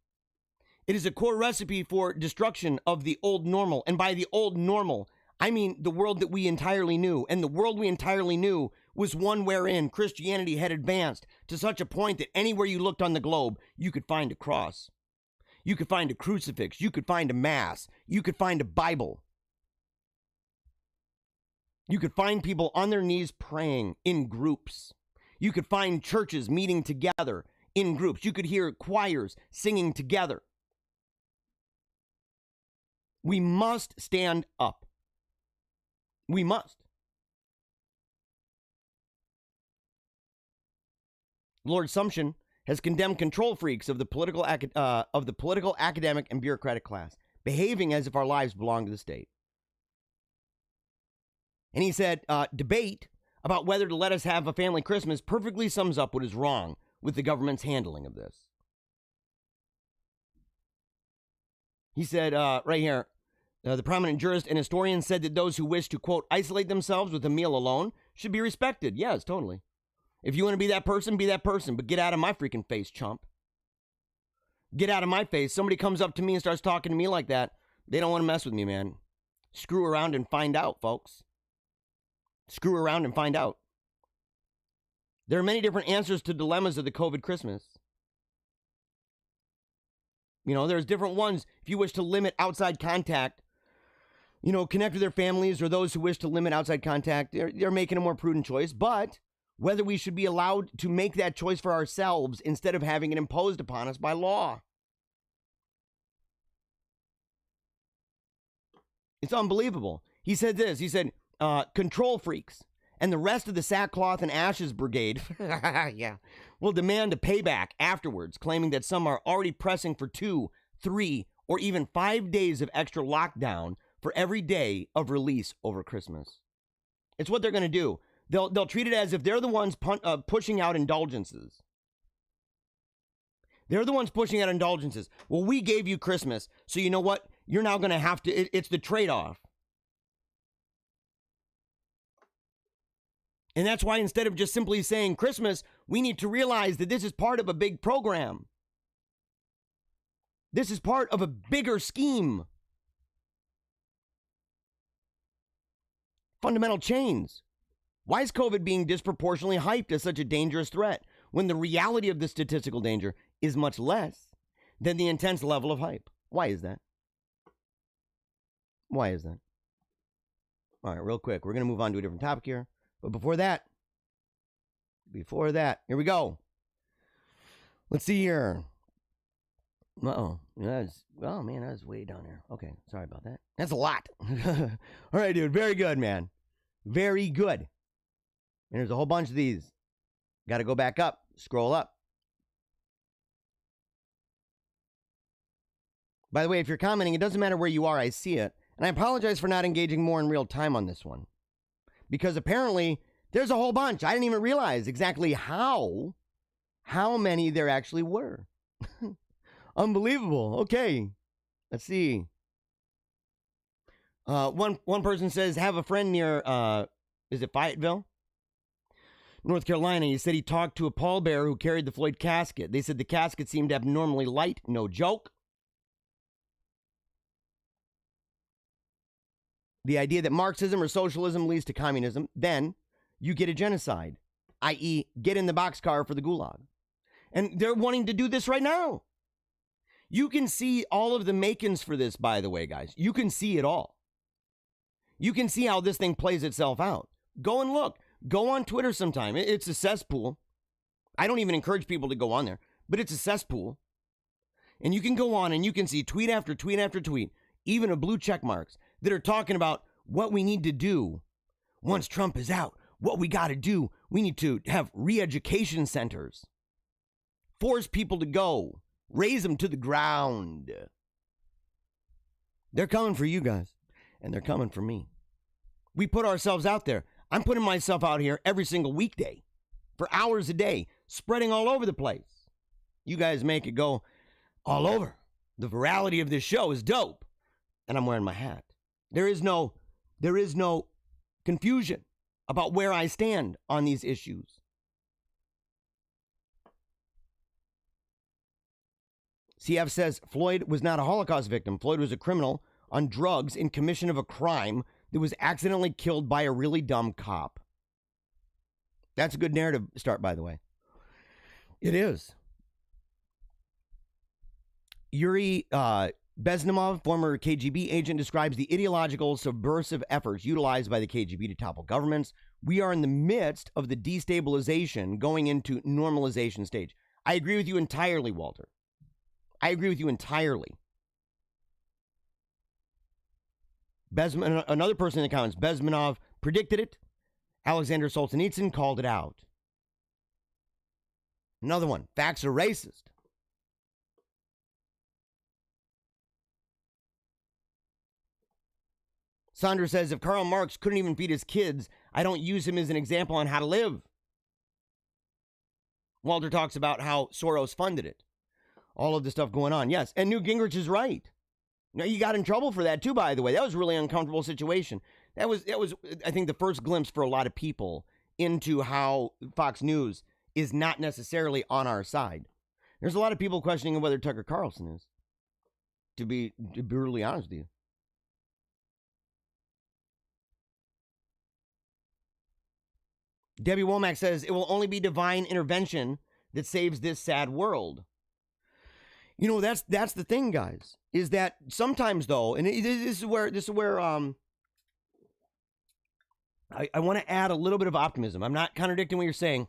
It is a core recipe for destruction of the old normal. And by the old normal, I mean the world that we entirely knew. And the world we entirely knew was one wherein Christianity had advanced to such a point that anywhere you looked on the globe, you could find a cross. You could find a crucifix. You could find a mass. You could find a Bible. You could find people on their knees praying in groups. You could find churches meeting together in groups. You could hear choirs singing together. We must stand up. We must. Lord Sumption has condemned control freaks of the political academic and bureaucratic class, behaving as if our lives belong to the state. And he said, debate about whether to let us have a family Christmas perfectly sums up what is wrong with the government's handling of this. He said, right here, the prominent jurist and historian said that those who wish to, quote, isolate themselves with a meal alone should be respected. Yes, totally. If you want to be that person, but get out of my freaking face, chump. Get out of my face. Somebody comes up to me and starts talking to me like that. They don't want to mess with me, man. Screw around and find out, folks. Screw around and find out. There are many different answers to dilemmas of the COVID Christmas. You know, there's different ones. If you wish to limit outside contact, you know, connect with their families, or those who wish to limit outside contact, they're making a more prudent choice. But whether we should be allowed to make that choice for ourselves instead of having it imposed upon us by law. It's unbelievable. He said this. He said, control freaks and the rest of the sackcloth and ashes brigade yeah, will demand a payback afterwards, claiming that some are already pressing for 2, 3, or even 5 days of extra lockdown for every day of release over Christmas. It's what they're going to do. They'll treat it as if they're the ones pushing out indulgences. They're the ones pushing out indulgences. Well, we gave you Christmas, so you know what? You're now going to have to, it's the trade-off. And that's why instead of just simply saying Christmas, we need to realize that this is part of a big program. This is part of a bigger scheme. Fundamental chains. Why is COVID being disproportionately hyped as such a dangerous threat when the reality of the statistical danger is much less than the intense level of hype? Why is that? Why is that? All right, real quick. We're going to move on to a different topic here. But before that, here we go. Let's see here. Uh-oh. Oh, man, that was way down there. Okay, sorry about that. That's a lot. All right, dude. Very good, man. Very good. And there's a whole bunch of these. Got to go back up. Scroll up. By the way, if you're commenting, it doesn't matter where you are. I see it. And I apologize for not engaging more in real time on this one. Because apparently, there's a whole bunch. I didn't even realize exactly how many there actually were. Unbelievable. Okay. Let's see. One person says, have a friend near, is it Fayetteville? North Carolina. He said he talked to a pallbearer who carried the Floyd casket. They said the casket seemed abnormally light. No joke. The idea that Marxism or socialism leads to communism, then you get a genocide, i.e. get in the boxcar for the gulag. And they're wanting to do this right now. You can see all of the makings for this, by the way, guys. You can see it all. You can see how this thing plays itself out. Go and look. Go on Twitter sometime. It's a cesspool. I don't even encourage people to go on there, but it's a cesspool. And you can go on and you can see tweet after tweet after tweet, even of blue check marks, that are talking about what we need to do once Trump is out, what we got to do, we need to have re-education centers. Force people to go. Raise them to the ground. They're coming for you guys, and they're coming for me. We put ourselves out there. I'm putting myself out here every single weekday for hours a day, spreading all over the place. You guys make it go all over. The virality of this show is dope, and I'm wearing my hat. There is no confusion about where I stand on these issues. CF says Floyd was not a Holocaust victim. Floyd was a criminal on drugs in commission of a crime that was accidentally killed by a really dumb cop. That's a good narrative start, by the way. It is. Yuri Beznemov, former KGB agent, describes the ideological subversive efforts utilized by the KGB to topple governments. We are in the midst of the destabilization going into normalization stage. I agree with you entirely, Walter. I agree with you entirely. Another person in the comments, Bezmenov predicted it. Alexander Solzhenitsyn called it out. Another one, facts are racist. Sandra says, if Karl Marx couldn't even feed his kids, I don't use him as an example on how to live. Walter talks about how Soros funded it. All of the stuff going on. Yes, and Newt Gingrich is right. Now, you got in trouble for that, too, by the way. That was a really uncomfortable situation. That was, I think, the first glimpse for a lot of people into how Fox News is not necessarily on our side. There's a lot of people questioning whether Tucker Carlson is, to be brutally honest with you. Debbie Womack says, it will only be divine intervention that saves this sad world. You know, that's the thing, guys, is that sometimes, though, and this is where I want to add a little bit of optimism. I'm not contradicting what you're saying.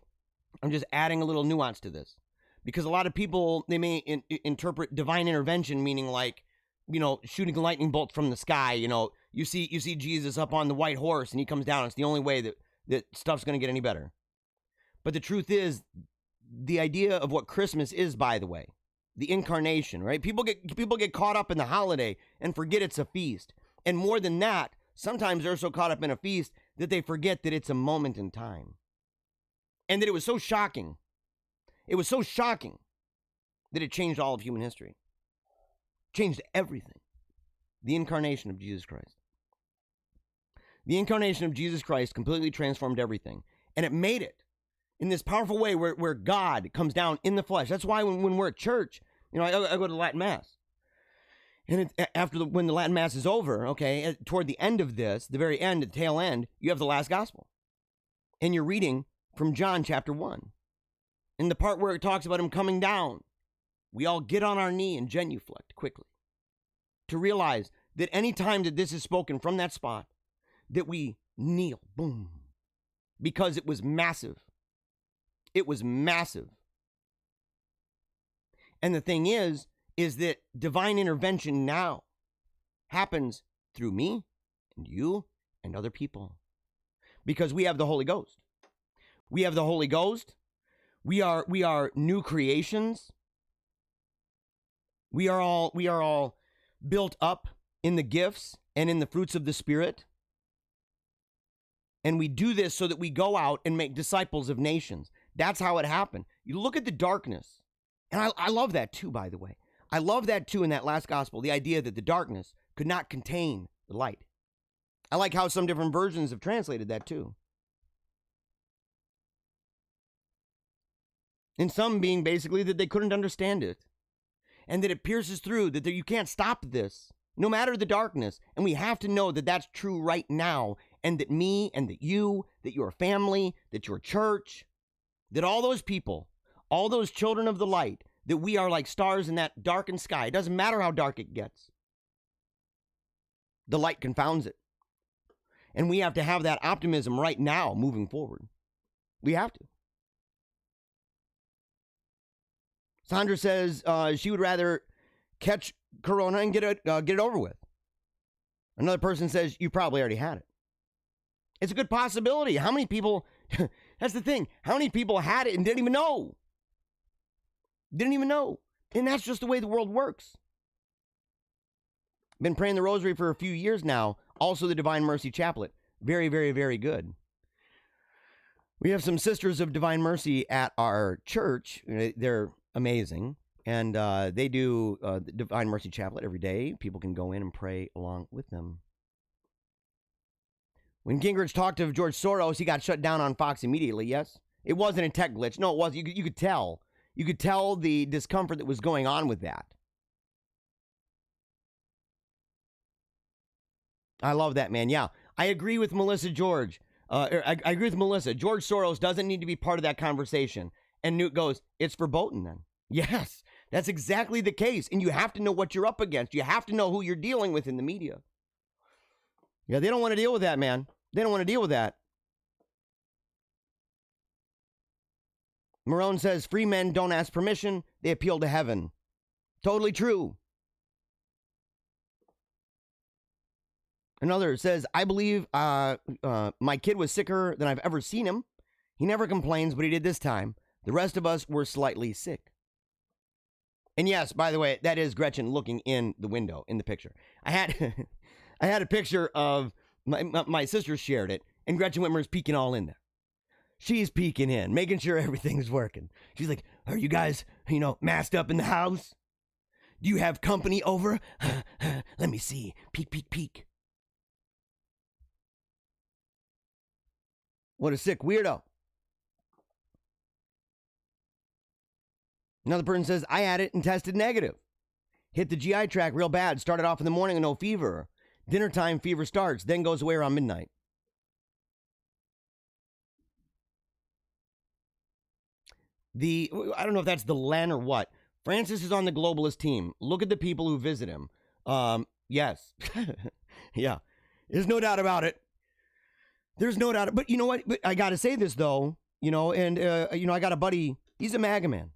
I'm just adding a little nuance to this. Because a lot of people, they may interpret divine intervention meaning like, you know, shooting a lightning bolt from the sky. You know, you see Jesus up on the white horse and he comes down. It's the only way that stuff's going to get any better. But the truth is, the idea of what Christmas is, by the way, the incarnation, right? People get caught up in the holiday and forget it's a feast. And more than that, sometimes they're so caught up in a feast that they forget that it's a moment in time. And that it was so shocking. It was so shocking that it changed all of human history. Changed everything. The incarnation of Jesus Christ. The incarnation of Jesus Christ completely transformed everything. And it made it in this powerful way where God comes down in the flesh. That's why when we're at church, you know, I go to Latin Mass. And when the Latin Mass is over, okay, toward the end of this, the very end, the tail end, you have the last gospel. And you're reading from John chapter 1. In the part where it talks about him coming down, we all get on our knee and genuflect quickly to realize that any time that this is spoken from that spot, that we kneel, boom, because it was massive. It was massive. And the thing is that divine intervention now happens through me and you and other people. Because we have the Holy Ghost. We have the Holy Ghost. We are new creations. We are all built up in the gifts and in the fruits of the Spirit. And we do this so that we go out and make disciples of nations. That's how it happened. You look at the darkness. And I love that too, by the way. I love that too in that last gospel, the idea that the darkness could not contain the light. I like how some different versions have translated that too. And some being basically that they couldn't understand it. And that it pierces through, that you can't stop this, no matter the darkness. And we have to know that that's true right now. And that me and that you, that your family, that your church, that all those people, all those children of the light, that we are like stars in that darkened sky. It doesn't matter how dark it gets. The light confounds it. And we have to have that optimism right now moving forward. We have to. Sandra says she would rather catch corona and get it over with. Another person says you probably already had it. It's a good possibility. How many people, that's the thing, how many people had it and didn't even know? Didn't even know. And that's just the way the world works. Been praying the rosary for a few years now. Also the Divine Mercy Chaplet. Very, very, very good. We have some Sisters of Divine Mercy at our church. They're amazing. And they do the Divine Mercy Chaplet every day. People can go in and pray along with them. When Gingrich talked to George Soros, he got shut down on Fox immediately, yes? It wasn't a tech glitch. No, it wasn't. You could tell. You could tell the discomfort that was going on with that. I love that, man. Yeah, I agree with Melissa George. I agree with Melissa. George Soros doesn't need to be part of that conversation. And Newt goes, it's verboten then. Yes, that's exactly the case. And you have to know what you're up against. You have to know who you're dealing with in the media. Yeah, they don't want to deal with that, man. They don't want to deal with that. Marone says, free men don't ask permission. They appeal to heaven. Totally true. Another says, I believe my kid was sicker than I've ever seen him. He never complains, but he did this time. The rest of us were slightly sick. And yes, by the way, that is Gretchen looking in the window in the picture. I had a picture of my sister shared it, and Gretchen Whitmer's peeking all in there. She's peeking in, making sure everything's working. She's like, are you guys, masked up in the house? Do you have company over? Let me see. Peek, peek, peek. What a sick weirdo. Another person says, I had it and tested negative. Hit the GI tract real bad. Started off in the morning with no fever. Dinner time, fever starts, then goes away around midnight. I don't know if that's the Len or what. Francis is on the globalist team. Look at the people who visit him. Yes. Yeah. There's no doubt about it. There's no doubt. But you know what? But I got to say this, though. I got a buddy. He's a MAGA man.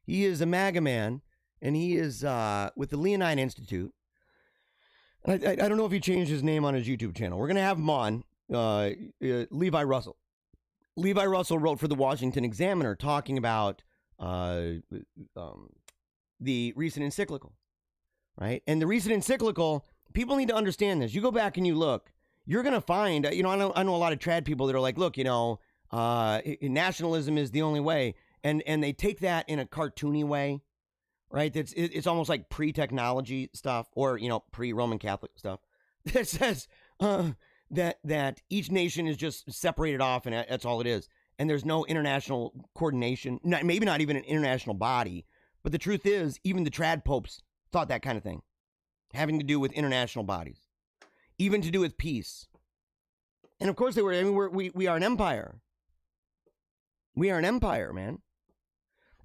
He is a MAGA man, and he is with the Leonine Institute. I don't know if he changed his name on his YouTube channel. We're going to have him on, Levi Russell. Levi Russell wrote for the Washington Examiner talking about the recent encyclical, right? And the recent encyclical, people need to understand this. You go back and you look, you're going to find, I know a lot of trad people that are like, look, nationalism is the only way. And they take that in a cartoony way, right? It's almost like pre-technology stuff or, pre-Roman Catholic stuff that says that each nation is just separated off and that's all it is. And there's no international coordination, maybe not even an international body. But the truth is, even the trad popes thought that kind of thing, having to do with international bodies, even to do with peace. And of course they were, we are an empire. We are an empire, man.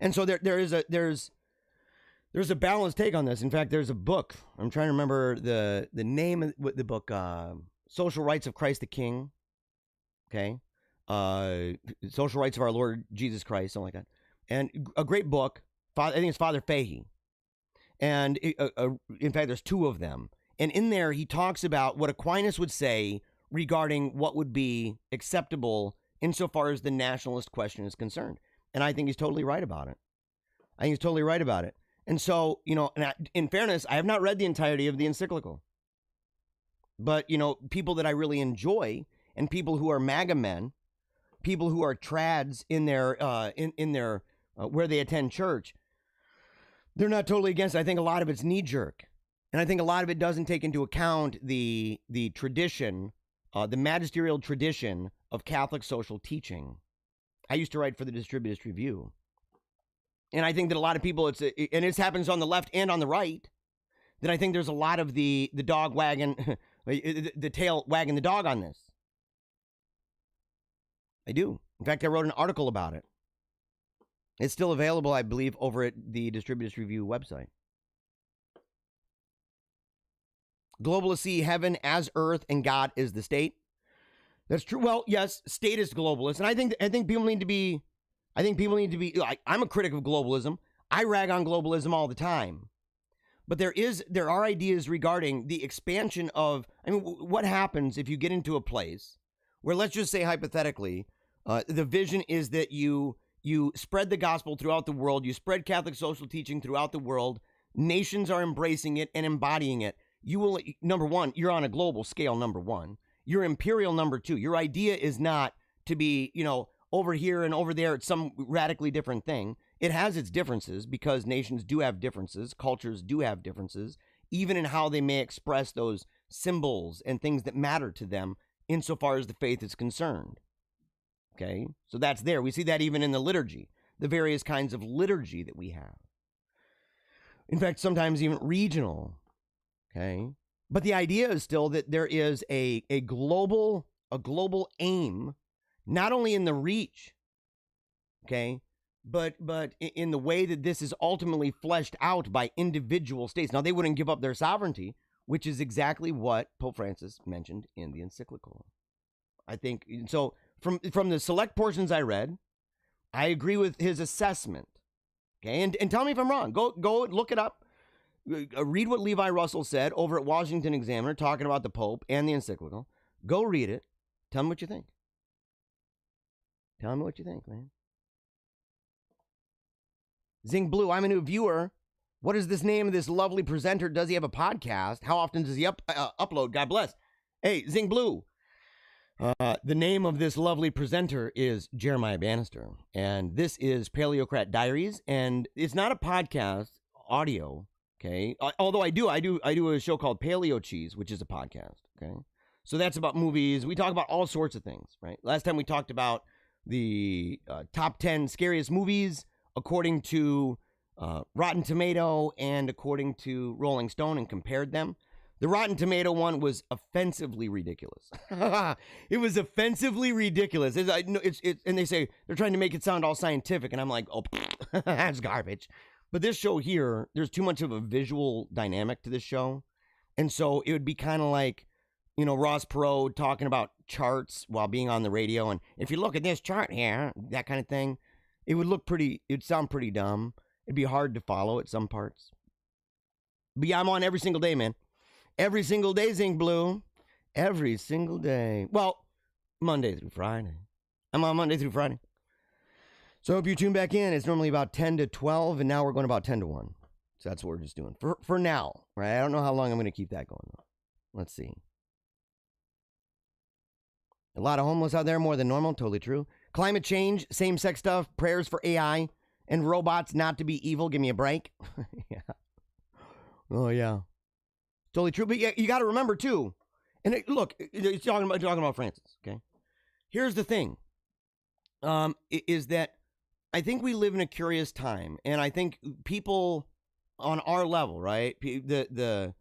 And so there's a balanced take on this. In fact, there's a book. I'm trying to remember the name of the book, Social Rights of Christ the King. Okay. Social Rights of Our Lord Jesus Christ, something like that. And a great book. I think it's Father Fahey. And in fact, there's two of them. And in there, he talks about what Aquinas would say regarding what would be acceptable insofar as the nationalist question is concerned. And I think he's totally right about it. And so, in fairness, I have not read the entirety of the encyclical. But, people that I really enjoy and people who are MAGA men, people who are trads in their, where they attend church, they're not totally against it. I think a lot of it's knee-jerk. And I think a lot of it doesn't take into account the tradition, the magisterial tradition of Catholic social teaching. I used to write for the Distributist Review. And I think that a lot of people, and it happens on the left and on the right, that I think there's a lot of the dog wagging, the tail wagging the dog on this. I do. In fact, I wrote an article about it. It's still available, I believe, over at the Distributist Review website. Globalists see heaven as earth and God is the state. That's true. Well, yes, state is globalist. And I think people need to be, I'm a critic of globalism. I rag on globalism all the time. But there are ideas regarding the expansion of, what happens if you get into a place where, let's just say hypothetically, the vision is that you spread the gospel throughout the world, you spread Catholic social teaching throughout the world, nations are embracing it and embodying it. You will, number one, you're on a global scale, number one. You're imperial, number two. Your idea is not to be, over here and over there. It's some radically different thing. It has its differences because nations do have differences. Cultures do have differences, even in how they may express those symbols and things that matter to them insofar as the faith is concerned. Okay, so that's there. We see that even in the liturgy, the various kinds of liturgy that we have. In fact, sometimes even regional. Okay, but the idea is still that there is a global aim, not only in the reach, okay, but in the way that this is ultimately fleshed out by individual states. Now, they wouldn't give up their sovereignty, which is exactly what Pope Francis mentioned in the encyclical. I think so. From the select portions I read, I agree with his assessment. Okay, and tell me if I'm wrong. Go look it up. Read what Levi Russell said over at Washington Examiner talking about the Pope and the encyclical. Go read it. Tell me what you think. Tell me what you think, man. Zing Blue, I'm a new viewer. What is this name of this lovely presenter? Does he have a podcast? How often does he upload? God bless. Hey, Zing Blue. The name of this lovely presenter is Jeremiah Bannister, and this is Paleocrat Diaries, and it's not a podcast audio, okay? Although I do a show called Paleo Cheese, which is a podcast, okay? So that's about movies. We talk about all sorts of things, right? Last time we talked about the top 10 scariest movies according to Rotten Tomato and according to Rolling Stone, and compared them. The Rotten Tomato one was offensively ridiculous. It was offensively ridiculous. And they say they're trying to make it sound all scientific, and I'm like, oh, that's garbage. But this show here, there's too much of a visual dynamic to this show, and so it would be kind of like, Ross Perot talking about charts while being on the radio, and if you look at this chart here, that kind of thing, it'd sound pretty dumb. It'd be hard to follow at some parts. But yeah, I'm on every single day, man. Every single day, Zing Blue. Every single day. Well, Monday through Friday. I'm on Monday through Friday. So I hope you tune back in. It's normally about 10 to 12, and now we're going about 10 to 1. So that's what we're just doing. For now, right? I don't know how long I'm going to keep that going. Let's see. A lot of homeless out there, more than normal. Totally true. Climate change, same-sex stuff, prayers for AI, and robots not to be evil. Give me a break. Yeah. Oh, yeah. Totally true. But yeah, you got to remember, too. And look, it's talking about Francis, okay? Here's the thing. Is that I think we live in a curious time. And I think people on our level, right, the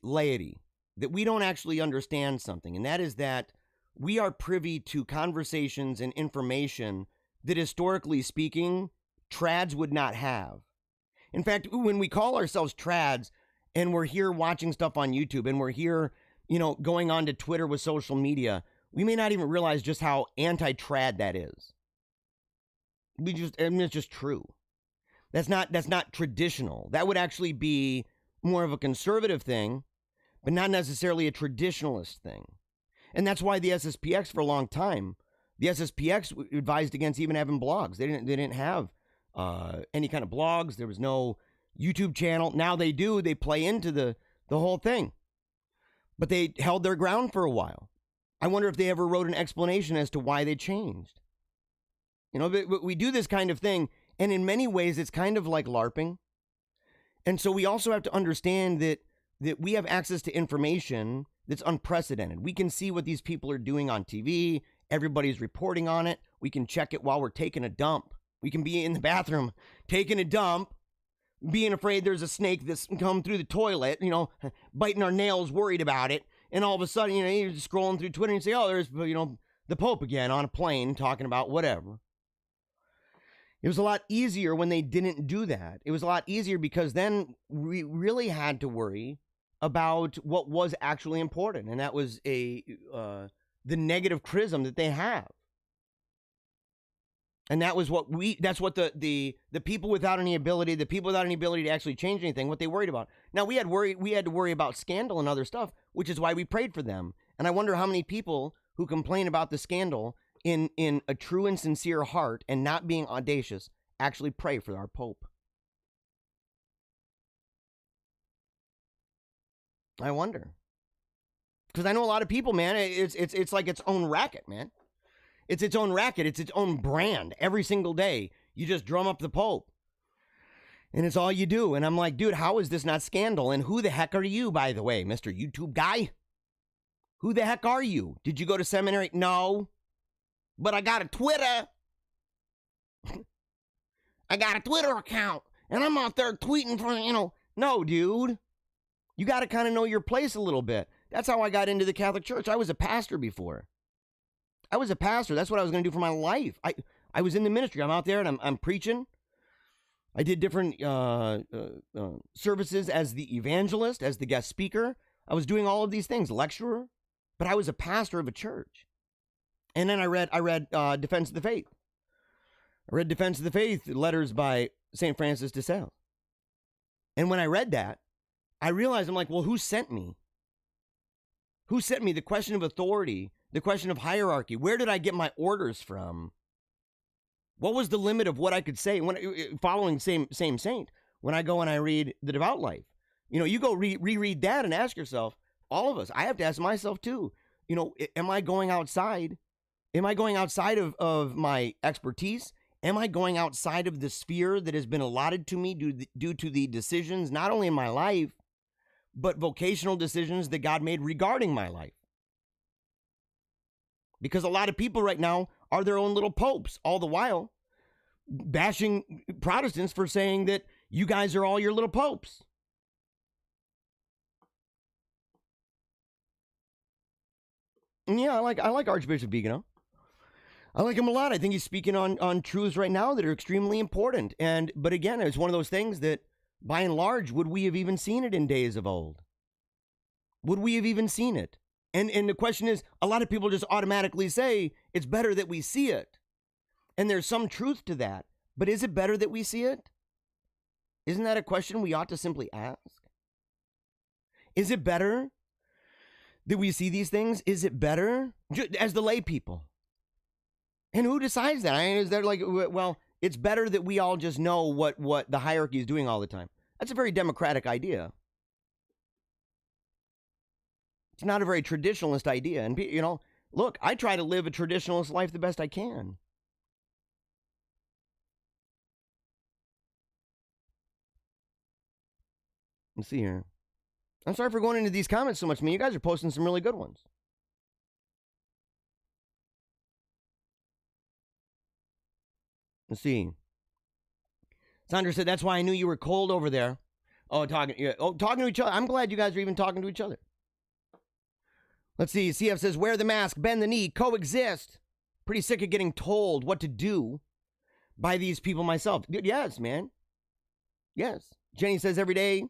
laity, that we don't actually understand something. And that is that we are privy to conversations and information that, historically speaking, trads would not have. In fact, when we call ourselves trads and we're here watching stuff on YouTube and we're here, going on to Twitter with social media, we may not even realize just how anti-trad that is. It's just true. That's not traditional. That would actually be more of a conservative thing, but not necessarily a traditionalist thing. And that's why the SSPX for a long time, the SSPX advised against even having blogs. They didn't have any kind of blogs. There was no YouTube channel. Now they do. They play into the whole thing. But they held their ground for a while. I wonder if they ever wrote an explanation as to why they changed. But we do this kind of thing, and in many ways it's kind of like LARPing. And so we also have to understand that we have access to information that's unprecedented. We can see what these people are doing on TV. Everybody's reporting on it. We can check it while we're taking a dump. We can be in the bathroom taking a dump, being afraid there's a snake that's come through the toilet, biting our nails, worried about it. And all of a sudden, you're just scrolling through Twitter and you say, oh, there's, the Pope again on a plane talking about whatever. It was a lot easier when they didn't do that. It was a lot easier because then we really had to worry about what was actually important. And that was the negative chrism that they have. And that was that's what the people without any ability, to actually change anything, what they worried about. Now we had to worry about scandal and other stuff, which is why we prayed for them. And I wonder how many people who complain about the scandal in a true and sincere heart and not being audacious actually pray for our Pope? I wonder. Because I know a lot of people, man, it's like its own racket, man. It's its own racket. It's its own brand. Every single day, you just drum up the Pope. And it's all you do. And I'm like, dude, how is this not scandal? And who the heck are you, by the way, Mr. YouTube guy? Who the heck are you? Did you go to seminary? No. But I got a Twitter. I got a Twitter account. And I'm out there tweeting for, No, dude. You got to kind of know your place a little bit. That's how I got into the Catholic Church. I was a pastor before. I was a pastor. That's what I was going to do for my life. I was in the ministry. I'm out there and I'm preaching. I did different services as the evangelist, as the guest speaker. I was doing all of these things, lecturer. But I was a pastor of a church. And then I read Defense of the Faith. I read Defense of the Faith, letters by St. Francis de Sales. And when I read that, I realized, I'm like, well, who sent me? Who sent me? The question of authority, the question of hierarchy. Where did I get my orders from? What was the limit of what I could say when following same saint? When I go and I read The Devout Life, you go reread that and ask yourself, all of us, I have to ask myself too, am I going outside? Am I going outside of my expertise? Am I going outside of the sphere that has been allotted to me due to the decisions, not only in my life, but vocational decisions that God made regarding my life? Because a lot of people right now are their own little popes, all the while bashing Protestants for saying that you guys are all your little popes. And yeah, I like Archbishop Vigano. I like him a lot. I think he's speaking on truths right now that are extremely important. But again, it's one of those things that, by and large, would we have even seen it in days of old? Would we have even seen it? And the question is, a lot of people just automatically say, it's better that we see it. And there's some truth to that. But is it better that we see it? Isn't that a question we ought to simply ask? Is it better that we see these things? Is it better? As the lay people. And who decides that? Is there like, well, it's better that we all just know what the hierarchy is doing all the time. That's a very democratic idea. It's not a very traditionalist idea. And, look, I try to live a traditionalist life the best I can. Let's see here. I'm sorry for going into these comments so much, man. You guys are posting some really good ones. Let's see. Sandra said, that's why I knew you were cold over there. Talking to each other. I'm glad you guys are even talking to each other. Let's see. CF says, wear the mask, bend the knee, coexist. Pretty sick of getting told what to do by these people myself. Yes, man. Yes. Jenny says, every day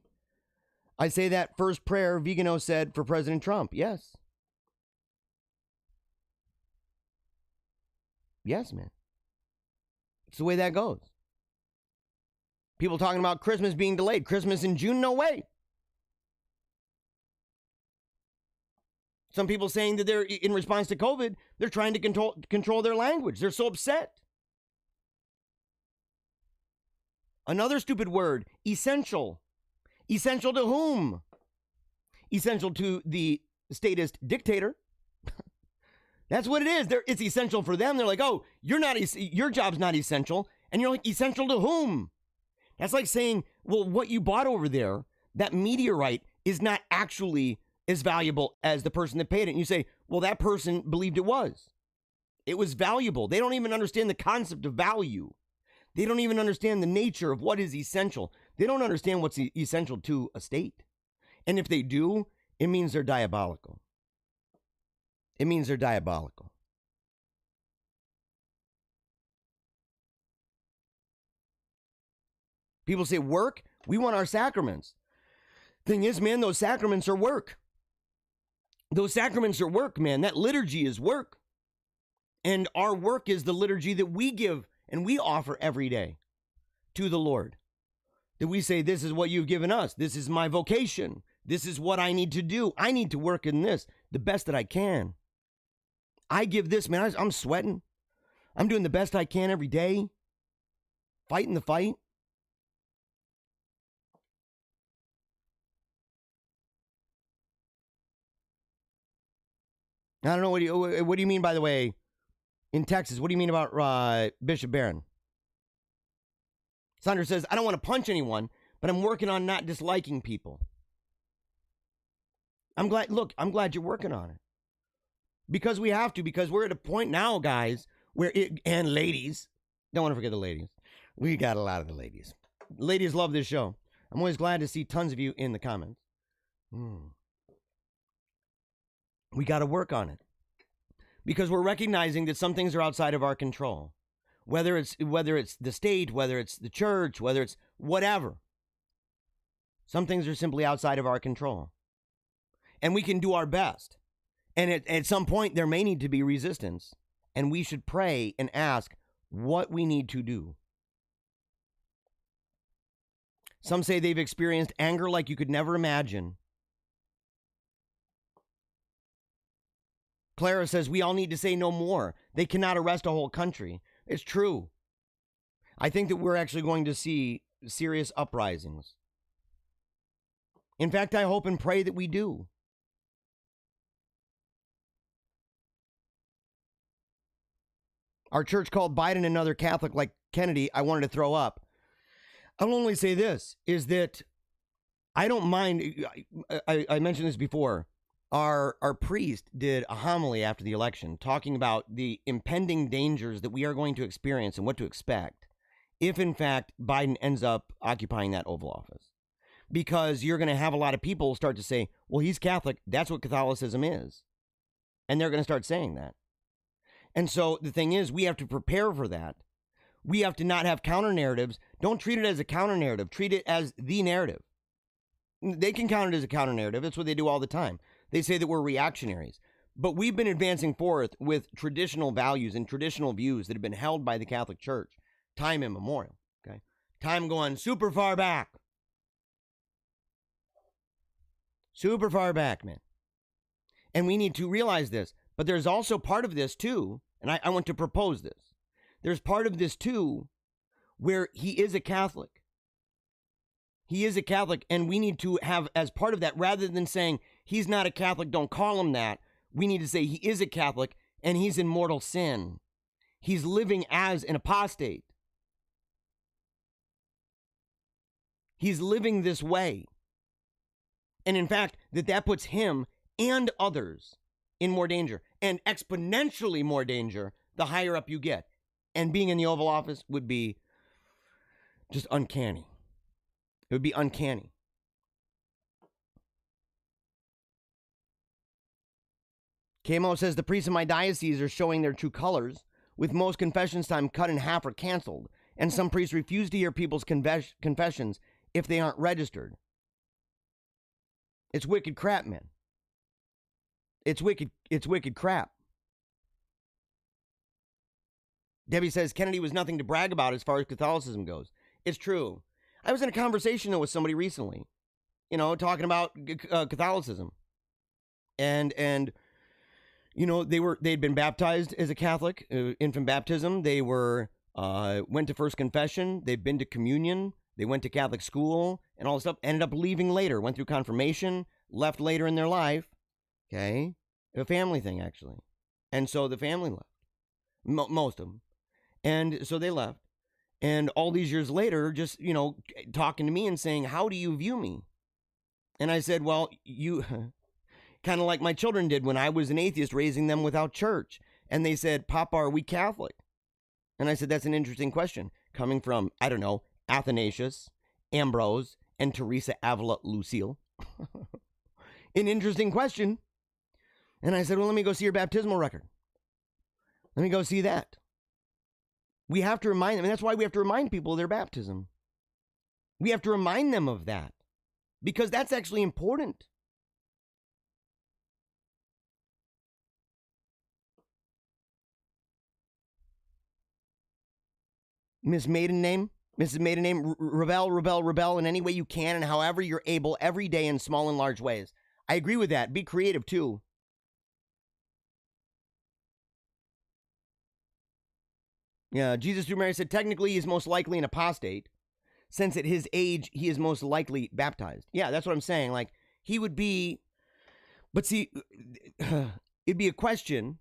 I say that first prayer Vigano said for President Trump. Yes. Yes, man. It's the way that goes. People talking about Christmas being delayed. Christmas in June? No way. Some people saying that they're, in response to COVID, they're trying to control their language. They're so upset. Another stupid word, essential. Essential to whom? Essential to the statist dictator. That's what it is. It's essential for them. They're like, oh, your job's not essential. And you're like, essential to whom? That's like saying, well, what you bought over there, that meteorite, is not actually as valuable as the person that paid it. And you say, well, that person believed it was. It was valuable. They don't even understand the concept of value. They don't even understand the nature of what is essential. They don't understand what's essential to a state. And if they do, it means they're diabolical. It means they're diabolical. People say, work? We want our sacraments. Thing is, man, those sacraments are work. Those sacraments are work, man. That liturgy is work. And our work is the liturgy that we give and we offer every day to the Lord. That we say, this is what you've given us. This is my vocation. This is what I need to do. I need to work in this the best that I can. I give this, man, I'm sweating. I'm doing the best I can every day. Fighting the fight. I don't know, what do you mean, by the way, in Texas? What do you mean about Bishop Barron? Sandra says, I don't want to punch anyone, but I'm working on not disliking people. I'm glad you're working on it. Because we have to, because we're at a point now, guys, and ladies, don't want to forget the ladies. We got a lot of the ladies. Ladies love this show. I'm always glad to see tons of you in the comments. We got to work on it. Because we're recognizing that some things are outside of our control. Whether it's the state, whether it's the church, whether it's whatever. Some things are simply outside of our control. And we can do our best. And at some point, there may need to be resistance. And we should pray and ask what we need to do. Some say they've experienced anger like you could never imagine. Clara says, we all need to say no more. They cannot arrest a whole country. It's true. I think that we're actually going to see serious uprisings. In fact, I hope and pray that we do. Our church called Biden another Catholic like Kennedy. I wanted to throw up. I'll only say this, is that I don't mind. I mentioned this before. Our priest did a homily after the election talking about the impending dangers that we are going to experience and what to expect if, in fact, Biden ends up occupying that Oval Office. Because you're going to have a lot of people start to say, well, he's Catholic. That's what Catholicism is. And they're going to start saying that. And so the thing is, we have to prepare for that. We have to not have counter narratives. Don't treat it as a counter narrative. Treat it as the narrative. They can count it as a counter narrative. That's what they do all the time. They say that we're reactionaries. But we've been advancing forth with traditional values and traditional views that have been held by the Catholic Church time immemorial. Okay, time going super far back. Super far back, man. And we need to realize this. But there's also part of this, too, and I want to propose this. There's part of this, too, where he is a Catholic. He is a Catholic, and we need to have, as part of that, rather than saying he's not a Catholic, don't call him that, we need to say he is a Catholic, and he's in mortal sin. He's living as an apostate. He's living this way. And in fact, that puts him and others in more danger, and exponentially more danger the higher up you get. And being in the Oval Office would be just uncanny. It would be uncanny. KMO says the priests in my diocese are showing their true colors, with most confessions time cut in half or canceled, and some priests refuse to hear people's confessions if they aren't registered. It's wicked crap, man. It's wicked crap. Debbie says Kennedy was nothing to brag about as far as Catholicism goes. It's true. I was in a conversation with somebody recently, talking about Catholicism. And they'd been baptized as a Catholic, infant baptism. They went to first confession. They've been to communion. They went to Catholic school and all this stuff. Ended up leaving later. Went through confirmation. Left later in their life. Okay, a family thing actually, and so the family left, most of them, and so they left, and all these years later, just talking to me and saying, "How do you view me?" And I said, "Well, you kind of like my children did when I was an atheist, raising them without church." And they said, "Papa, are we Catholic?" And I said, "That's an interesting question, coming from Athanasius, Ambrose, and Teresa Avila Lucille." An interesting question. And I said, well, let me go see your baptismal record. Let me go see that. We have to remind them, and that's why we have to remind people of their baptism. We have to remind them of that, because that's actually important. Mrs. Maiden Name, rebel in any way you can and however you're able every day in small and large ways. I agree with that. Be creative too. Yeah, Jesus through Mary said technically he's most likely an apostate, since at his age he is most likely baptized. Yeah, that's what I'm saying. Like, he would be, but see, it'd be a question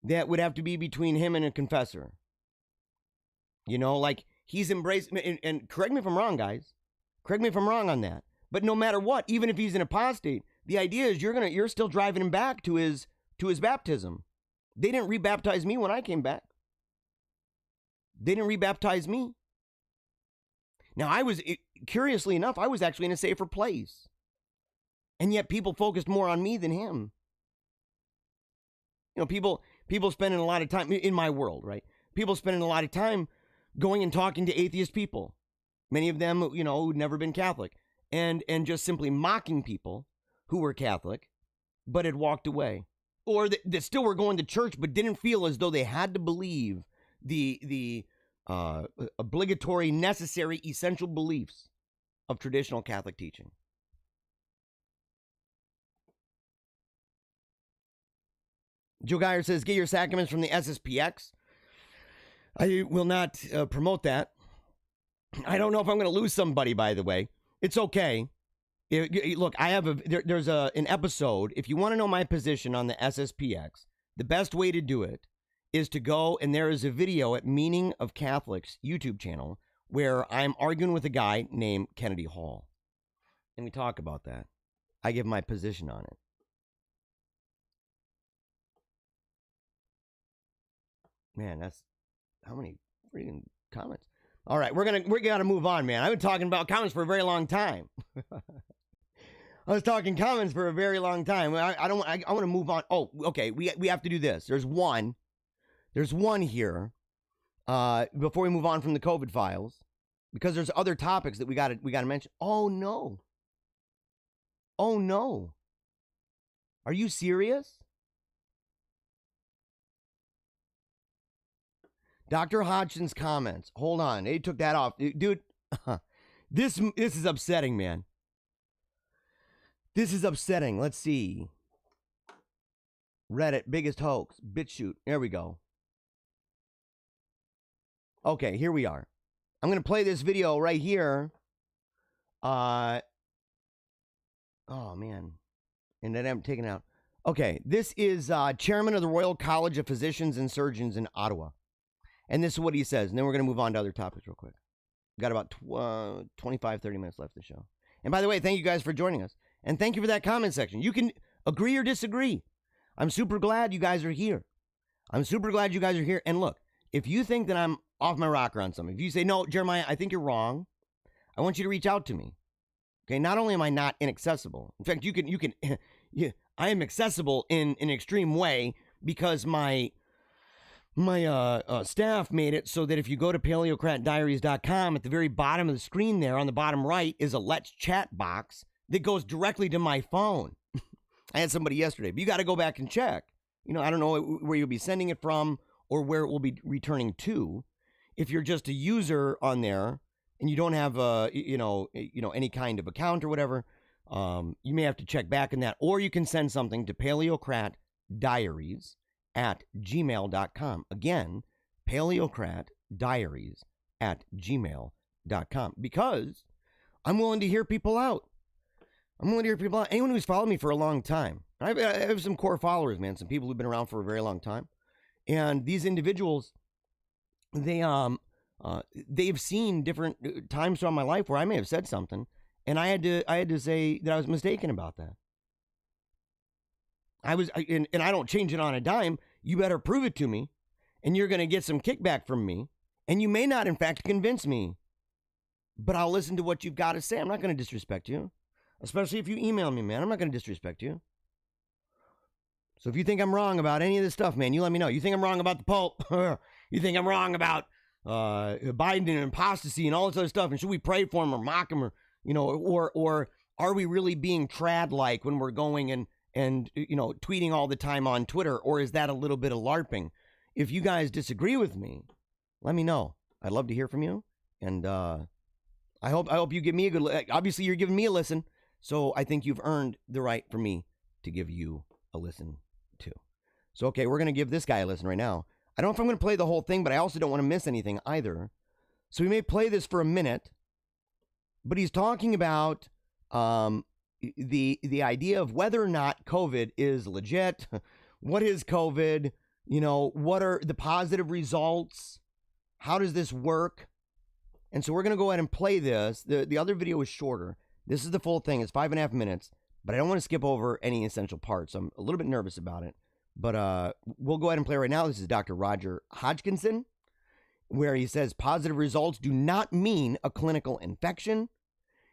that would have to be between him and a confessor. You know, like, he's embraced, and correct me if I'm wrong, guys. Correct me if I'm wrong on that. But no matter what, even if he's an apostate, the idea is you're still driving him back to his baptism. They didn't rebaptize me when I came back. They didn't rebaptize me. Now, curiously enough, I was actually in a safer place. And yet people focused more on me than him. You know, people spending a lot of time in my world, right? People spending a lot of time going and talking to atheist people. Many of them, you know, who'd never been Catholic. And just simply mocking people who were Catholic, but had walked away. Or that still were going to church, but didn't feel as though they had to believe the obligatory, necessary, essential beliefs of traditional Catholic teaching. Joe Geyer says, get your sacraments from the SSPX. I will not promote that. I don't know if I'm going to lose somebody, by the way. It's okay. Look, I have there's an episode. If you want to know my position on the SSPX, the best way to do it is to go, and there is a video at Meaning of Catholics YouTube channel where I'm arguing with a guy named Kennedy Hall. And we talk about that. I give my position on it. Man, that's how many freaking comments. All right, we got to move on, man. I've been talking about comments for a very long time. I was talking comments for a very long time. I want to move on. Oh, okay. We have to do this. There's one here before we move on from the COVID files, because there's other topics that we got to mention. Oh no. Are you serious? Dr. Hodgson's comments. Hold on. They took that off. Dude, this is upsetting, man. This is upsetting. Let's see. Reddit, biggest hoax. BitChute. There we go. Okay, here we are. I'm going to play this video right here. Oh, man. And then I'm taking it out. Okay, this is chairman of the Royal College of Physicians and Surgeons in Ottawa. And this is what he says. And then we're going to move on to other topics real quick. We've got about 25, 30 minutes left of the show. And by the way, thank you guys for joining us. And thank you for that comment section. You can agree or disagree. I'm super glad you guys are here. And look, if you think that I'm off my rocker on something, if you say, no, Jeremiah, I think you're wrong, I want you to reach out to me. Okay, not only am I not inaccessible, in fact, I am accessible in an extreme way, because my staff made it so that if you go to paleocratdiaries.com, at the very bottom of the screen there, on the bottom right, is a Let's Chat box that goes directly to my phone. I had somebody yesterday, but you got to go back and check. You know, I don't know where you'll be sending it from or where it will be returning to. If you're just a user on there and you don't have any kind of account or whatever, you may have to check back in that, or you can send something to paleocratdiaries@gmail.com. Again, paleocratdiaries@gmail.com, because I'm willing to hear people out. Anyone who's followed me for a long time. I have some core followers, man, some people who've been around for a very long time. And these individuals, they've seen different times throughout my life where I may have said something, and I had to say that I was mistaken about that. And I don't change it on a dime. You better prove it to me, and you're going to get some kickback from me, and you may not, in fact, convince me, but I'll listen to what you've got to say. I'm not going to disrespect you, especially if you email me, man. I'm not going to disrespect you. So if you think I'm wrong about any of this stuff, man, you let me know. You think I'm wrong about the Pope? You think I'm wrong about Biden and apostasy and all this other stuff? And should we pray for him or mock him, or or are we really being trad-like when we're going and tweeting all the time on Twitter, or is that a little bit of LARPing? If you guys disagree with me, let me know. I'd love to hear from you, and I hope you give me a good. Obviously, you're giving me a listen, so I think you've earned the right for me to give you a listen too. So okay, we're gonna give this guy a listen right now. I don't know if I'm going to play the whole thing, but I also don't want to miss anything either. So we may play this for a minute, but he's talking about the idea of whether or not COVID is legit. What is COVID? You know, what are the positive results? How does this work? And so we're going to go ahead and play this. The other video is shorter. This is the full thing. It's 5.5 minutes, but I don't want to skip over any essential parts. So I'm a little bit nervous about it, but we'll go ahead and play right now. This is Dr. Roger Hodgkinson, where he says positive results do not mean a clinical infection.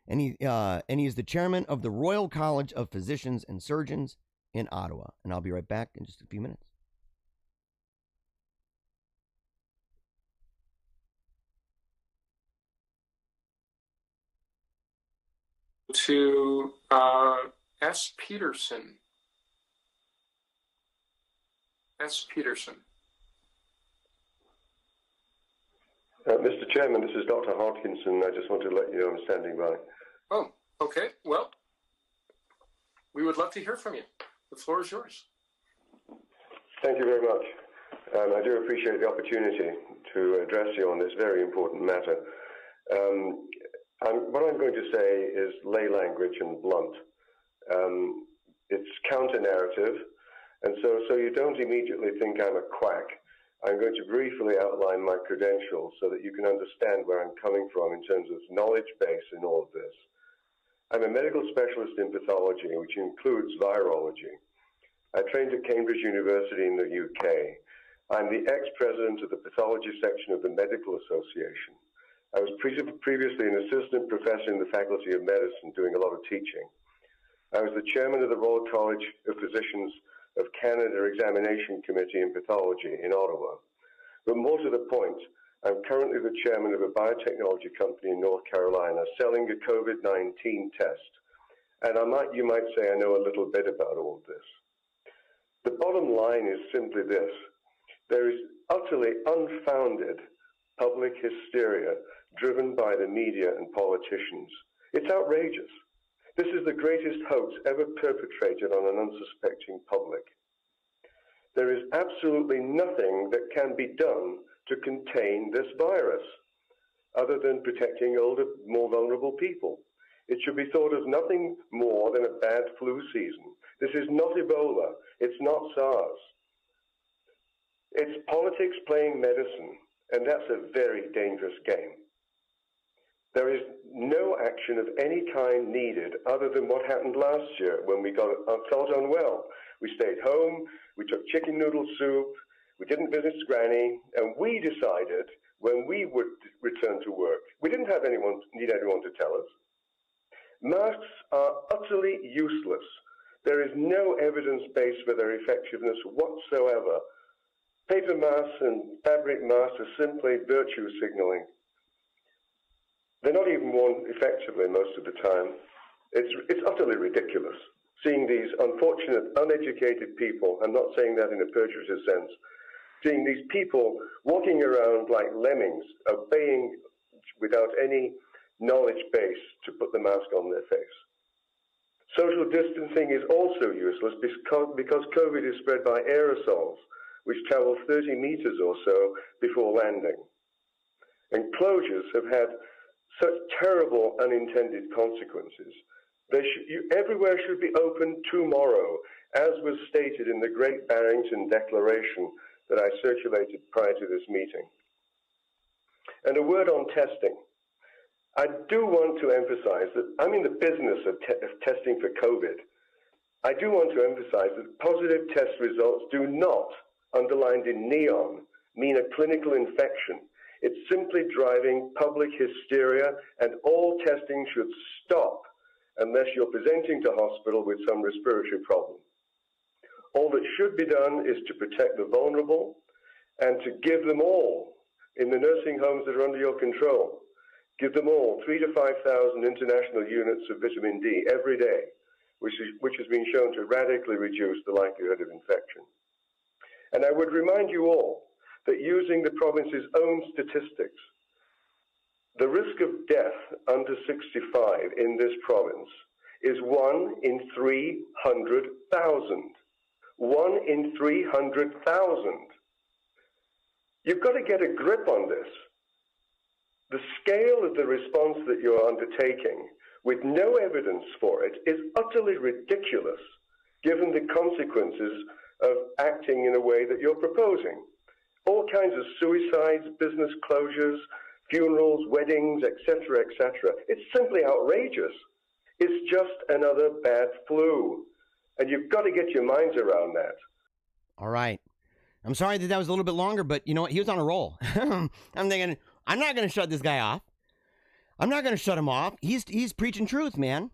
And he is the chairman of the Royal College of Physicians and Surgeons in Ottawa. And I'll be right back in just a few minutes. To S. Peterson. S. Peterson. Mr. Chairman, this is Dr. Hodgkinson. I just want to let you know I'm standing by. Oh, okay. Well, we would love to hear from you. The floor is yours. Thank you very much. I do appreciate the opportunity to address you on this very important matter. What I'm going to say is lay language and blunt. It's counter-narrative, and so you don't immediately think I'm a quack. I'm going to briefly outline my credentials so that you can understand where I'm coming from in terms of knowledge base in all of this. I'm a medical specialist in pathology, which includes virology. I trained at Cambridge University in the UK. I'm the ex-president of the pathology section of the Medical Association. I was previously an assistant professor in the Faculty of Medicine doing a lot of teaching. I was the chairman of the Royal College of Physicians of Canada Examination Committee in Pathology in Ottawa. But more to the point, I'm currently the chairman of a biotechnology company in North Carolina selling a COVID-19 test. And you might say I know a little bit about all of this. The bottom line is simply this. There is utterly unfounded public hysteria driven by the media and politicians. It's outrageous. This is the greatest hoax ever perpetrated on an unsuspecting public. There is absolutely nothing that can be done to contain this virus, other than protecting older, more vulnerable people. It should be thought of nothing more than a bad flu season. This is not Ebola. It's not SARS. It's politics playing medicine, and that's a very dangerous game. There is no action of any kind needed other than what happened last year when we felt unwell. We stayed home, we took chicken noodle soup, we didn't visit Granny, and we decided when we would return to work. We didn't need anyone to tell us. Masks are utterly useless. There is no evidence base for their effectiveness whatsoever. Paper masks and fabric masks are simply virtue signaling. They're not even worn effectively most of the time. It's utterly ridiculous seeing these unfortunate, uneducated people, I'm not saying that in a pejorative sense, seeing these people walking around like lemmings, obeying without any knowledge base to put the mask on their face. Social distancing is also useless because COVID is spread by aerosols, which travel 30 meters or so before landing. And closures have had such terrible unintended consequences. Everywhere should be open tomorrow, as was stated in the Great Barrington Declaration that I circulated prior to this meeting. And a word on testing. I do want to emphasize that I'm in the business of testing for COVID. I do want to emphasize that positive test results do not, underlined in neon, mean a clinical infection. It's simply driving public hysteria, and all testing should stop unless you're presenting to hospital with some respiratory problem. All that should be done is to protect the vulnerable and to give them all, in the nursing homes that are under your control, give them all 3,000 to 5,000 international units of vitamin D every day, which has been shown to radically reduce the likelihood of infection. And I would remind you all that using the province's own statistics, the risk of death under 65 in this province is 1 in 300,000. 1 in 300,000. You've got to get a grip on this. The scale of the response that you're undertaking, with no evidence for it, is utterly ridiculous, given the consequences of acting in a way that you're proposing. All kinds of suicides, business closures, funerals, weddings, etc., etc. It's simply outrageous. It's just another bad flu. And you've got to get your minds around that. All right. I'm sorry that was a little bit longer, but you know what? He was on a roll. I'm thinking, I'm not going to shut this guy off. I'm not going to shut him off. He's preaching truth, man.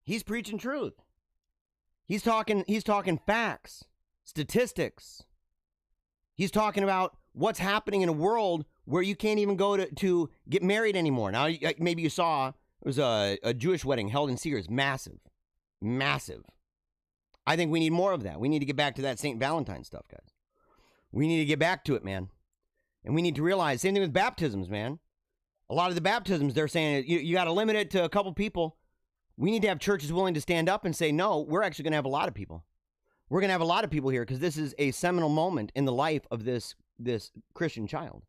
He's preaching truth. He's talking facts, statistics. He's talking about what's happening in a world where you can't even go to get married anymore. Now, maybe you saw, it was a Jewish wedding held in Sears. Massive. Massive. I think we need more of that. We need to get back to that St. Valentine stuff, guys. We need to get back to it, man. And we need to realize, same thing with baptisms, man. A lot of the baptisms, they're saying you got to limit it to a couple people. We need to have churches willing to stand up and say, no, we're actually going to have a lot of people. We're going to have a lot of people here because this is a seminal moment in the life of this Christian child.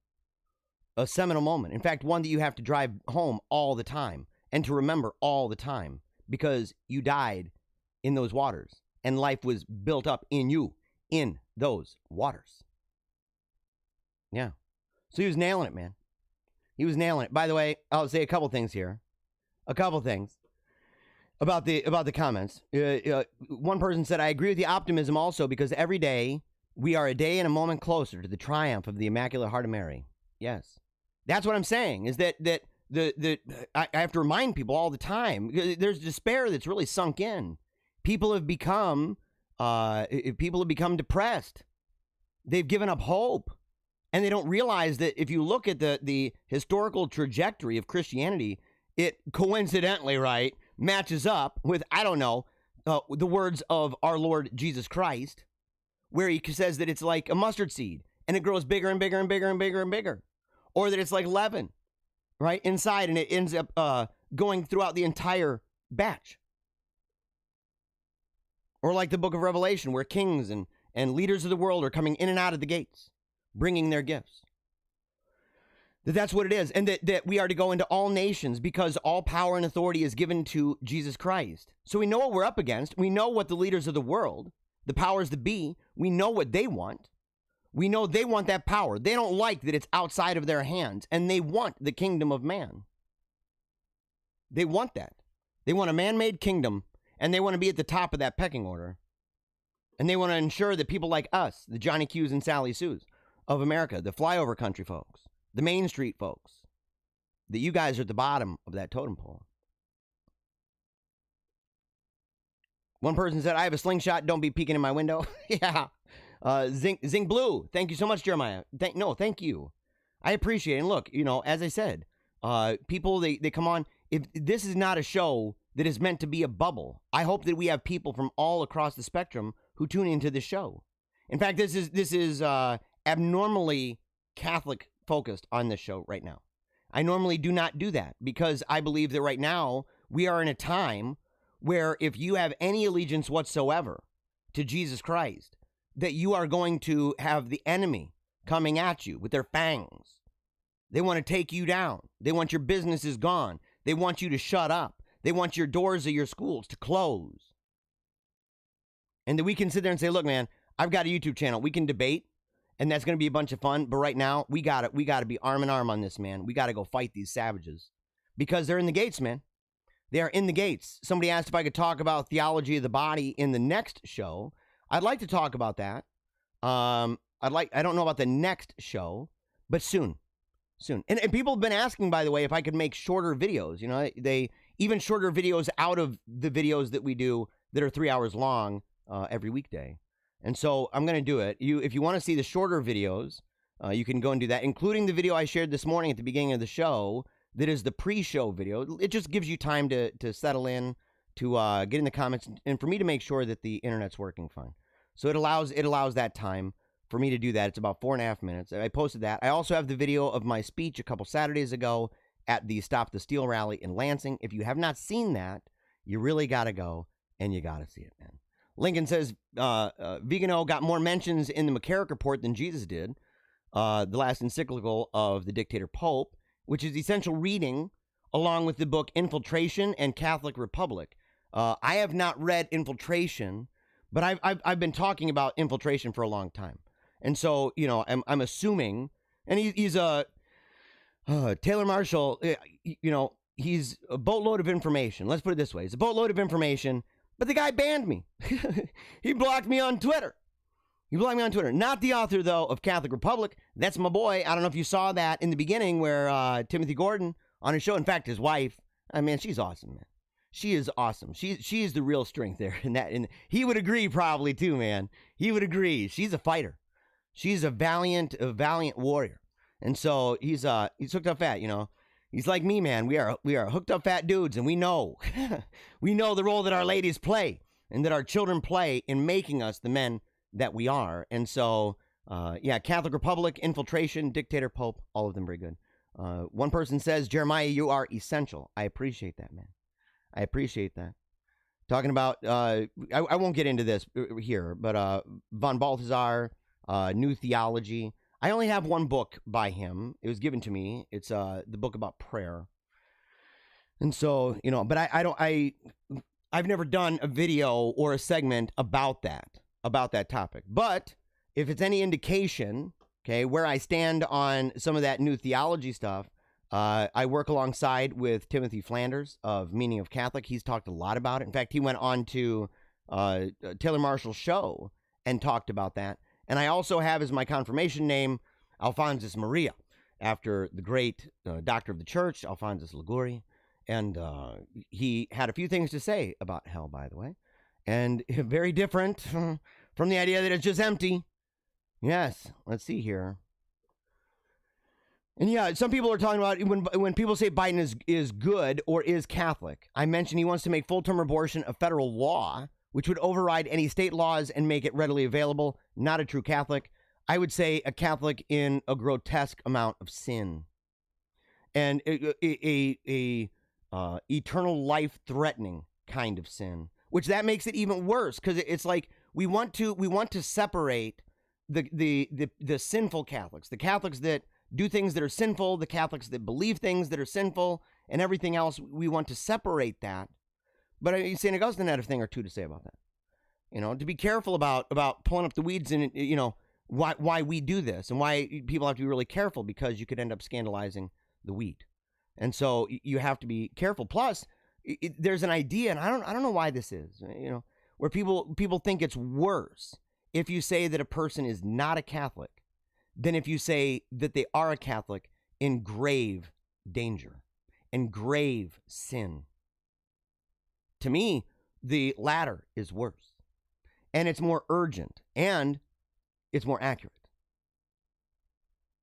A seminal moment. In fact, one that you have to drive home all the time and to remember all the time because you died in those waters and life was built up in you in those waters. Yeah. So he was nailing it, man. He was nailing it. By the way, I'll say a couple things here. A couple things about the comments. One person said, I agree with the optimism also because every day we are a day and a moment closer to the triumph of the Immaculate Heart of Mary. Yes. That's what I'm saying, is that I have to remind people all the time. There's despair that's really sunk in. People have become depressed. They've given up hope. And they don't realize that if you look at the historical trajectory of Christianity, it coincidentally, right, matches up with, I don't know, the words of our Lord Jesus Christ, where he says that it's like a mustard seed and it grows bigger and bigger and bigger and bigger and bigger. Or that it's like leaven, right, inside, and it ends up going throughout the entire batch. Or like the book of Revelation, where kings and leaders of the world are coming in and out of the gates, bringing their gifts. That's what it is. And that we are to go into all nations because all power and authority is given to Jesus Christ. So we know what we're up against. We know what the leaders of the world, the powers that be, we know what they want. We know they want that power. They don't like that it's outside of their hands, and they want the kingdom of man. They want that. They want a man-made kingdom, and they want to be at the top of that pecking order. And they want to ensure that people like us, the Johnny Q's and Sally Sue's of America, the flyover country folks, the Main Street folks, that you guys are at the bottom of that totem pole. One person said, I have a slingshot, don't be peeking in my window. Yeah. Zing Blue, thank you so much, Jeremiah. Thank you. I appreciate it. And look, as I said, people, they come on. If this is not a show that is meant to be a bubble, I hope that we have people from all across the spectrum who tune into this show. In fact, this is abnormally Catholic focused on this show right now. I normally do not do that because I believe that right now we are in a time where if you have any allegiance whatsoever to Jesus Christ, that you are going to have the enemy coming at you with their fangs. They want to take you down. They want your businesses gone. They want you to shut up. They want your doors of your schools to close. And that we can sit there and say, look, man, I've got a YouTube channel. We can debate, and that's going to be a bunch of fun. But right now, we got to be arm in arm on this, man. We got to go fight these savages because they're in the gates, man. They are in the gates. Somebody asked if I could talk about theology of the body in the next show. I'd like to talk about that. I don't know about the next show, but soon. And people have been asking, by the way, if I could make shorter videos. They even shorter videos out of the videos that we do that are 3 hours long every weekday. And so I'm going to do it. If you want to see the shorter videos, you can go and do that, including the video I shared this morning at the beginning of the show. That is the pre-show video. It just gives you time to settle in, to get in the comments, and for me to make sure that the internet's working fine. So it allows that time for me to do that. It's about 4.5 minutes. I posted that. I also have the video of my speech a couple Saturdays ago at the Stop the Steal rally in Lansing. If you have not seen that, you really got to go, and you got to see it, man. Lincoln says, Vigano got more mentions in the McCarrick report than Jesus did. the last encyclical of the dictator Pope, which is essential reading, along with the book Infiltration and Catholic Republic. I have not read Infiltration, but I've been talking about Infiltration for a long time. And so, you know, I'm assuming, and he's a Taylor Marshall, you know, he's a boatload of information. Let's put it this way. He's a boatload of information, but the guy banned me. He blocked me on Twitter. Not the author, though, of Catholic Republic. That's my boy. I don't know if you saw that in the beginning where Timothy Gordon on his show. In fact, his wife, I mean, she's awesome, man. She is awesome. She is the real strength there. And he would agree probably too, man. He would agree. She's a fighter. She's a valiant warrior. And so he's hooked up fat, you know. He's like me, man. We are hooked up fat dudes, and we know we know the role that our ladies play and that our children play in making us the men that we are. And so, yeah, Catholic Republic, Infiltration, Dictator Pope, all of them very good. One person says, Jeremiah, you are essential. I appreciate that, man. I appreciate that. Talking about, I won't get into this here, but von Balthasar, New Theology. I only have one book by him. It was given to me. It's the book about prayer. And so, you know, but I've never done a video or a segment about that topic. But if it's any indication, okay, where I stand on some of that New Theology stuff, I work alongside with Timothy Flanders of Meaning of Catholic. He's talked a lot about it. In fact, he went on to Taylor Marshall's show and talked about that. And I also have as my confirmation name, Alphonsus Maria, after the great doctor of the church, Alphonsus Liguori. And he had a few things to say about hell, by the way. And very different from the idea that it's just empty. Yes, let's see here. And yeah, some people are talking about when people say Biden is good or is Catholic. I mentioned he wants to make full-term abortion a federal law, which would override any state laws and make it readily available. Not a true Catholic. I would say a Catholic in a grotesque amount of sin. And a eternal life-threatening kind of sin, which that makes it even worse, because it's like we want to separate the sinful Catholics, the Catholics that do things that are sinful, the Catholics that believe things that are sinful, and everything else. We want to separate that. But St. Augustine had a thing or two to say about that. You know, to be careful about pulling up the weeds and, you know, why we do this and why people have to be really careful, because you could end up scandalizing the wheat. And so you have to be careful. Plus, there's an idea, and I don't know why this is, you know, where people think it's worse if you say that a person is not a Catholic than if you say that they are a Catholic in grave danger and grave sin. To me, the latter is worse, and it's more urgent, and it's more accurate,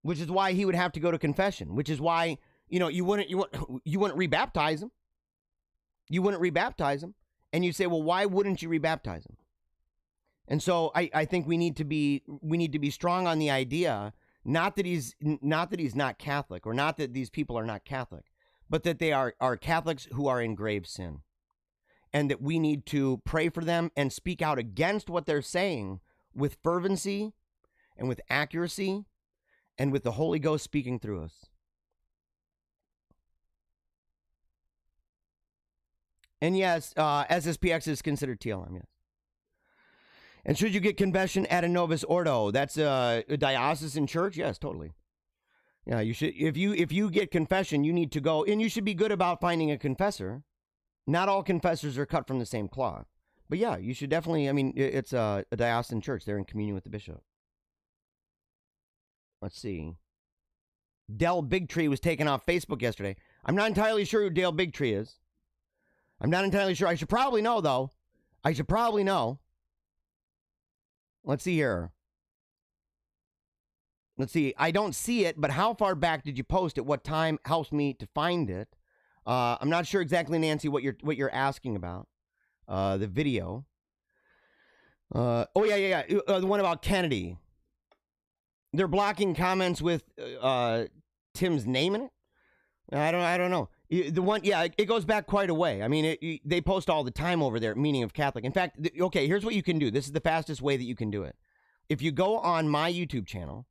which is why he would have to go to confession, which is why, you know, you wouldn't rebaptize him. You wouldn't rebaptize him. And you say, well, why wouldn't you rebaptize him? And so I think we need to be strong on the idea, not that he's not Catholic, or not that these people are not Catholic, but that they are Catholics who are in grave sin. And that we need to pray for them and speak out against what they're saying with fervency and with accuracy and with the Holy Ghost speaking through us. And yes, SSPX is considered TLM, yes. And should you get confession at a Novus Ordo? That's a diocesan church? Yes, totally. Yeah, you should. If you get confession, you need to go, and you should be good about finding a confessor. Not all confessors are cut from the same cloth. But yeah, you should definitely, I mean, it's a diocesan church. They're in communion with the bishop. Let's see. Dale Bigtree was taken off Facebook yesterday. I'm not entirely sure who Dale Bigtree is. I'm not entirely sure. I should probably know, though. I should probably know. Let's see here. Let's see. I don't see it, but how far back did you post it? What time helps me to find it? I'm not sure exactly, Nancy, what you're asking about. The video. Oh yeah. The one about Kennedy. They're blocking comments with Tim's name in it. I don't know. The one, yeah, it goes back quite a way. I mean, they post all the time over there, Meaning of Catholic. In fact, okay, here's what you can do. This is the fastest way that you can do it. If you go on my YouTube channel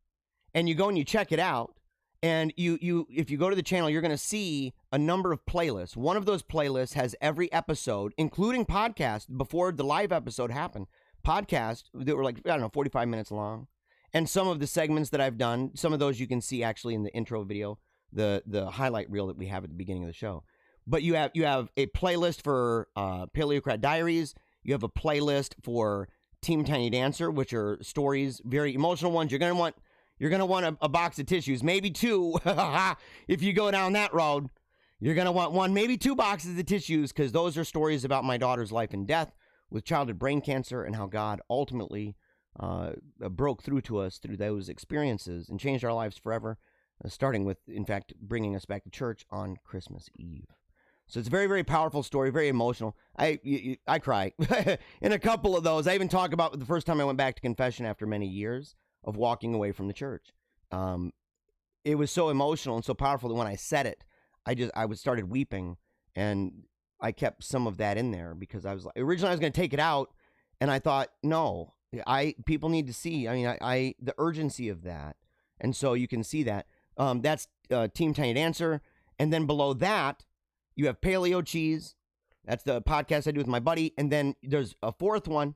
and you go and you check it out, and if you go to the channel, you're going to see a number of playlists. One of those playlists has every episode, including podcast, before the live episode happened, podcast that were like, I don't know, 45 minutes long. And some of the segments that I've done, some of those you can see actually in the intro video, the highlight reel that we have at the beginning of the show. But you have a playlist for Paleocrat Diaries. You have a playlist for Team Tiny Dancer, which are stories, very emotional ones. You're gonna want a box of tissues, maybe two. If you go down that road, you're gonna want one, maybe two boxes of tissues, because those are stories about my daughter's life and death with childhood brain cancer and how God ultimately broke through to us through those experiences and changed our lives forever, starting with, in fact, bringing us back to church on Christmas Eve. So it's a very, very powerful story, very emotional. I cry in a couple of those. I even talk about the first time I went back to confession after many years of walking away from the church. It was so emotional and so powerful that when I said it, I started weeping, and I kept some of that in there because I was like, originally I was going to take it out, and I thought, no, people need to see. I mean, the urgency of that, and so you can see that. That's Team Tiny Dancer, and then below that, you have Paleo Cheese. That's the podcast I do with my buddy, and then there's a fourth one.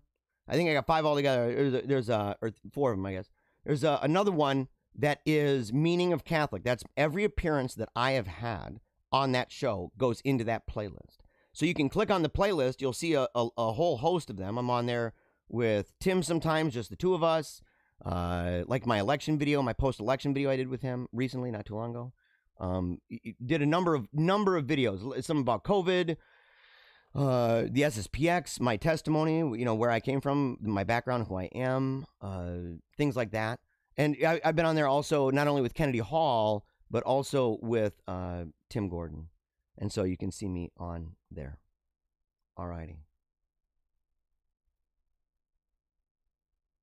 I think I got 5 altogether. There's or 4 of them, I guess. There's another one that is Meaning of Catholic. That's every appearance that I have had on that show goes into that playlist. So you can click on the playlist. You'll see a whole host of them. I'm on there with Tim sometimes, just the two of us. Like my election video, my post-election video I did with him recently, not too long ago. Did a number of videos, some about COVID, the SSPX, my testimony, where I came from, my background, who I am, things like that. And I've been on there also, not only with Kennedy Hall, but also with Tim Gordon. And so you can see me on there. All righty.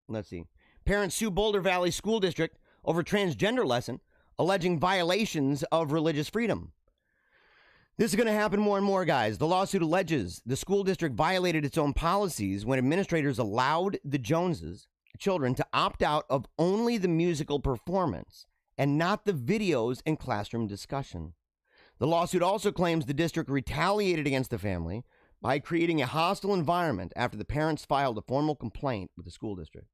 Let's see. Parents sue Boulder Valley School District over transgender lesson, alleging violations of religious freedom. This is going to happen more and more, guys. The lawsuit alleges the school district violated its own policies when administrators allowed the Joneses children to opt out of only the musical performance and not the videos and classroom discussion. The lawsuit also claims the district retaliated against the family by creating a hostile environment after the parents filed a formal complaint with the school district.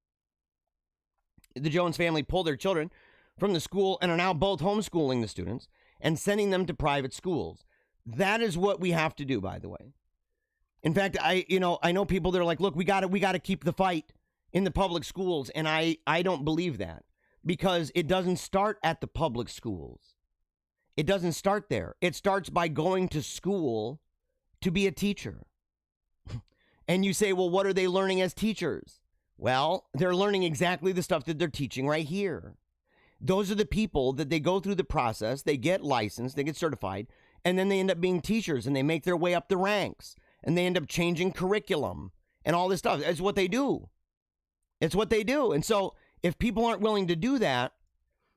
The Jones family pulled their children from the school and are now both homeschooling the students and sending them to private schools. That is what we have to do, by the way. In fact, I know people that are like, look, we got to keep the fight in the public schools, and I don't believe that, because it doesn't start at the public schools. It doesn't start there. It starts by going to school to be a teacher. And you say, well, what are they learning as teachers? Well, they're learning exactly the stuff that they're teaching right here. Those are the people that they go through the process, they get licensed, they get certified, and then they end up being teachers, and they make their way up the ranks, and they end up changing curriculum and all this stuff. It's what they do. It's what they do. And so if people aren't willing to do that,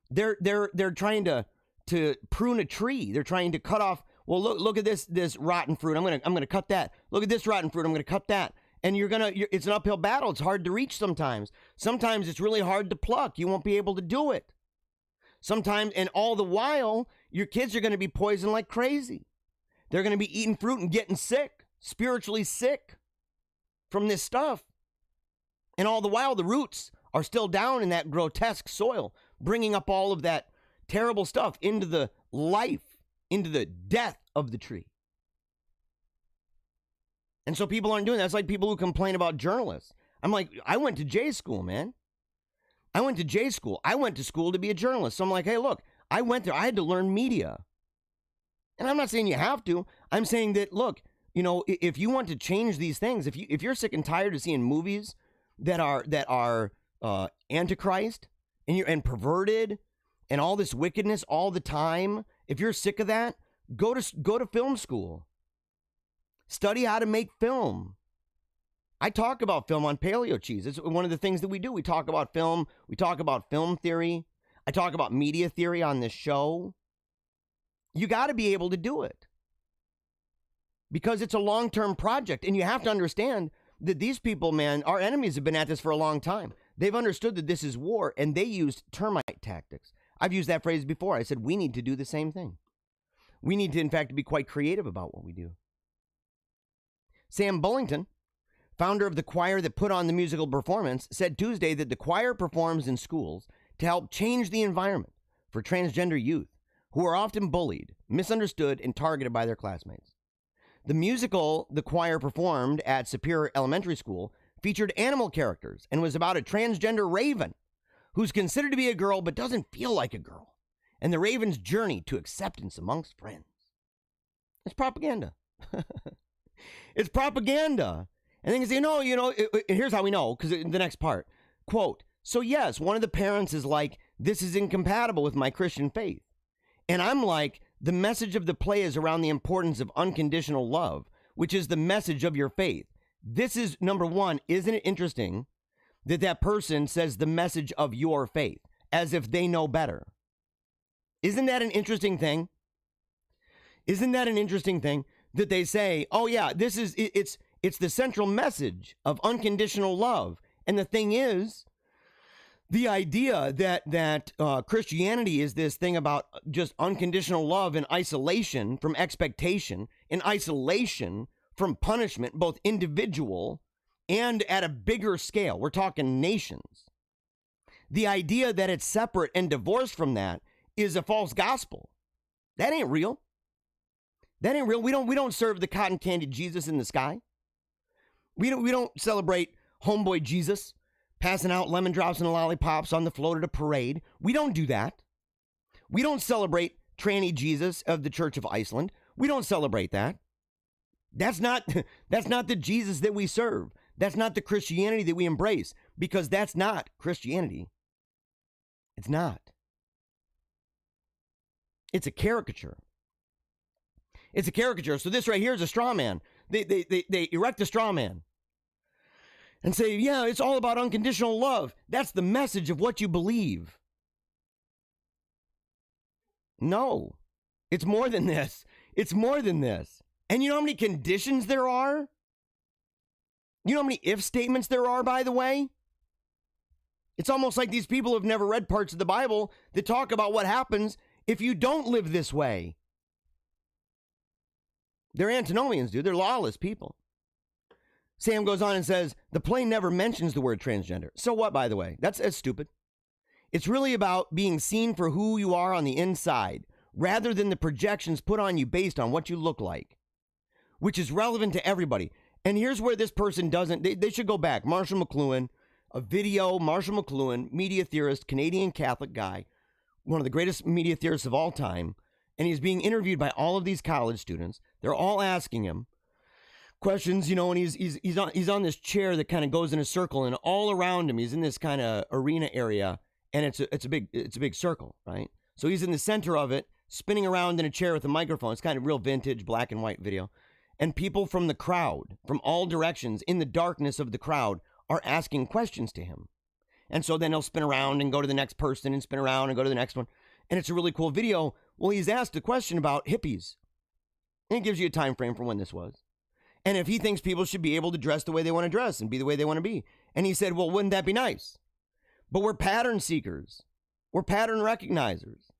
they're trying to prune a tree. They're trying to cut off, well, look at this rotten fruit. I'm going to cut that. Look at this rotten fruit. I'm going to cut that. And it's an uphill battle. It's hard to reach sometimes. Sometimes it's really hard to pluck. You won't be able to do it. Sometimes, and all the while, your kids are going to be poisoned like crazy. They're going to be eating fruit and getting sick, spiritually sick from this stuff. And all the while, the roots are still down in that grotesque soil, bringing up all of that terrible stuff into the life, into the death of the tree. And so people aren't doing that. It's like people who complain about journalists. I'm like, I went to J school, man. I went to J school. I went to school to be a journalist. So I'm like, hey, look, I went there. I had to learn media. And I'm not saying you have to. I'm saying that, look, if you want to change these things, if you're sick and tired of seeing movies that are antichrist and perverted and all this wickedness all the time, if you're sick of that, go to film school. Study how to make film. I talk about film on Paleo Cheese. It's one of the things that we do. We talk about film. We talk about film theory. I talk about media theory on this show. You got to be able to do it because it's a long-term project. And you have to understand that these people, man, our enemies have been at this for a long time. They've understood that this is war, and they used termite tactics. I've used that phrase before. I said we need to do the same thing. We need to, in fact, be quite creative about what we do. Sam Bullington, founder of the choir that put on the musical performance, said Tuesday that the choir performs in schools to help change the environment for transgender youth who are often bullied, misunderstood, and targeted by their classmates. The musical the choir performed at Superior Elementary School featured animal characters and was about a transgender raven who's considered to be a girl but doesn't feel like a girl, and the raven's journey to acceptance amongst friends. It's propaganda. It's propaganda. And then you say, here's how we know, because in the next part, quote, so yes, one of the parents is like, this is incompatible with my Christian faith. And I'm like, the message of the play is around the importance of unconditional love, which is the message of your faith. This is, number one, isn't it interesting that that person says the message of your faith as if they know better? Isn't that an interesting thing? Isn't that an interesting thing that they say, oh yeah, this is, it's the central message of unconditional love. And the thing is, the idea that Christianity is this thing about just unconditional love in isolation from expectation, in isolation from punishment, both individual and at a bigger scale. We're talking nations. The idea that it's separate and divorced from that is a false gospel. That ain't real. That ain't real. We don't serve the cotton candy Jesus in the sky. We don't celebrate homeboy Jesus passing out lemon drops and lollipops on the float at a parade. We don't do that. We don't celebrate tranny Jesus of the Church of Iceland. We don't celebrate that. That's not the Jesus that we serve. That's not the Christianity that we embrace, because that's not Christianity. It's not. It's a caricature. It's a caricature. So this right here is a straw man. They erect a straw man and say, yeah, it's all about unconditional love. That's the message of what you believe. No, it's more than this. It's more than this. And you know how many conditions there are? You know how many if statements there are, by the way? It's almost like these people have never read parts of the Bible that talk about what happens if you don't live this way. They're antinomians, dude. They're lawless people. Sam goes on and says, the play never mentions the word transgender. So what, by the way? That's stupid. It's really about being seen for who you are on the inside, rather than the projections put on you based on what you look like, which is relevant to everybody. And here's where this person doesn't, they should go back. Marshall McLuhan, Marshall McLuhan, media theorist, Canadian Catholic guy, one of the greatest media theorists of all time. And he's being interviewed by all of these college students. They're all asking him questions, and he's on this chair that kind of goes in a circle, and all around him, he's in this kind of arena area, and it's a big circle, right? So he's in the center of it, spinning around in a chair with a microphone. It's kind of real vintage black and white video. And people from the crowd, from all directions, in the darkness of the crowd, are asking questions to him. And so then he'll spin around and go to the next person and spin around and go to the next one. And it's a really cool video. Well, he's asked a question about hippies. And it gives you a time frame for when this was. And if he thinks people should be able to dress the way they want to dress and be the way they want to be. And he said, well, wouldn't that be nice? But we're pattern seekers. We're pattern recognizers.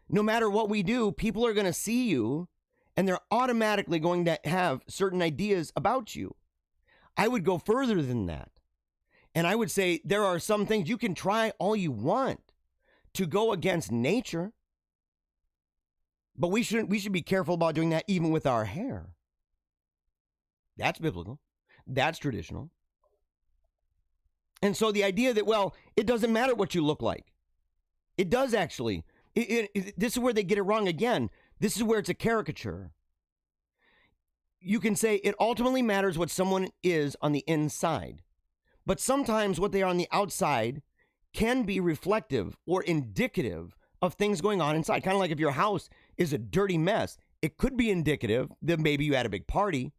No matter what we do, people are going to see you, and they're automatically going to have certain ideas about you. I would go further than that. And I would say there are some things you can try all you want to go against nature. But we should be careful about doing that even with our hair. That's biblical. That's traditional. And so the idea that, well, it doesn't matter what you look like. It does actually. This is where they get it wrong again. This is where it's a caricature. You can say it ultimately matters what someone is on the inside. But sometimes what they are on the outside can be reflective or indicative of things going on inside. Kind of like if your house is a dirty mess, it could be indicative that maybe you had a big party.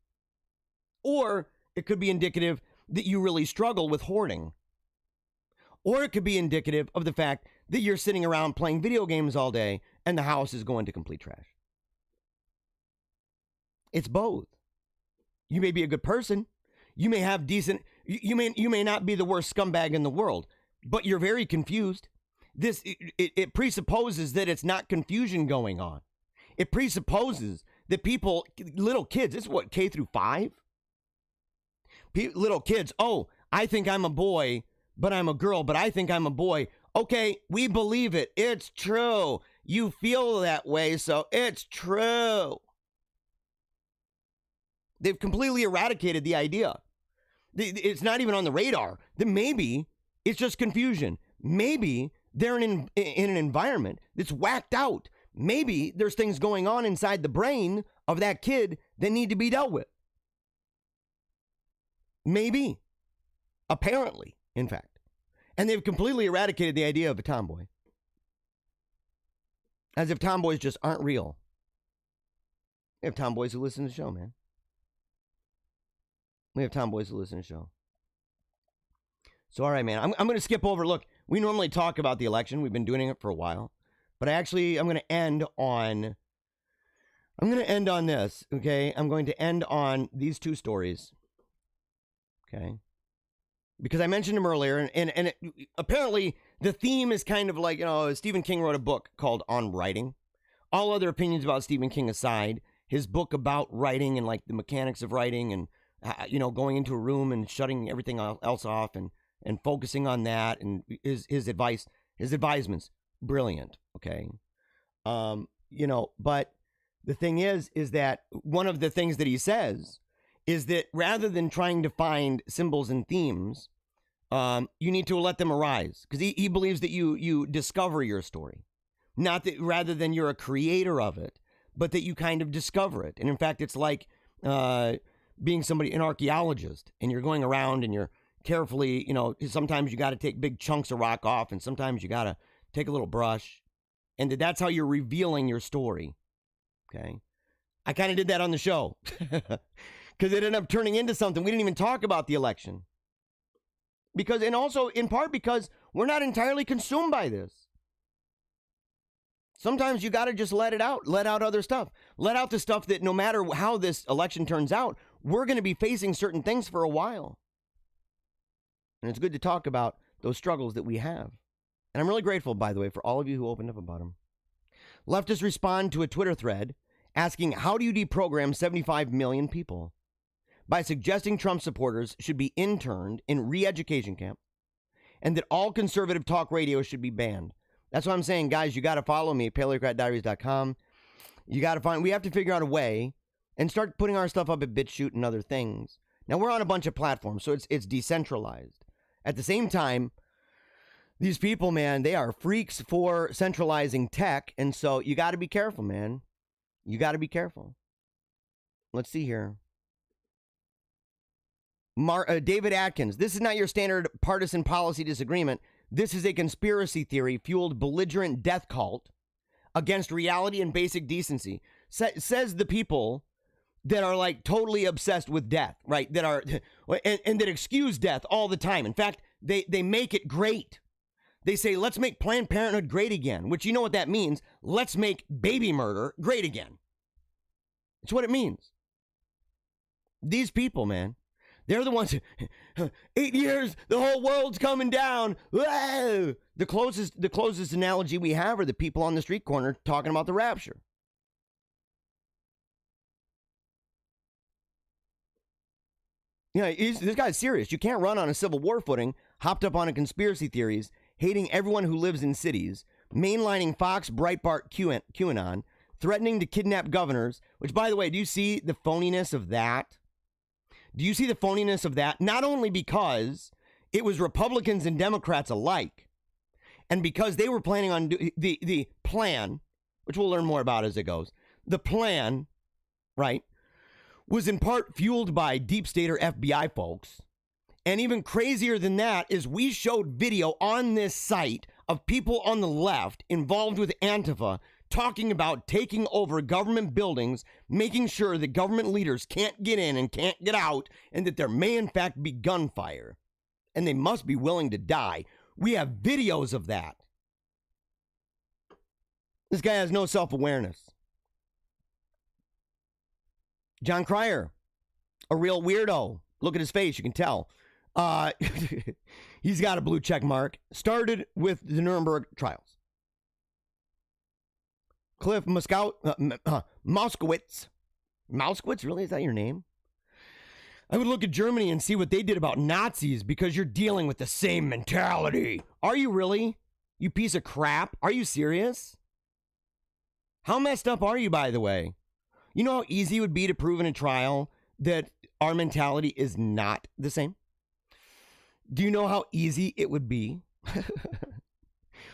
Or it could be indicative that you really struggle with hoarding. Or it could be indicative of the fact that you're sitting around playing video games all day and the house is going to complete trash. It's both. You may be a good person. You may have decent, You may not be the worst scumbag in the world, but you're very confused. It presupposes that it's not confusion going on. It presupposes that people, little kids, this is what, K through 5? Little kids, oh, I think I'm a boy, but I'm a girl, but I think I'm a boy. Okay, we believe it. It's true. You feel that way, so it's true. They've completely eradicated the idea. It's not even on the radar. Then maybe it's just confusion. Maybe they're in an environment that's whacked out. Maybe there's things going on inside the brain of that kid that need to be dealt with. Maybe. Apparently, in fact. And they've completely eradicated the idea of a tomboy. As if tomboys just aren't real. We have tomboys who listen to the show, man. We have tomboys who listen to the show. So, all right, man. I'm going to skip over. Look, we normally talk about the election. We've been doing it for a while. But I'm going to end on this, okay? I'm going to end on these two stories, okay? Because I mentioned them earlier, and apparently the theme is kind of like, Stephen King wrote a book called On Writing. All other opinions about Stephen King aside, his book about writing and like the mechanics of writing and, going into a room and shutting everything else off and focusing on that and his advisements, brilliant, okay? But the thing is that one of the things that he says is that rather than trying to find symbols and themes, you need to let them arise. Because he believes that you discover your story. Not that rather than you're a creator of it, but that you kind of discover it. And in fact, it's like being an archaeologist, and you're going around and you're carefully, sometimes you got to take big chunks of rock off, and sometimes you got to take a little brush. And that's how you're revealing your story. Okay? I kind of did that on the show. Because it ended up turning into something. We didn't even talk about the election. And also, in part, because we're not entirely consumed by this. Sometimes you got to just let it out. Let out other stuff. Let out the stuff that no matter how this election turns out, we're going to be facing certain things for a while. And it's good to talk about those struggles that we have. And I'm really grateful, by the way, for all of you who opened up about them. Leftists respond to a Twitter thread asking, how do you deprogram 75 million people? By suggesting Trump supporters should be interned in re-education camp and that all conservative talk radio should be banned. That's what I'm saying, guys. You got to follow me at PaleoCratDiaries.com. We have to figure out a way and start putting our stuff up at BitChute and other things. Now, we're on a bunch of platforms, so it's decentralized. At the same time, these people, man, they are freaks for centralizing tech, and so you got to be careful, man. You got to be careful. Let's see here. David Atkins, this is not your standard partisan policy disagreement. This is a conspiracy theory fueled belligerent death cult against reality and basic decency. Says the people that are like totally obsessed with death, right? That are and that excuse death all the time. In fact, they make it great. They say, let's make Planned Parenthood great again, which you know what that means. Let's make baby murder great again. It's what it means. These people, man, they're the ones, 8 years, the whole world's coming down. Whoa! The closest analogy we have are the people on the street corner talking about the rapture. This guy's serious. You can't run on a Civil War footing, hopped up on a conspiracy theories, hating everyone who lives in cities, mainlining Fox, Breitbart, QAnon, threatening to kidnap governors, which, by the way, do you see the phoniness of that? Do you see the phoniness of that? Not only because it was Republicans and Democrats alike, and because they were planning on the plan, which we'll learn more about as it goes, the plan, right, was in part fueled by deep state or FBI folks. And even crazier than that is we showed video on this site of people on the left involved with Antifa talking about taking over government buildings, making sure that government leaders can't get in and can't get out, and that there may in fact be gunfire. And they must be willing to die. We have videos of that. This guy has no self-awareness. John Cryer, a real weirdo. Look at his face, you can tell. He's got a blue check mark. Started with the Nuremberg trials. Cliff Moskowitz. Moskowitz, really? Is that your name? I would look at Germany and see what they did about Nazis because you're dealing with the same mentality. Are you really? You piece of crap. Are you serious? How messed up are you, by the way? You know how easy it would be to prove in a trial that our mentality is not the same? Do you know how easy it would be?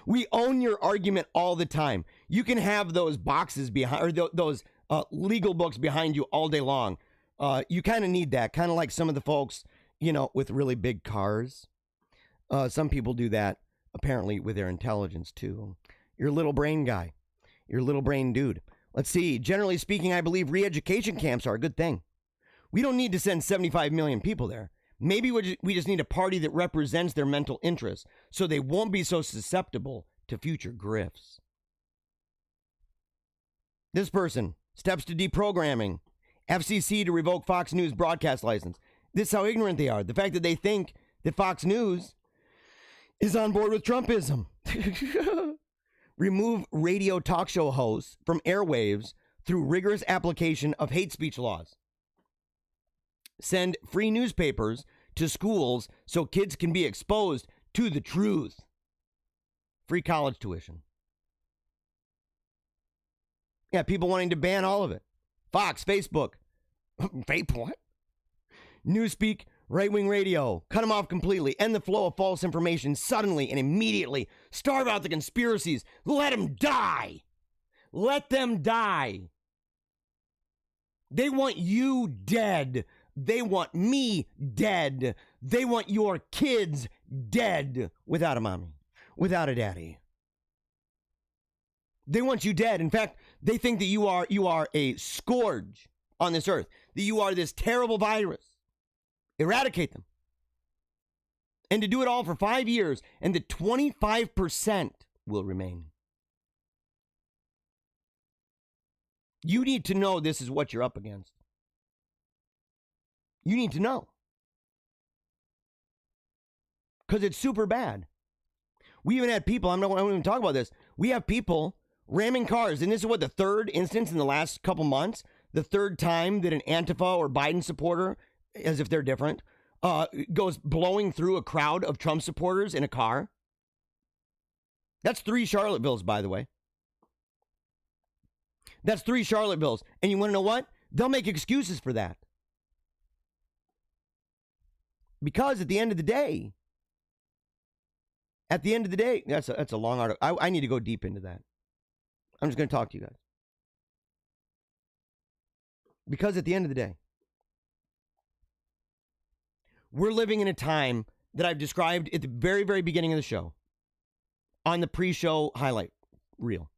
We own your argument all the time. You can have those boxes behind, or those legal books behind you all day long. You kind of need that, kind of like some of the folks, you know, with really big cars. Some people do that, apparently, with their intelligence, too. You're a little brain guy. You're a little brain dude. Let's see. Generally speaking, I believe re-education camps are a good thing. We don't need to send 75 million people there. Maybe we just need a party that represents their mental interests so they won't be so susceptible to future grifts. This person, steps to deprogramming. FCC to revoke Fox News broadcast license. This is how ignorant they are. The fact that they think that Fox News is on board with Trumpism. Remove radio talk show hosts from airwaves through rigorous application of hate speech laws. Send free newspapers to schools so kids can be exposed to the truth. Free college tuition. Yeah, people wanting to ban all of it. Fox, Facebook. Vape what? Newspeak, right-wing radio. Cut them off completely. End the flow of false information suddenly and immediately. Starve out the conspiracies. Let them die. Let them die. They want you dead. They want me dead. They want your kids dead without a mommy, without a daddy. They want you dead. In fact, they think that you are a scourge on this earth, that you are this terrible virus. Eradicate them. And to do it all for 5 years, and the 25% will remain. You need to know this is what you're up against. You need to know. Because it's super bad. We even had people, I don't even talk about this. We have people ramming cars. And this is what, the third instance in the last couple months? The third time that an Antifa or Biden supporter, as if they're different, goes blowing through a crowd of Trump supporters in a car. That's 3 Charlottevilles, by the way. That's 3 Charlottevilles. And you want to know what? They'll make excuses for that. Because at the end of the day, that's a long article. I need to go deep into that. I'm just going to talk to you guys. Because at the end of the day, we're living in a time that I've described at the very, very beginning of the show, on the pre-show highlight reel.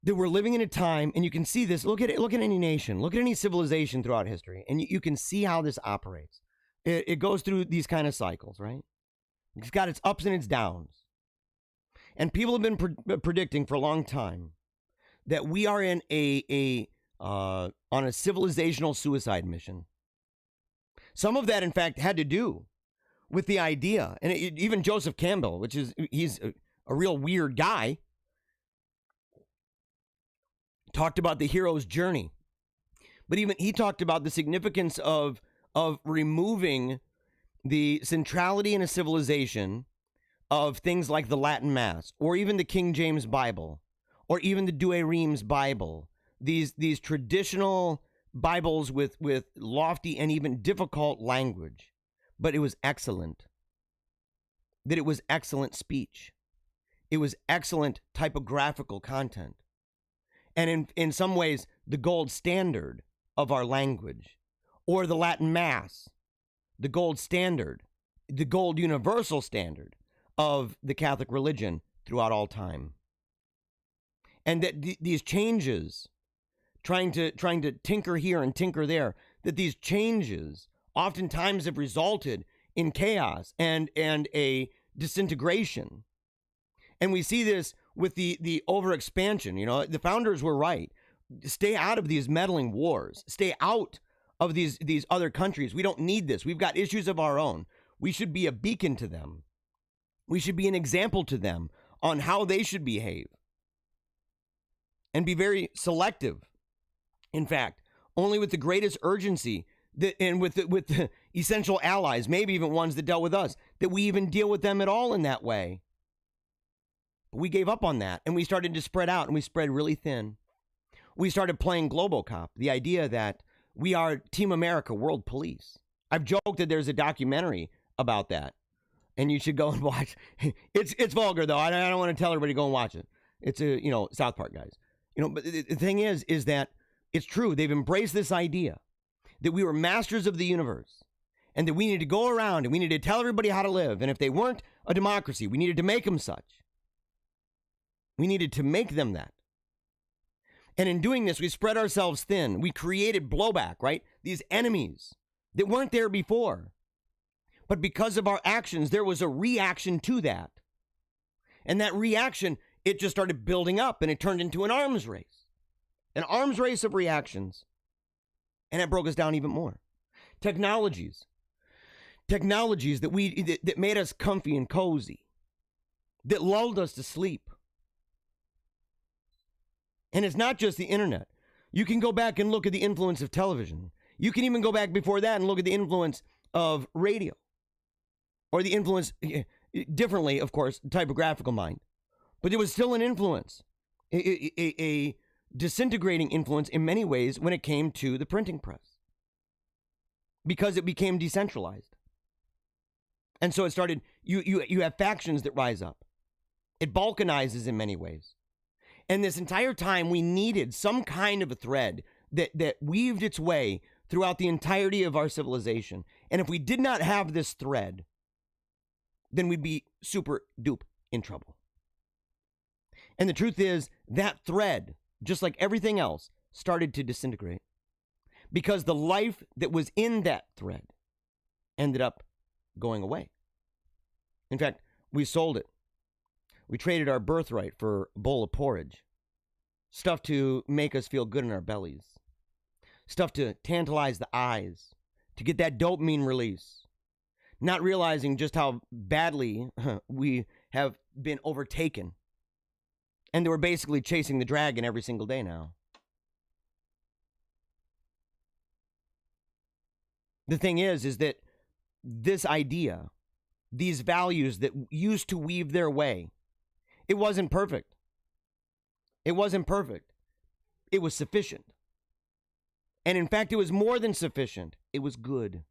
That we're living in a time, and you can see this, look at any nation, look at any civilization throughout history, and you can see how this operates. It goes through these kind of cycles, right? It's got its ups and its downs. And people have been predicting for a long time that we are in on a civilizational suicide mission. Some of that, in fact, had to do with the idea, and even Joseph Campbell, he's a real weird guy, talked about the hero's journey. But even he talked about the significance of removing the centrality in a civilization of things like the Latin Mass, or even the King James Bible, or even the Douay Rheims Bible, these traditional Bibles with lofty and even difficult language. But it was excellent. That it was excellent speech. It was excellent typographical content. And in some ways, the gold standard of our language. Or the Latin Mass, the gold standard, the gold universal standard of the Catholic religion throughout all time. And that these changes, trying to tinker here and tinker there, that these changes oftentimes have resulted in chaos and a disintegration. And we see this with the overexpansion. You know, the founders were right. Stay out of these meddling wars. Stay out of these other countries. We don't need this. We've got issues of our own. We should be a beacon to them. We should be an example to them on how they should behave. And be very selective. In fact, only with the greatest urgency and with the essential allies, maybe even ones that dealt with us, that we even deal with them at all in that way. We gave up on that, and we started to spread out, and we spread really thin. We started playing Globocop, the idea that we are Team America, world police. I've joked that there's a documentary about that, and you should go and watch. It's vulgar, though. I don't want to tell everybody to go and watch it. It's South Park guys. But the thing is that it's true. They've embraced this idea that we were masters of the universe and that we need to go around and we need to tell everybody how to live. And if they weren't a democracy, we needed to make them such. We needed to make them that. And in doing this, we spread ourselves thin. We created blowback, right? These enemies that weren't there before. But because of our actions, there was a reaction to that. And that reaction, it just started building up and it turned into an arms race. An arms race of reactions. And it broke us down even more. Technologies that made us comfy and cozy. That lulled us to sleep. And it's not just the internet. You can go back and look at the influence of television. You can even go back before that and look at the influence of radio. Or the influence, differently, of course, typographical mind. But it was still an influence. A disintegrating influence in many ways when it came to the printing press. Because it became decentralized. And so it started, you have factions that rise up. It balkanizes in many ways. And this entire time, we needed some kind of a thread that weaved its way throughout the entirety of our civilization. And if we did not have this thread, then we'd be super dupe in trouble. And the truth is, that thread, just like everything else, started to disintegrate. Because the life that was in that thread ended up going away. In fact, we sold it. We traded our birthright for a bowl of porridge. Stuff to make us feel good in our bellies. Stuff to tantalize the eyes. To get that dopamine release. Not realizing just how badly we have been overtaken. And they were basically chasing the dragon every single day now. The thing is that this idea, these values that used to weave their way, it wasn't perfect. It wasn't perfect. It was sufficient. And in fact, it was more than sufficient. It was good.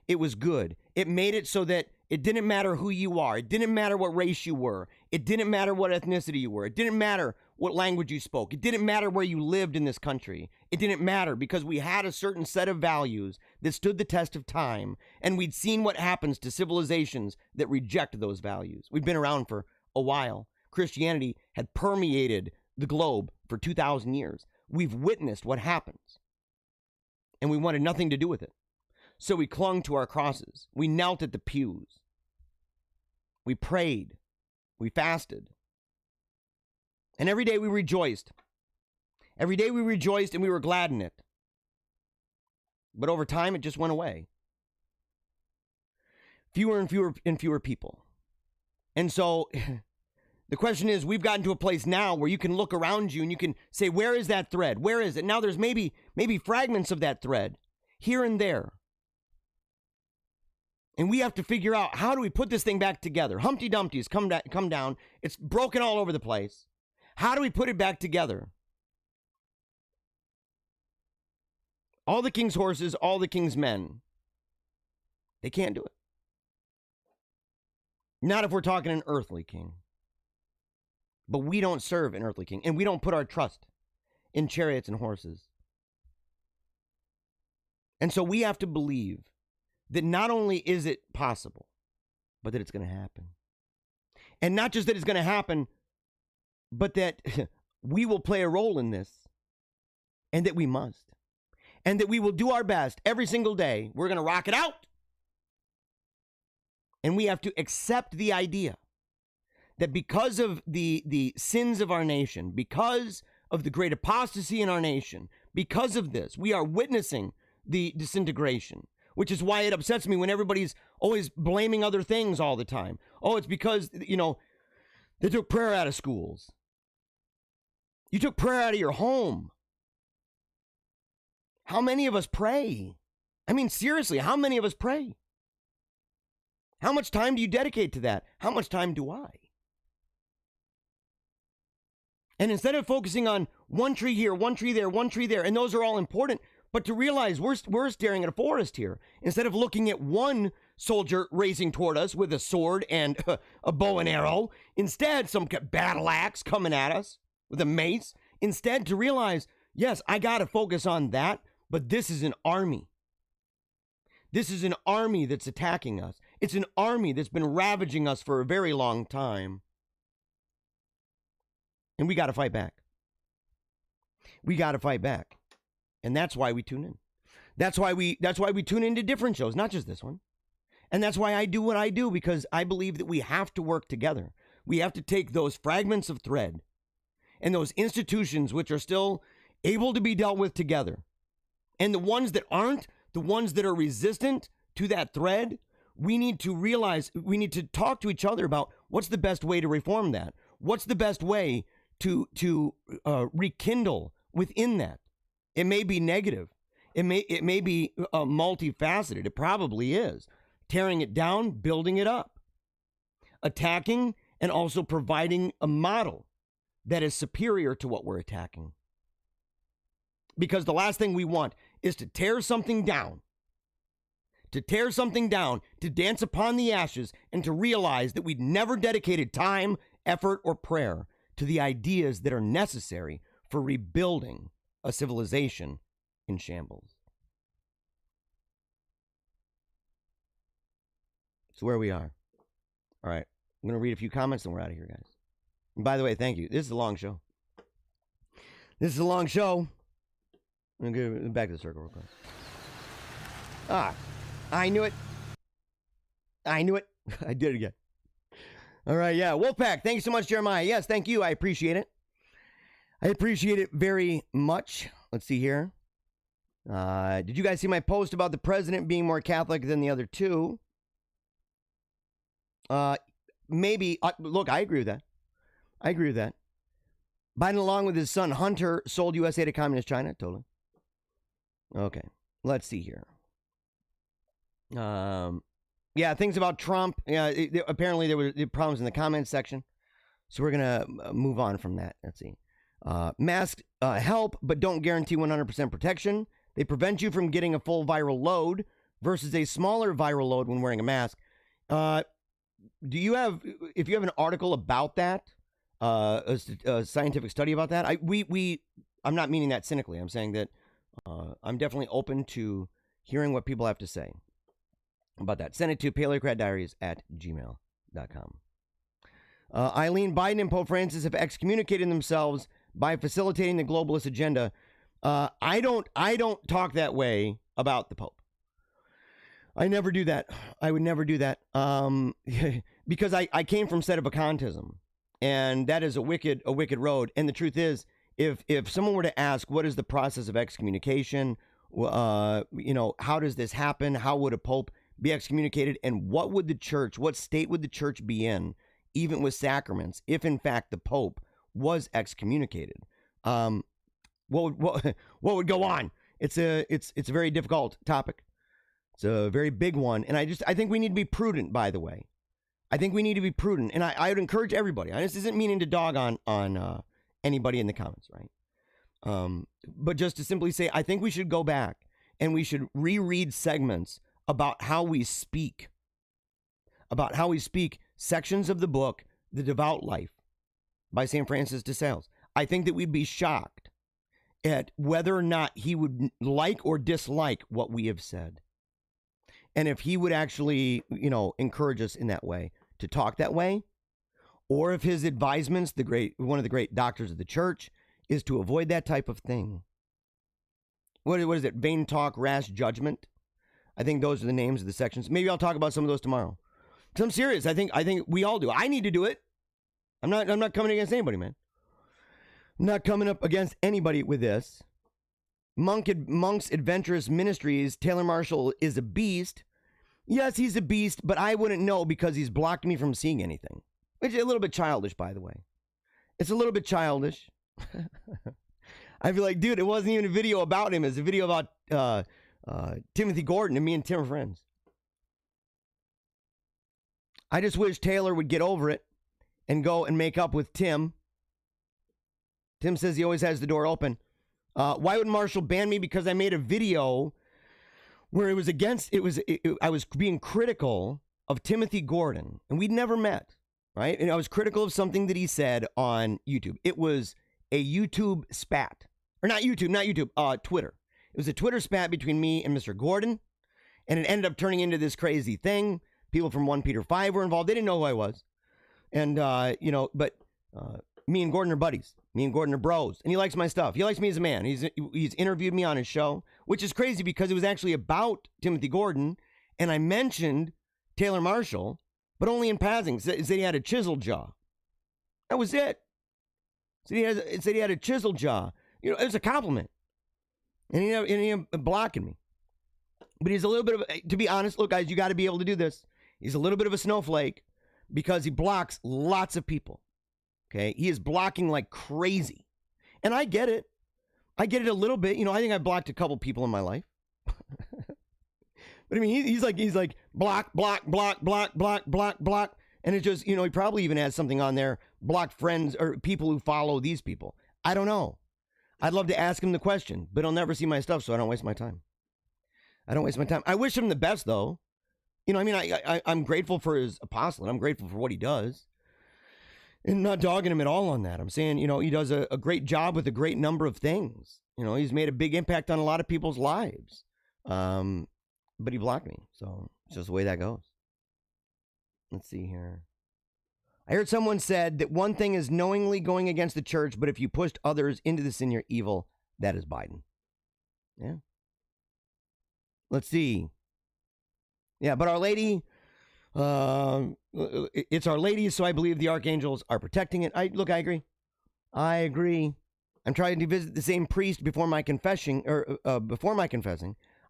It was good. It made it so that it didn't matter who you are. It didn't matter what race you were. It didn't matter what ethnicity you were. It didn't matter what language you spoke. It didn't matter where you lived in this country. It didn't matter because we had a certain set of values that stood the test of time, and we'd seen what happens to civilizations that reject those values. We've been around for a while. Christianity had permeated the globe for 2,000 years. We've witnessed what happens, and we wanted nothing to do with it. So we clung to our crosses. We knelt at the pews. We prayed. We fasted. And every day we rejoiced. Every day we rejoiced and we were glad in it. But over time, it just went away. Fewer and fewer people. And so the question is, we've gotten to a place now where you can look around you and you can say, where is that thread? Where is it? Now there's maybe fragments of that thread here and there. And we have to figure out, how do we put this thing back together? Humpty Dumpty's come down. It's broken all over the place. How do we put it back together? All the king's horses, all the king's men. They can't do it. Not if we're talking an earthly king. But we don't serve an earthly king. And we don't put our trust in chariots and horses. And so we have to believe that not only is it possible, but that it's going to happen. And not just that it's going to happen, but that we will play a role in this, and that we must. And that we will do our best every single day. We're going to rock it out. And we have to accept the idea that because of the sins of our nation, because of the great apostasy in our nation, Because of this, we are witnessing the disintegration, which is why it upsets me when everybody's always blaming other things all the time. Oh, it's because, they took prayer out of schools. You took prayer out of your home. How many of us pray? I mean, seriously, how many of us pray? How much time do you dedicate to that? How much time do I? And instead of focusing on one tree here, one tree there, one tree there, and those are all important, but to realize we're staring at a forest here. Instead of looking at one soldier racing toward us with a sword and a bow and arrow, instead some battle axe coming at us with a mace, instead to realize, yes, I got to focus on that, but this is an army. This is an army that's attacking us. It's an army that's been ravaging us for a very long time. And we got to fight back. We got to fight back. And that's why we tune in. That's why we tune into different shows, not just this one. And that's why I do what I do, because I believe that we have to work together. We have to take those fragments of thread and those institutions which are still able to be dealt with together, and the ones that aren't, the ones that are resistant to that thread, we need to realize, we need to talk to each other about what's the best way to reform that. What's the best way to rekindle within that? It may be negative. It may be multifaceted. It probably is. Tearing it down, building it up. Attacking and also providing a model that is superior to what we're attacking. Because the last thing we want is to tear something down. To tear something down, to dance upon the ashes, and to realize that we'd never dedicated time, effort, or prayer to the ideas that are necessary for rebuilding a civilization in shambles. It's where we are. All right. I'm going to read a few comments and we're out of here, guys. And by the way, thank you. This is a long show. This is a long show. I'm going to go back to the circle real quick. I knew it. I knew it. I did it again. All right, yeah. Wolfpack, thank you so much, Jeremiah. Yes, thank you. I appreciate it. I appreciate it very much. Let's see here. Did you guys see my post about the president being more Catholic than the other two? Maybe. Look, I agree with that. I agree with that. Biden, along with his son Hunter, sold USA to Communist China. Totally. Okay. Let's see here. Yeah, things about Trump. Yeah, apparently there were problems in the comments section. So we're going to move on from that. Let's see. Masks help, but don't guarantee 100% protection. They prevent you from getting a full viral load versus a smaller viral load when wearing a mask. If you have an article about that, a scientific study about that, I'm not meaning that cynically. I'm saying that I'm definitely open to hearing what people have to say about that. Send it to paleocratdiaries@gmail.com. Eileen, Biden and Pope Francis have excommunicated themselves by facilitating the globalist agenda. I don't talk that way about the Pope. I never do that. I would never do that. Because I came from sedevacantism, and that is a wicked road. And the truth is, if someone were to ask, what is the process of excommunication? How does this happen? How would a Pope be excommunicated? And what state would the church be in, even with sacraments, if in fact the Pope was excommunicated? What would go on? It's a very difficult topic. It's a very big one. And I think we need to be prudent, by the way. I think we need to be prudent. And I would encourage everybody. This isn't meaning to dog on anybody in the comments, right? But just to simply say, I think we should go back and we should reread segments about how we speak. About how we speak sections of the book, The Devout Life by St. Francis de Sales. I think that we'd be shocked at whether or not he would like or dislike what we have said. And if he would actually, encourage us in that way, to talk that way, or if his advisements, one of the great doctors of the church, is to avoid that type of thing. What is it? Vain talk, rash judgment. I think those are the names of the sections. Maybe I'll talk about some of those tomorrow. So I'm serious. I think we all do. I need to do it. I'm not coming against anybody, man. I'm not coming up against anybody with this. Monk's Adventurous Ministries, Taylor Marshall is a beast. Yes, he's a beast, but I wouldn't know because he's blocked me from seeing anything. Which is a little bit childish, by the way. It's a little bit childish. I feel like, dude, it wasn't even a video about him. It's a video about Timothy Gordon, and me and Tim are friends. I just wish Taylor would get over it and go and make up with Tim. Tim says he always has the door open. Why would Marshall ban me? Because I made a video where it was I was being critical of Timothy Gordon, and we'd never met, right? And I was critical of something that he said on YouTube. It was a YouTube spat. Or not YouTube, Twitter. It was a Twitter spat between me and Mr. Gordon, and it ended up turning into this crazy thing. People from 1 Peter 5 were involved. They didn't know who I was. And, but me and Gordon are buddies. Me and Gordon are bros. And he likes my stuff. He likes me as a man. He's interviewed me on his show, which is crazy because it was actually about Timothy Gordon. And I mentioned Taylor Marshall, but only in passing. Said he had a chiseled jaw. That was it. Said he had a chiseled jaw. You know, it was a compliment. And he blocking me. But he's a little bit of, to be honest, look, guys, you got to be able to do this. He's a little bit of a snowflake because he blocks lots of people. Okay, he is blocking like crazy. And I get it. I get it a little bit. You know, I think I've blocked a couple people in my life. But I mean, he's like block. And it just, you know, he probably even has something on there, block friends or people who follow these people. I don't know. I'd love to ask him the question, but he'll never see my stuff, so I don't waste my time. I wish him the best, though. You know, I mean, I'm grateful for his apostolate. I'm grateful for what he does. And not dogging him at all on that. I'm saying, you know, he does a great job with a great number of things. You know, he's made a big impact on a lot of people's lives. But he blocked me. So it's just the way that goes. Let's see here. I heard someone said that one thing is knowingly going against the church, but if you pushed others into the sin, you're evil. That is Biden. Yeah. Let's see. Yeah, but Our Lady... it's Our Lady, so I believe the archangels are protecting it. I agree. I'm trying to visit the same priest before my confessing.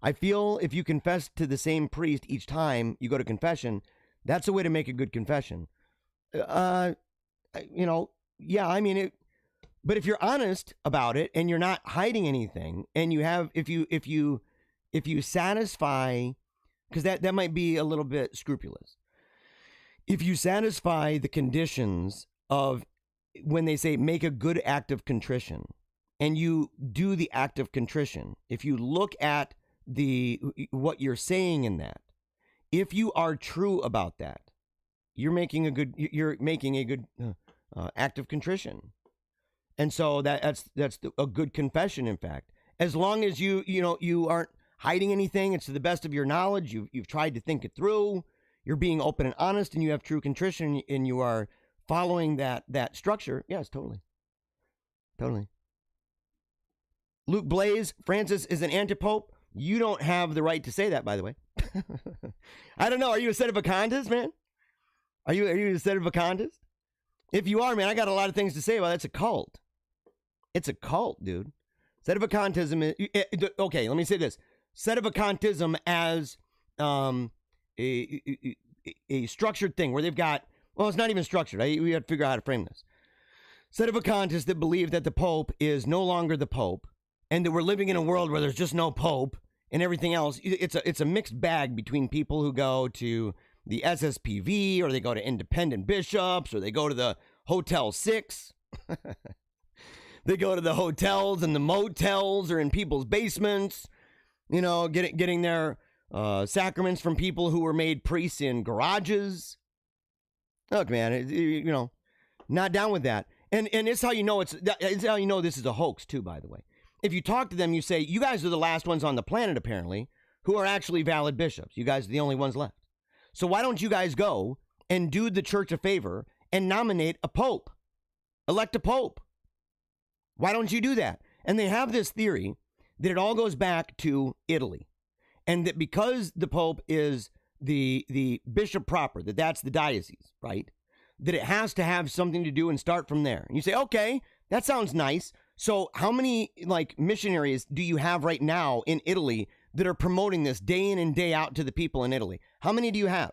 I feel if you confess to the same priest each time you go to confession, that's a way to make a good confession. You know, yeah, I mean it. But if you're honest about it and you're not hiding anything, and you have, if you satisfy. Because that might be a little bit scrupulous. If you satisfy the conditions of when they say make a good act of contrition, and you do the act of contrition, if you look at what you're saying in that, if you are true about that, you're making a good act of contrition, and so that's a good confession. In fact, as long as you aren't hiding anything, it's to the best of your knowledge. You've tried to think it through. You're being open and honest, and you have true contrition, and you are following that structure. Yes, totally. Luke Blaze, Francis is an antipope. You don't have the right to say that, by the way. I don't know. Are you a sedevacantist, man? Are you a sedevacantist? If you are, man, I got a lot of things to say about it. It's a cult. It's a cult, dude. Sedevacantism is... Okay, let me say this. Sedevacantism as a structured thing where they've got, well, it's not even structured. We have to figure out how to frame this. Sedevacantists that believe that the Pope is no longer the Pope and that we're living in a world where there's just no Pope and everything else. It's a mixed bag between people who go to the SSPV or they go to independent bishops or they go to the Hotel 6. They go to the hotels and the motels or in people's basements. You know, getting their sacraments from people who were made priests in garages. Look, man, you know, not down with that. And it's how you know it's how you know this is a hoax too. By the way, if you talk to them, you say you guys are the last ones on the planet apparently who are actually valid bishops. You guys are the only ones left. So why don't you guys go and do the church a favor and nominate a pope, elect a pope? Why don't you do that? And they have this theory that it all goes back to Italy, and that because the Pope is the bishop proper, that's the diocese, right? That it has to have something to do and start from there. And you say, okay, that sounds nice. So how many like missionaries do you have right now in Italy that are promoting this day in and day out to the people in Italy? How many do you have?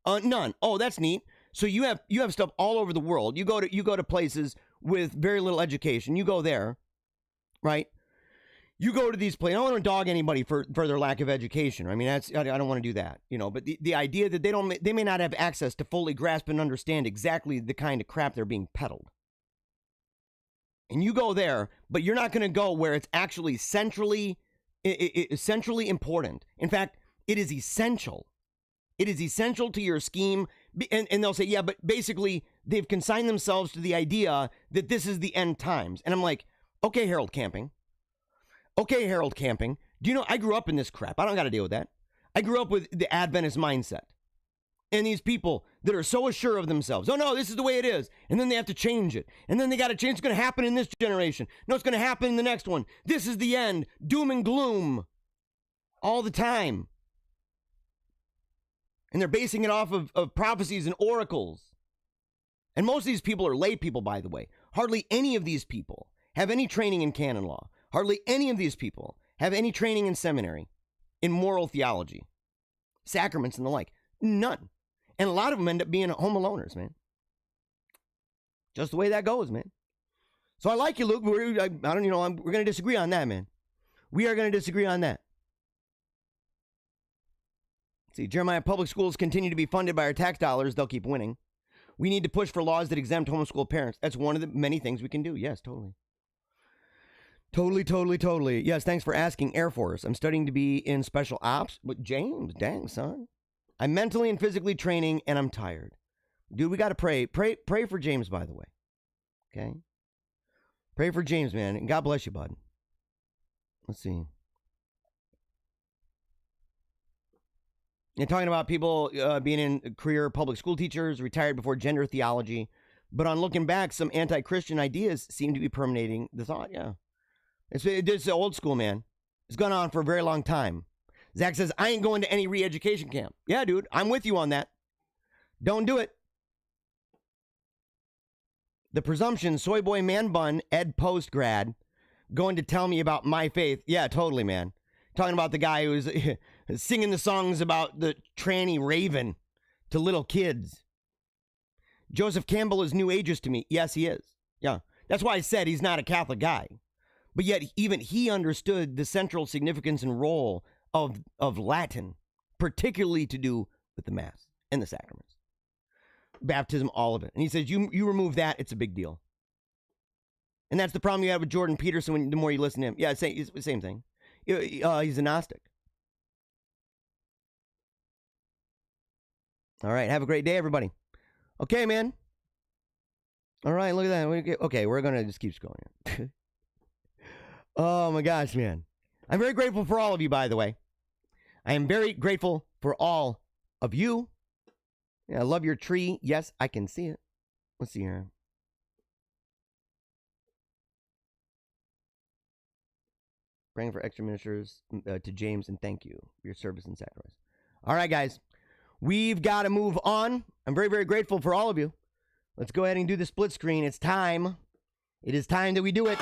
None. Oh, that's neat. So you have stuff all over the world. You go to places with very little education. You go there, right? You go to these places. I don't want to dog anybody for their lack of education. I mean, I don't want to do that, you know. But the idea that they may not have access to fully grasp and understand exactly the kind of crap they're being peddled. And you go there, but you're not going to go where it's actually centrally important. In fact, it is essential. It is essential to your scheme. And they'll say, yeah, but basically they've consigned themselves to the idea that this is the end times. And I'm like, okay, Harold Camping. Okay, Harold Camping. Do you know, I grew up in this crap. I don't got to deal with that. I grew up with the Adventist mindset. And these people that are so assured of themselves. Oh, no, this is the way it is. And then they have to change it. And then they got to change. It's going to happen in this generation. No, it's going to happen in the next one. This is the end. Doom and gloom. All the time. And they're basing it off of prophecies and oracles. And most of these people are lay people, by the way. Hardly any of these people have any training in canon law. Hardly any of these people have any training in seminary, in moral theology, sacraments and the like. None. And a lot of them end up being home aloners, man. Just the way that goes, man. So I like you, Luke. We're going to disagree on that, man. We are going to disagree on that. See, Jeremiah, public schools continue to be funded by our tax dollars. They'll keep winning. We need to push for laws that exempt homeschool parents. That's one of the many things we can do. Yes, totally. Totally. Yes, thanks for asking, Air Force. I'm studying to be in special ops. But James, dang, son. I'm mentally and physically training, and I'm tired. Dude, we got to pray. Pray for James, by the way. Okay? Pray for James, man. And God bless you, bud. Let's see. You're talking about people being in career public school teachers, retired before gender theology. But on looking back, some anti-Christian ideas seem to be permeating the thought, yeah. It's old school, man. It's gone on for a very long time. Zach says, I ain't going to any re-education camp. Yeah, dude, I'm with you on that. Don't do it. The presumption, soy boy man bun, Ed Post grad, going to tell me about my faith. Yeah, totally, man. Talking about the guy who was singing the songs about the tranny Raven to little kids. Joseph Campbell is New Ageist to me. Yes, he is. Yeah. That's why I said he's not a Catholic guy. But yet, even he understood the central significance and role of Latin, particularly to do with the Mass and the sacraments. Baptism, all of it. And he says, you remove that, it's a big deal. And that's the problem you have with Jordan Peterson the more you listen to him. Yeah, same thing. He's a Gnostic. All right, have a great day, everybody. Okay, man. All right, look at that. Okay, we're going to just keep going here. Oh, my gosh, man. I'm very grateful for all of you, by the way. I am very grateful for all of you. Yeah, I love your tree. Yes, I can see it. Let's see here. Praying for extra ministers to James, and thank you for your service and sacrifice. All right, guys. We've got to move on. I'm very, very grateful for all of you. Let's go ahead and do the split screen. It's time. It is time that we do it.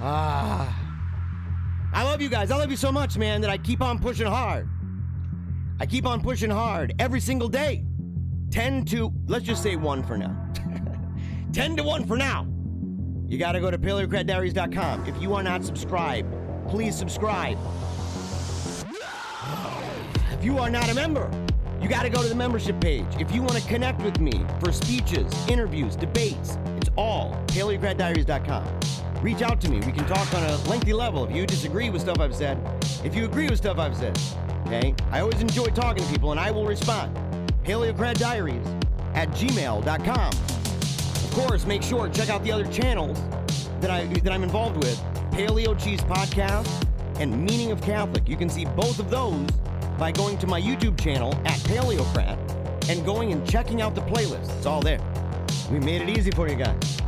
I love you guys. I love you so much, man, that I keep on pushing hard. I keep on pushing hard every single day. 10 to, let's just say 1 for now. 10 to 1 for now. You got to go to paleocratdiaries.com. If you are not subscribed, please subscribe. If you are not a member, you got to go to the membership page. If you want to connect with me for speeches, interviews, debates, it's all paleocratdiaries.com. Reach out to me. We can talk on a lengthy level. If you disagree with stuff I've said, if you agree with stuff I've said, okay? I always enjoy talking to people, and I will respond. paleocratdiaries@gmail.com. Of course, make sure to check out the other channels that I'm involved with. Paleo Cheese Podcast and Meaning of Catholic. You can see both of those by going to my YouTube channel at Paleocrat and going and checking out the playlist. It's all there. We made it easy for you guys.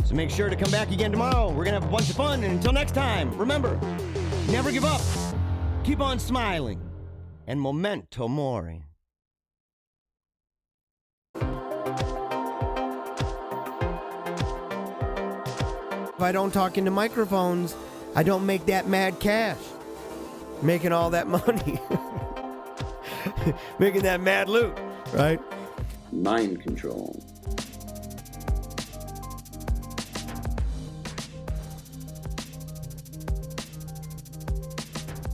So make sure to come back again tomorrow. We're going to have a bunch of fun. And until next time, remember, never give up. Keep on smiling. And memento mori. I don't talk into microphones, I don't make that mad cash. Making all that money. Making that mad loot, right? Mind control.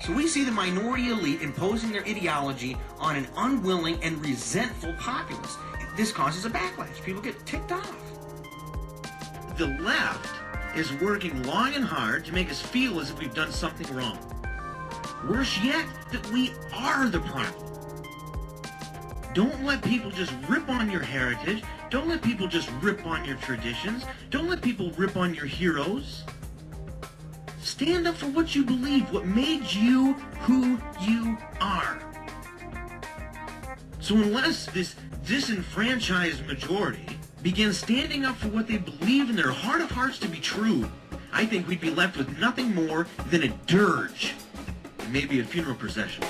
So we see the minority elite imposing their ideology on an unwilling and resentful populace. This causes a backlash. People get ticked off. The left is working long and hard to make us feel as if we've done something wrong. Worse yet, that we are the problem. Don't let people just rip on your heritage. Don't let people just rip on your traditions. Don't let people rip on your heroes. Stand up for what you believe, what made you who you are. So unless this disenfranchised majority begins standing up for what they believe in their heart of hearts to be true, I think we'd be left with nothing more than a dirge, maybe a funeral procession.